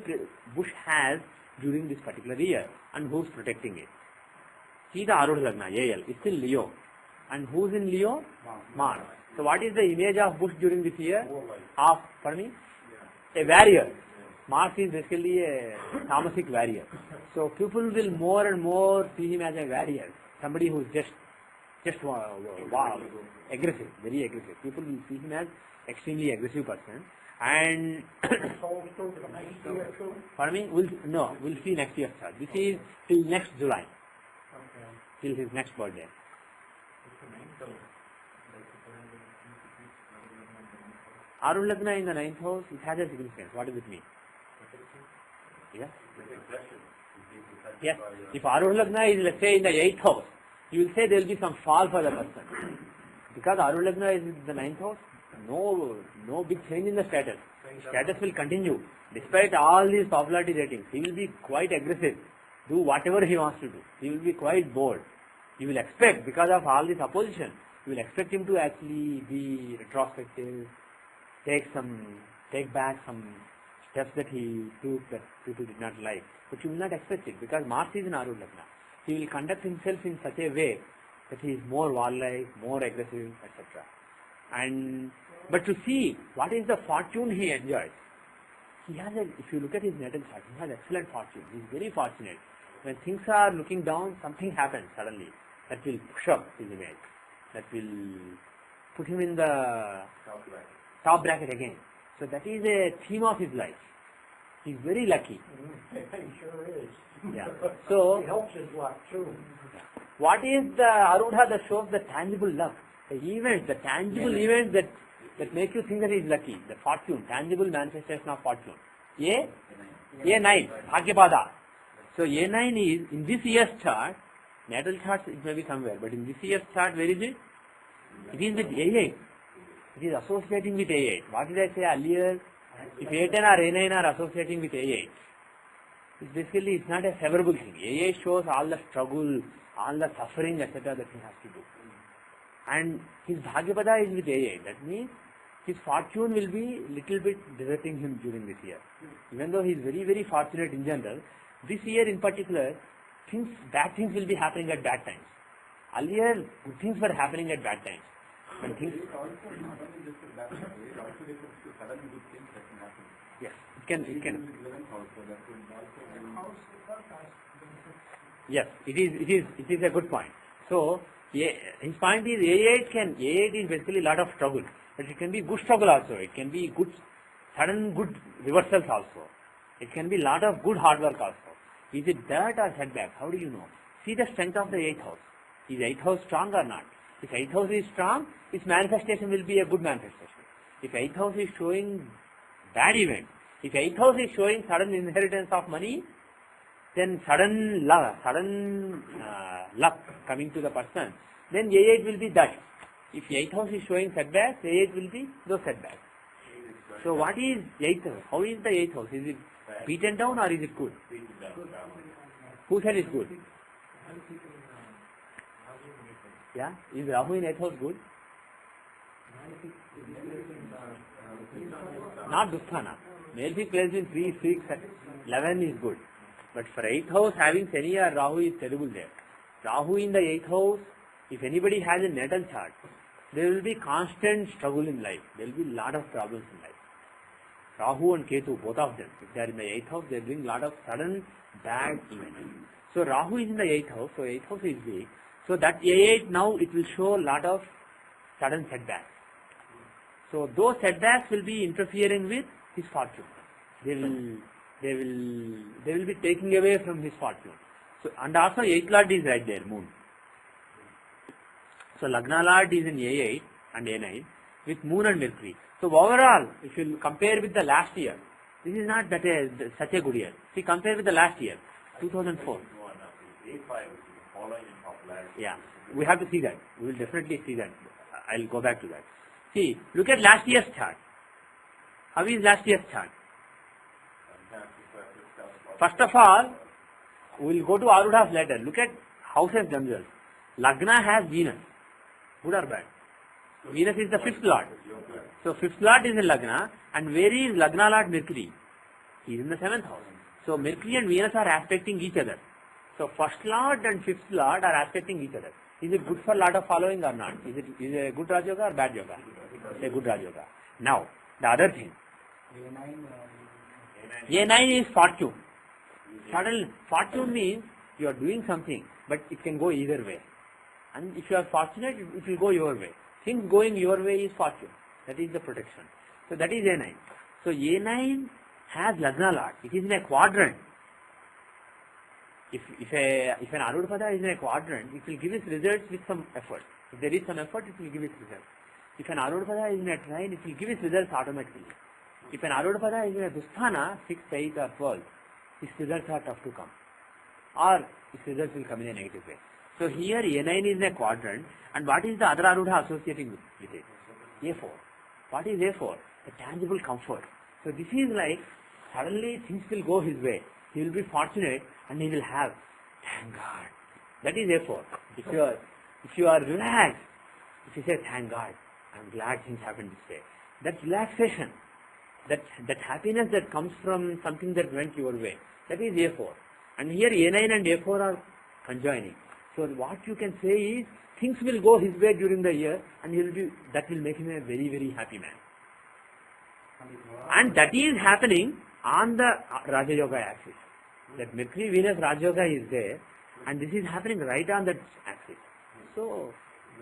Bush has during this particular year and who's protecting it. See the Arudha Lagna, AL, it's in Leo. And who's in Leo? Mars. So what is the image of Bush during this year? Of, pardon me? A warrior. Mars is basically a Tamasic warrior. So people will more and more see him as a warrior. Somebody who's just wow, aggressive, very aggressive. People will see him as extremely aggressive person. And pardon me? We'll see next year's chart. This is till next July. Till his next birthday. Arudha Lagna in the 9th house, it has a significance. What does it mean? Yeah? Yes. If Arudha Lagna is, let's say, in the 8th house, you will say there will be some fall for the person. Because Arudha Lagna is in the 9th house, no big change in the status. Status will continue. Despite all these popularity ratings, he will be quite aggressive. Do whatever he wants to do. He will be quite bold. You will expect, because of all this opposition, you will expect him to actually be retrospective, take back some steps that he took that people did not like. But you will not expect it, because Mars is in Arudha Lagna. He will conduct himself in such a way that he is more warlike, more aggressive, etc. But to see what is the fortune he enjoys, if you look at his natal chart, he has excellent fortune. He is very fortunate. When things are looking down, something happens suddenly that will push up his image, that will put him in the top bracket again. So that is a theme of his life. He is very lucky. He sure is. Yeah. So It helps his luck too. what is the Arudha that shows the tangible luck? The events, the tangible events that make you think that he is lucky. The fortune, tangible manifestation of fortune. A9, Bhagyapada. So A9 is, in this year's chart, natal chart it may be somewhere, but in this year's chart, where is it? It is with A8. It is associating with A8. What did I say earlier? If A10 or A9 are associating with A8, it's not a favorable thing. A8 shows all the struggle, all the suffering, etc. that he has to do. And his Bhagyapada is with A8. That means his fortune will be little bit deserting him during this year. Even though he is very, very fortunate in general, this year in particular, bad things will be happening at bad times. Earlier, good things were happening at bad times. When things, yes, it can. Yes, it is a good point. So, his point is A8 is basically a lot of struggle, but it can be good struggle also. It can be sudden good reversals also. It can be a lot of good hard work also. Is it that or setback? How do you know? See the strength of the 8th house. Is 8th house strong or not? If 8th house is strong, its manifestation will be a good manifestation. If 8th house is showing bad event, if 8th house is showing sudden inheritance of money, then sudden luck coming to the person, then A8 will be that. If 8th house is showing setbacks, A8 will be those setbacks. So what is 8th house? How is the 8th house? Is it beaten down or is it good? Who said it's good? Yeah? Is Rahu in 8th house good? Not Dusthana. Malefic placed in 3, 6, and 11 is good. But for 8th house, having Shani or Rahu is terrible there. Rahu in the 8th house, if anybody has a natal chart, there will be constant struggle in life. There will be lot of problems in life. Rahu and Ketu, both of them, if they are in the 8th house, they bring lot of sudden bad events. So Rahu is in the 8th house, so 8th house is weak. So that A8 now, it will show lot of sudden setbacks. So those setbacks will be interfering with his fortune. They will be taking away from his fortune. So, and also 8th Lord is right there, Moon. So Lagna Lord is in A8 and A9 with Moon and Mercury. So overall, if you compare with the last year, this is not such a good year. See, compare with the last year, 2004. Yeah, we have to see that. We will definitely see that. I'll go back to that. See, look at last year's chart. How is last year's chart? First of all, we will go to Arudha's later. Look at houses themselves. Lagna has Venus. Good or bad? Venus is the 5th Lord. So 5th Lord is in Lagna. And where is Lagna Lord Mercury? He is in the 7th house. So Mercury and Venus are aspecting each other. So 1st Lord and 5th Lord are aspecting each other. Is it good for lot of following or not? Is it a good Raj Yoga or bad Yoga? It's a good Raj Yoga. Now, the other thing. A9 is fortune. Suddenly, fortune means you are doing something, but it can go either way. And if you are fortunate, it will go your way. Things going your way is fortune. That is the protection. So that is A9. So A9 has Lagna Lord. It is in a quadrant. If an Arudpada is in a quadrant, it will give its results with some effort. If there is some effort, it will give its results. If an Arudpada is in a trine, it will give its results automatically. If an Arudpada is in a Dusthana, 6, 8 or 12, its results are tough to come. Or its results will come in a negative way. So here A9 is in a quadrant, and what is the other Arudha associating with it? A4. What is A4? A tangible comfort. So this is like, suddenly things will go his way. He will be fortunate and he will have, thank God. That is A4. If you are relaxed, if you say, thank God, I'm glad things happened this way. That relaxation, that happiness that comes from something that went your way, that is A4. And here A9 and A4 are conjoining. So what you can say is, things will go his way during the year, and that will make him a very, very happy man. And that is happening on the Raja Yoga axis. That Mercury Venus Raja Yoga is there, and this is happening right on that axis. So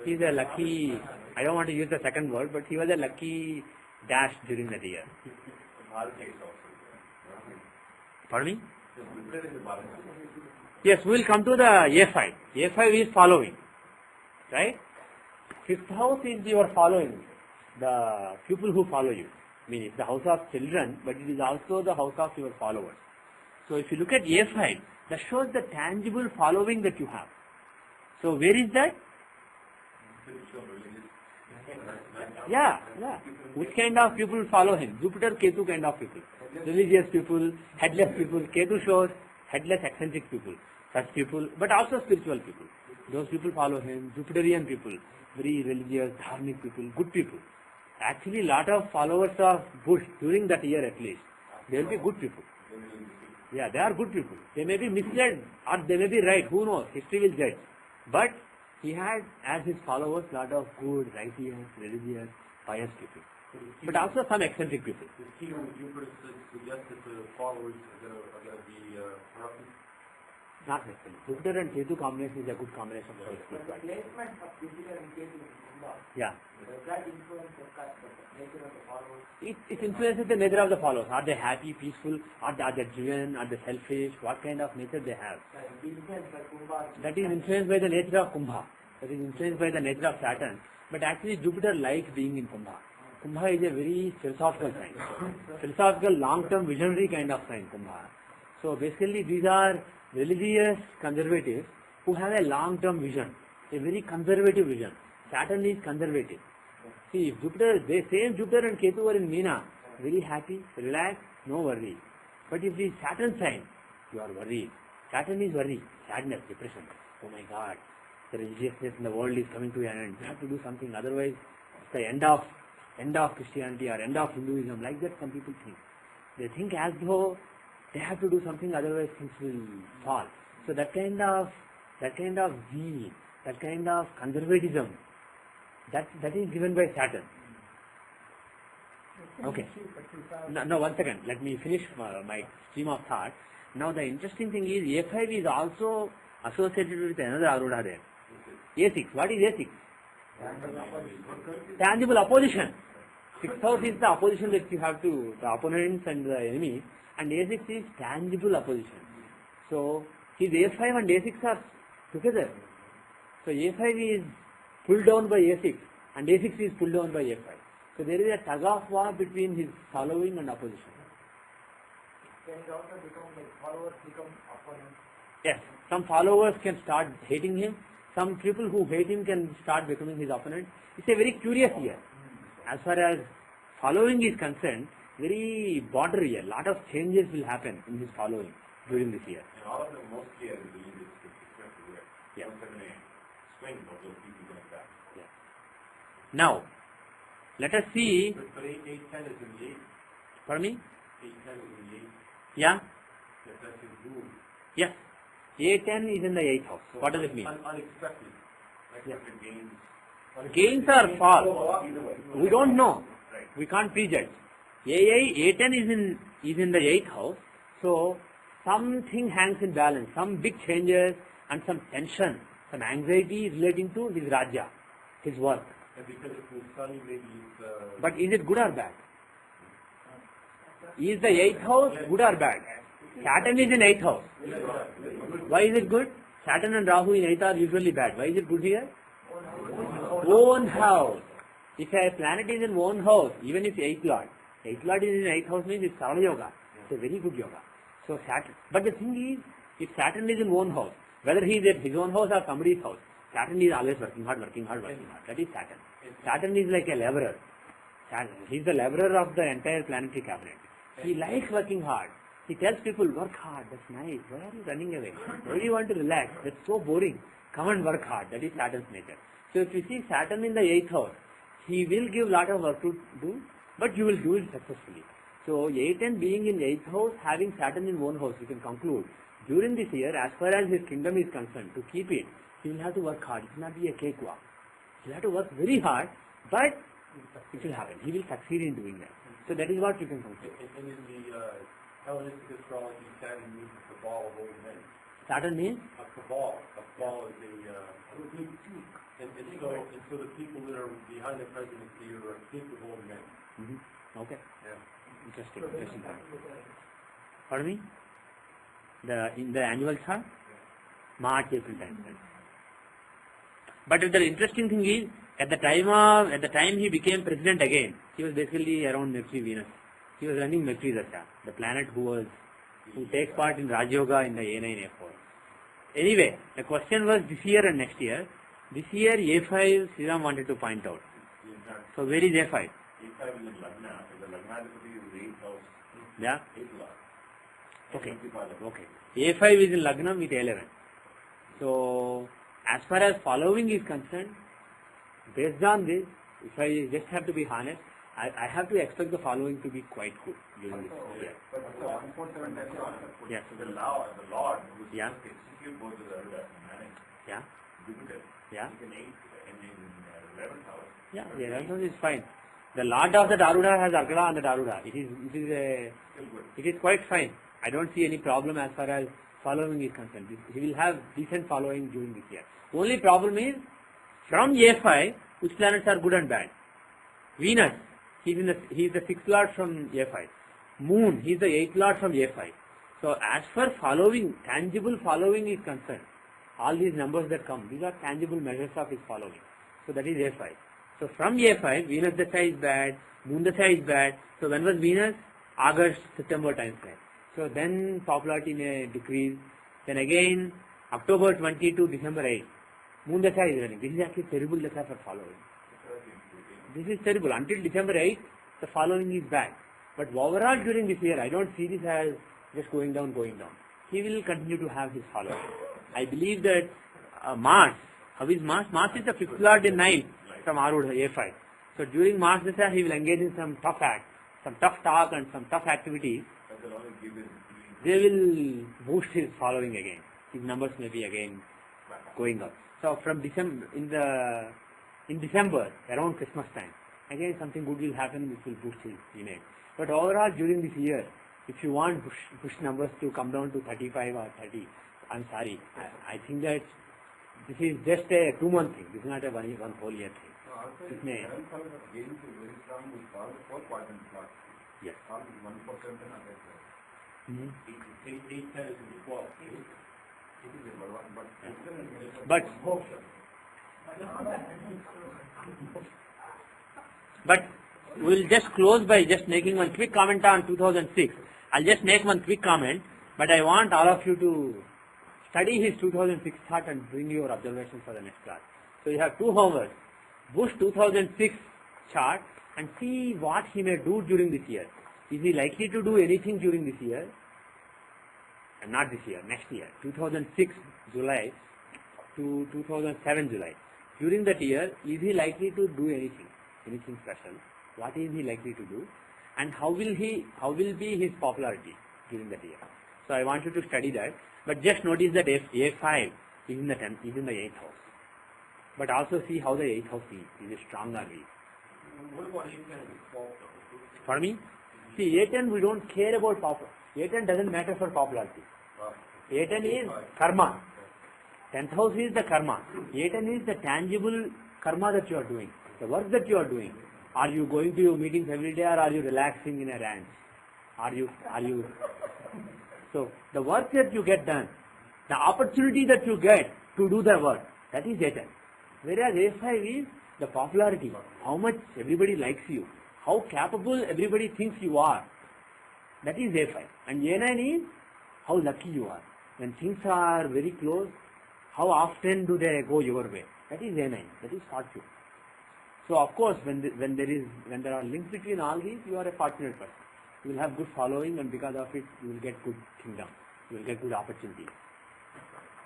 he is a lucky, I don't want to use the second word, but he was a lucky dash during that year. Pardon me? Yes, we will come to the A5. A5 is following. Right? 5th house is your following. The people who follow you. I mean, it's the house of children, but it is also the house of your followers. So if you look at A5, that shows the tangible following that you have. So where is that? Yeah. Which kind of people follow him? Jupiter, Ketu kind of people. Religious people, headless people. Ketu shows headless, eccentric people. Such people, but also spiritual people. Those people follow him. Jupiterian people, very religious, dharmic people, good people. Actually, lot of followers of Bush during that year at least. They will be good people. Yeah, they are good people. They may be misled or they may be right. Who knows? History will judge. But he had as his followers lot of good, righteous, religious, pious people. But also some eccentric people. The key on Jupiter suggests that the followers are going to be corrupted. Not necessarily. Jupiter and Ketu combination is a good combination for his people. The placement of Jupiter and Ketu in Kumbha, Yeah. does that influence the nature of the followers? It influences the nature of the followers. Are they happy, peaceful? Are they driven? Are they selfish? What kind of nature they have? The influence by Kumbha. That is influenced by the nature of Kumbha. That is influenced by the nature of Saturn. But actually Jupiter likes being in Kumbha. Kumbha is a very philosophical sign. Philosophical, long-term, visionary kind of sign, Kumbha. So basically these are religious conservatives who have a long-term vision, a very conservative vision. Saturn is conservative. See, if Jupiter, same Jupiter and Ketu were in Meena, very happy, relaxed, no worry. But if the Saturn sign, you are worried. Saturn is worry, sadness, depression. Oh my God, the religiousness in the world is coming to an end. We have to do something, otherwise the end of Christianity or end of Hinduism. Like that, some people think. They think as though they have to do something, otherwise things will fall. So that kind of zeal, that kind of conservatism, that is given by Saturn. Okay. No, one second. Let me finish my stream of thought. Now the interesting thing is A5 is also associated with another Arudha there. A6. What is A6? Tangible opposition. 6th house is the opposition that you have to the opponents and the enemy, and A6 is tangible opposition. So his A5 and A6 are together. So A5 is pulled down by A6 and A6 is pulled down by A5. So there is a tug of war between his following and opposition. Can it also become like followers become opponents? Yes, some followers can start hating him. Some people who hate him can start becoming his opponent. It's a very curious year. As far as following is concerned, very border year. Lot of changes will happen in his following during this year. And all of them mostly, I believe, is successful year. Yeah. Don't have any swing of those people like that. Yeah. Now, let us see. But 810 is in the 8th. Pardon me? 810 is in the 8th. Yeah? That's his rule. Yes. A10 is in the 8th house. So What does it mean? Unexpected. Unexpected gains. Gains or fall? Either way. We don't know. Right. We can't prejudge. A10 is in the 8th house. So something hangs in balance. Some big changes and some tension, some anxiety relating to his Rajya, his work. And because it's his son, maybe he's... But is it good or bad? Is the 8th house good or bad? Saturn is in 8th house. Why is it good? Saturn and Rahu in 8th are usually bad. Why is it good here? Own house. If a planet is in own house, even if 8th Lord is in 8th house means it's Sarva Yoga. It's a very good yoga. So Saturn. But the thing is, if Saturn is in own house, whether he is at his own house or somebody's house, Saturn is always working hard. That is Saturn. Saturn is like a laborer. He is the laborer of the entire planetary cabinet. He likes working hard. He tells people, work hard, that's nice. Why are you running away? Why do you want to relax? That's so boring. Come and work hard. That is Saturn's nature. So if you see Saturn in the 8th house, he will give lot of work to do, but you will do it successfully. So 8 and being in 8th house, having Saturn in one house, you can conclude, during this year, as far as his kingdom is concerned, to keep it, he will have to work hard. It will not be a cakewalk. He will have to work very hard, but it will happen. He will succeed in doing that. So that is what you can conclude. And in the Hellenistic astrology, Saturn means a cabal of old men. Saturn means? A cabal. A cabal is and so the people that are behind the presidency are a group of old men. Mm-hmm. Okay. Yeah. Interesting. Pardon me? In the annual chart? March, April time. But the interesting thing is, at the time he became president again, he was basically around Mercury, Venus. He was running Mercury Dasha, the planet who takes part in Raj Yoga in the A9, A4. Anyway, the question was this year and next year. This year A5, Sriram wanted to point out. So where is A5? A5 is in Lagna. The Lagna is 8th house. Yeah? 8th lord. Okay. A5 is in Lagna with 11. So, as far as following is concerned, based on this, if I just have to be honest, I have to expect the following to be quite good during this year. But so, unfortunately, that's not. Yes. So the Lord, who Yeah. execute both of the manage, Yeah? Jupiter, Yeah? is in 8th and in 11th house. Yeah, the 11th house is fine. The Lord of the Daruda has Argala on the Daruda. It is quite fine. I don't see any problem as far as following is concerned. He will have decent following during this year. Only problem is, from A5, which planets are good and bad? Venus, he is the 6th lord from A5. Moon, he is the 8th lord from A5. So as far following, tangible following is concerned, all these numbers that come, these are tangible measures of his following. So that is A5. So from A5, Venus Dasha is bad, Moon Dasha is bad. So when was Venus? August, September time frame. So then popularity may decrease. Then again, October 20 to December 8. Moon Dasha is running. This is actually terrible Dasha for following. This is terrible. Until December 8, the following is bad. But overall during this year, I don't see this as just going down. He will continue to have his following. I believe that Mars, how is Mars? Mars is the 5th lord in 9 from Arudha, A5. So during Mars Dasara, he will engage in some tough act, some tough talk and some tough activities. That will only give him They will boost his following again. His numbers may be again going up. So from December, in December, around Christmas time, again something good will happen which will boost his image. But overall during this year, if you want push numbers to come down to 35 or 30, I'm sorry, I think that this is just a 2-month thing. This is not a one whole year thing. also It may. current color of gains is very strong with all the 4 quadrant plots. Yes. All 1% and other. Mhm. Each cell is equal. It is a one, but But- motion. But we'll just close by just making one quick comment on 2006. I'll just make one quick comment, but I want all of you to study his 2006 chart and bring your observations for the next class. So you have 2 hours. Bush 2006 chart and see what he may do during this year. Is he likely to do anything during this year? And not this year, next year. 2006 July to 2007 July. During that year, is he likely to do anything special? What is he likely to do? And how will be his popularity during that year? So I want you to study that. But just notice that A5 is in the 8th house. But also see how the 8th house is it strong or weak. What about you can fall? For me, see A10 we don't care about popularity. A10 doesn't matter for popularity. A10 is karma. 10th house is the karma. A10 is the tangible karma that you are doing. The work that you are doing. Are you going to your meetings every day or are you relaxing in a ranch? Are you so the work that you get done, the opportunity that you get to do the work, that is A10. Whereas A5 is the popularity, how much everybody likes you, how capable everybody thinks you are. That is A5. And A9 is how lucky you are. When things are very close, how often do they go your way? That is A9. That is fortune. So of course, when there are links between all these, you are a fortunate person. You will have good following, and because of it, you will get good kingdom. You will get good opportunities.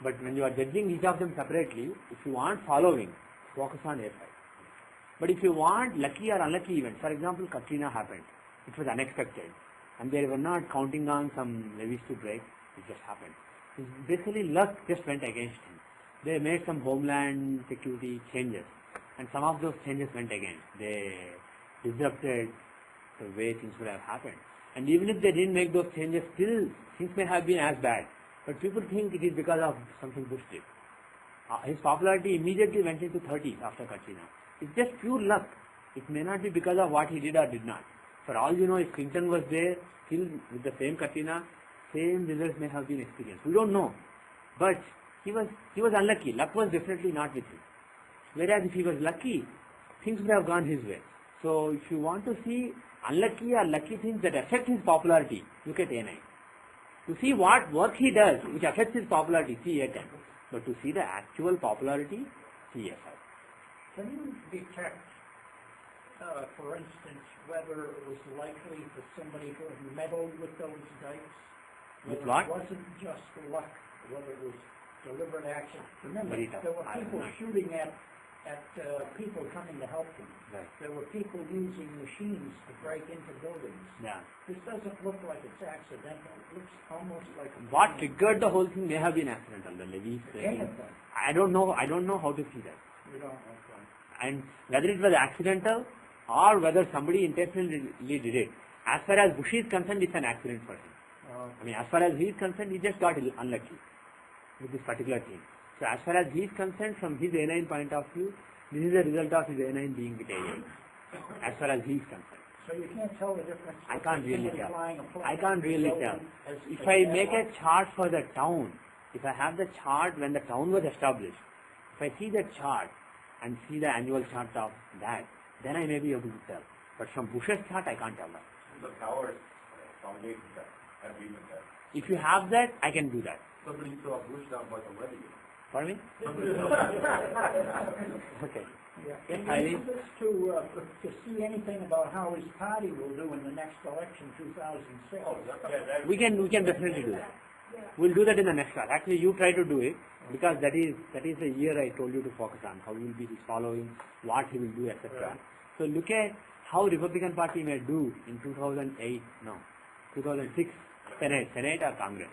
But when you are judging each of them separately, if you want following, focus on A5. But if you want lucky or unlucky events, for example, Katrina happened. It was unexpected. And they were not counting on some levees to break. It just happened. Basically, luck just went against him. They made some homeland security changes. And some of those changes went against. They disrupted the way things would have happened. And even if they didn't make those changes, still things may have been as bad. But people think it is because of something Bush did. His popularity immediately went into 30s after Katrina. It's just pure luck. It may not be because of what he did or did not. For all you know, if Clinton was there, still with the same Katrina, same results may have been experienced. We don't know. But he was unlucky. Luck was definitely not with him. Whereas if he was lucky, things would have gone his way. So if you want to see unlucky or lucky things that affect his popularity, look at A9. To see what work he does which affects his popularity, see A10. But to see the actual popularity, see A5. Can you detect, for instance, whether it was likely for somebody to have meddled with those dice? With Whether what? It wasn't just luck, whether it was deliberate action. Remember, Very tough. there were I don't people know. shooting at people coming to help them. Right. There were people using machines to break into buildings. Yeah. This doesn't look like it's accidental. It looks almost like a What triggered the whole thing may have been accidental. The levees. Anything. I don't know how to see that. You don't know. And whether it was accidental or whether somebody intentionally did it. As far as Bush is concerned, it's an accident for him. I mean, as far as he is concerned, he just got unlucky with this particular thing. So as far as he is concerned, from his A9 point of view, this is a result of his A9 being with A8. As far as he is concerned. So you can't tell the difference. I can't really between tell. flying a plane I can't really and tell. as If a I bad make luck. a chart for the town, if I have the chart when the town was established, if I see that chart and see the annual chart of that, then I may be able to tell. But from Bush's chart, I can't tell that. The towers foundation agreement. If you have that, I can do that. Somebody saw Bush down by the levee. Pardon me? Okay. Yeah. Yes, Can I you mean- use this to see anything about how his party will do in the next election, 2006? We can definitely do that. We'll do that in the next class. Actually, you try to do it because that is the year I told you to focus on. How will be his following, what he will do, etc. So look at how Republican Party may do in 2006 Senate or Congress?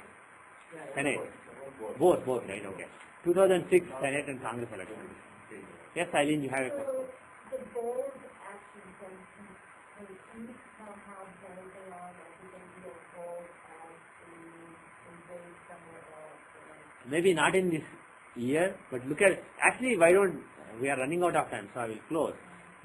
Senate. Both, right, okay. 2006 Senate and Congress elections. Yes, Eileen, you have a question. The board action can keep somehow building on everything to go forward as the invade somewhere else. Maybe not in this year, but look at, actually we are running out of time, so I will close.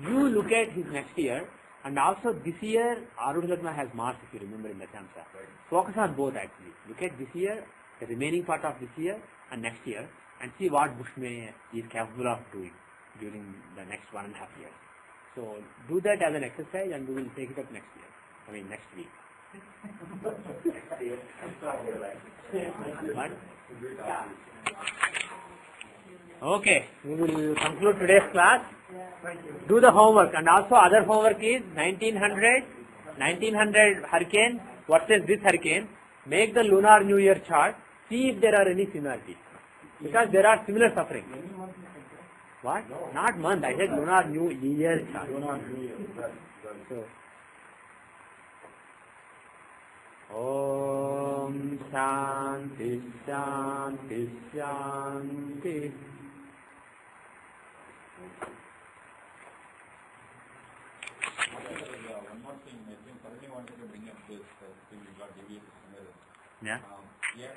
You look at his next year, and also this year, Arun Lakma has Mars, if you remember in the Chamsa. Focus on both actually. Look at this year, the remaining part of this year and next year, and see what Bushme is capable of doing during the next 1.5 years. So do that as an exercise, and we will take it up next week. What? Okay, we will conclude today's class. Do the homework, and also other homework is 1900 hurricane versus this hurricane. Make the lunar new year chart. See if there are any similarities, because there are similar suffering. What? Not month. I said lunar new year chart. So, Om Shanti Shanti Shanti. One more thing, I think somebody wanted to bring up this thing we got deviated. Yeah. Yeah.